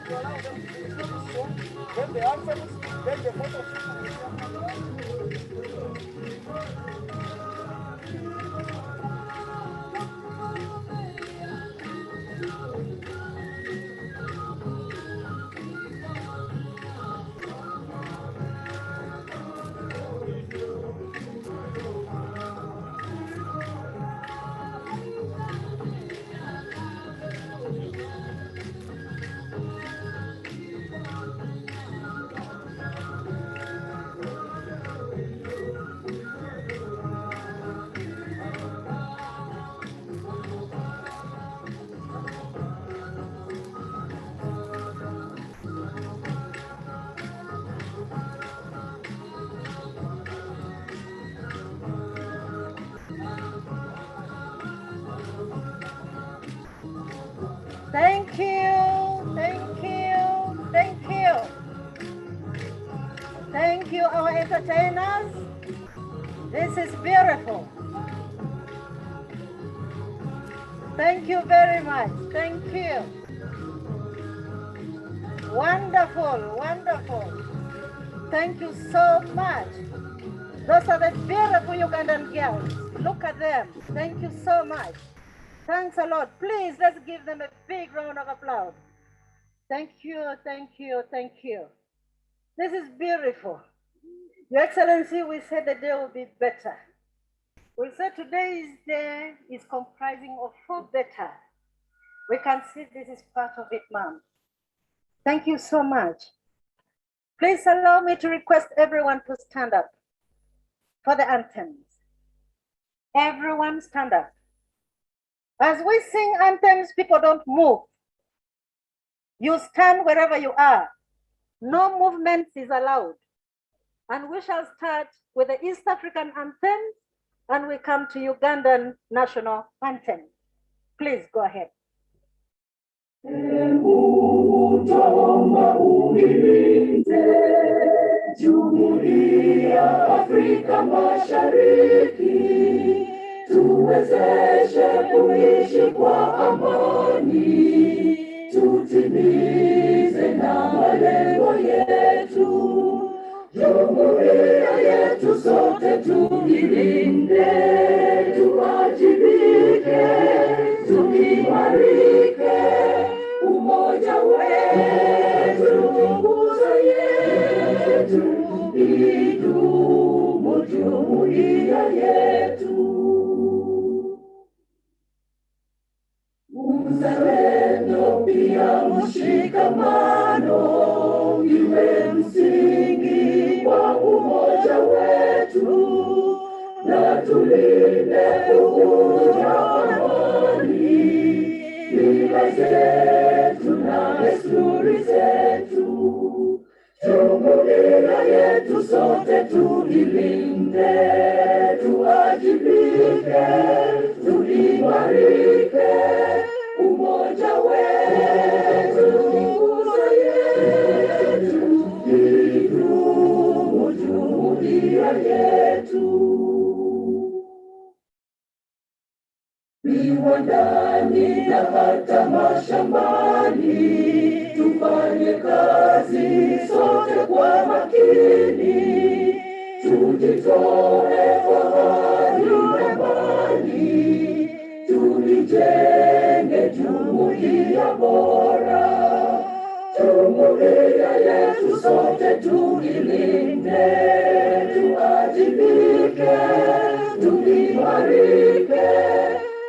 to allow them to do so. Then the anthems, then the photo Thank you, thank you, thank you. Thank you, our entertainers. This is beautiful. Thank you very much. Thank you. Wonderful, wonderful. Thank you so much. Those are the beautiful Ugandan girls. Look at them. Thank you so much. Thanks a lot. Please, let's give them a big round of applause. Thank you, thank you, thank you. This is beautiful. Your Excellency, we said the day will be better. We said today's day is comprising of 4 better. We can see this is part of it, ma'am. Thank you so much. Please allow me to request everyone to stand up for the anthems. Everyone stand up. As we sing anthems, people don't move. You stand wherever you are. No movement is allowed. And we shall start with the East African anthem, and we come to Ugandan national anthem. Please go ahead. Jumuiya Afrika Mashariki, tuwezeshe kuishi kwa amani, tutimize na malengo yetu. Jumuiya yetu sote tuilinde, tuwajibike, tuimarike, umoja wetu, nguzo yetu, idumu jumuiya yetu. Uzalendo pia mshikamano iwe msingi wa umoja wetu, na tulinde uhuru na amani, mila zetu na desturi zetu. Jumuiya yetu sote tuilinde, tuwajibike, tuimarike, umoja wetu, nguzo yetu, idumu jumuiya yetu. Viwandani na hata mashambani, tufanye kazi sote kwa makini, tujitoe kwa hali na mali, tulijenge jumuiya bora. Jumuiya yetu sote tuilinde, tuwajibike, tuimarike,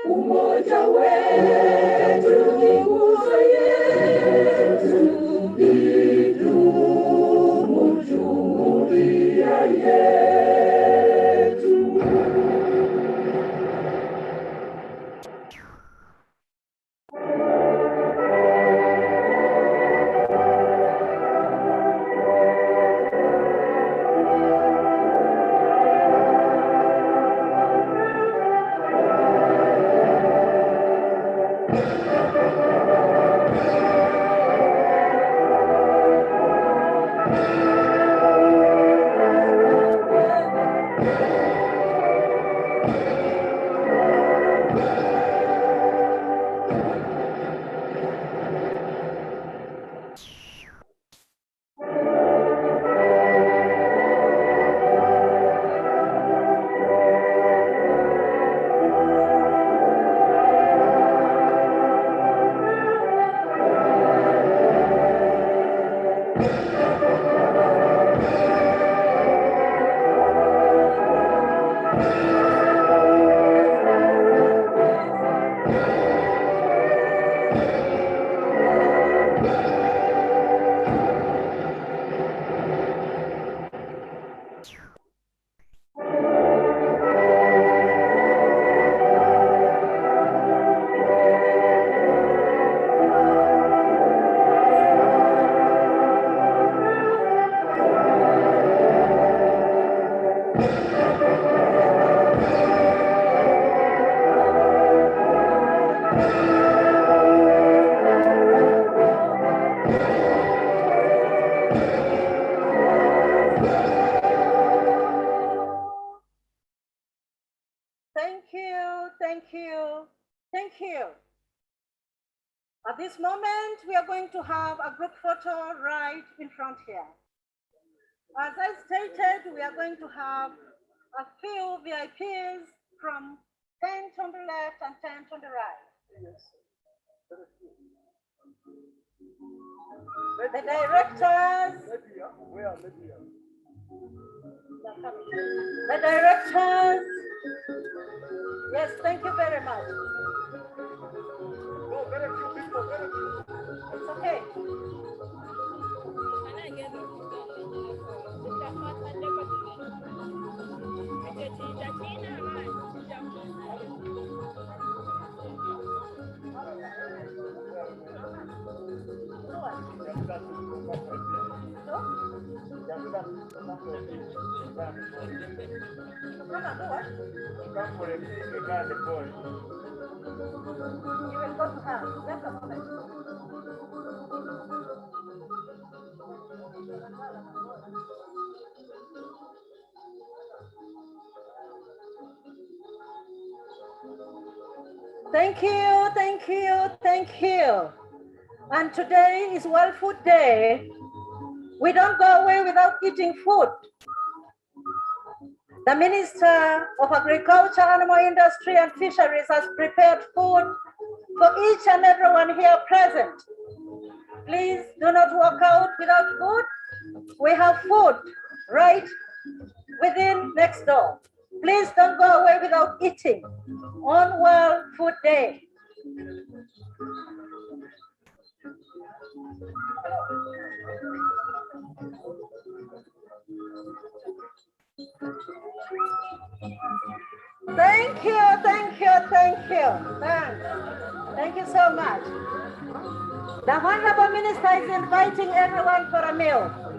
umoja wetu, nguzo yetu, idumu jumuiya yetu. Thank you, thank you, thank you. At this moment, we are going to have a group photo right in front here. As I stated, we are going to have a few VIPs from 10 on the left and 10 on the right. The directors, the directors, yes, thank you very much. No, very few people, very few. It's okay. Thank you, thank you, thank you. And today is World Food Day. We don't go away without eating food. The Minister of Agriculture, Animal Industry and Fisheries has prepared food for each and everyone here present. Please do not walk out without food. We have food right within next door. Please don't go away without eating on World Food Day. Thank you, thank you, thank you. Thank you so much. The Honorable Minister is inviting everyone for a meal.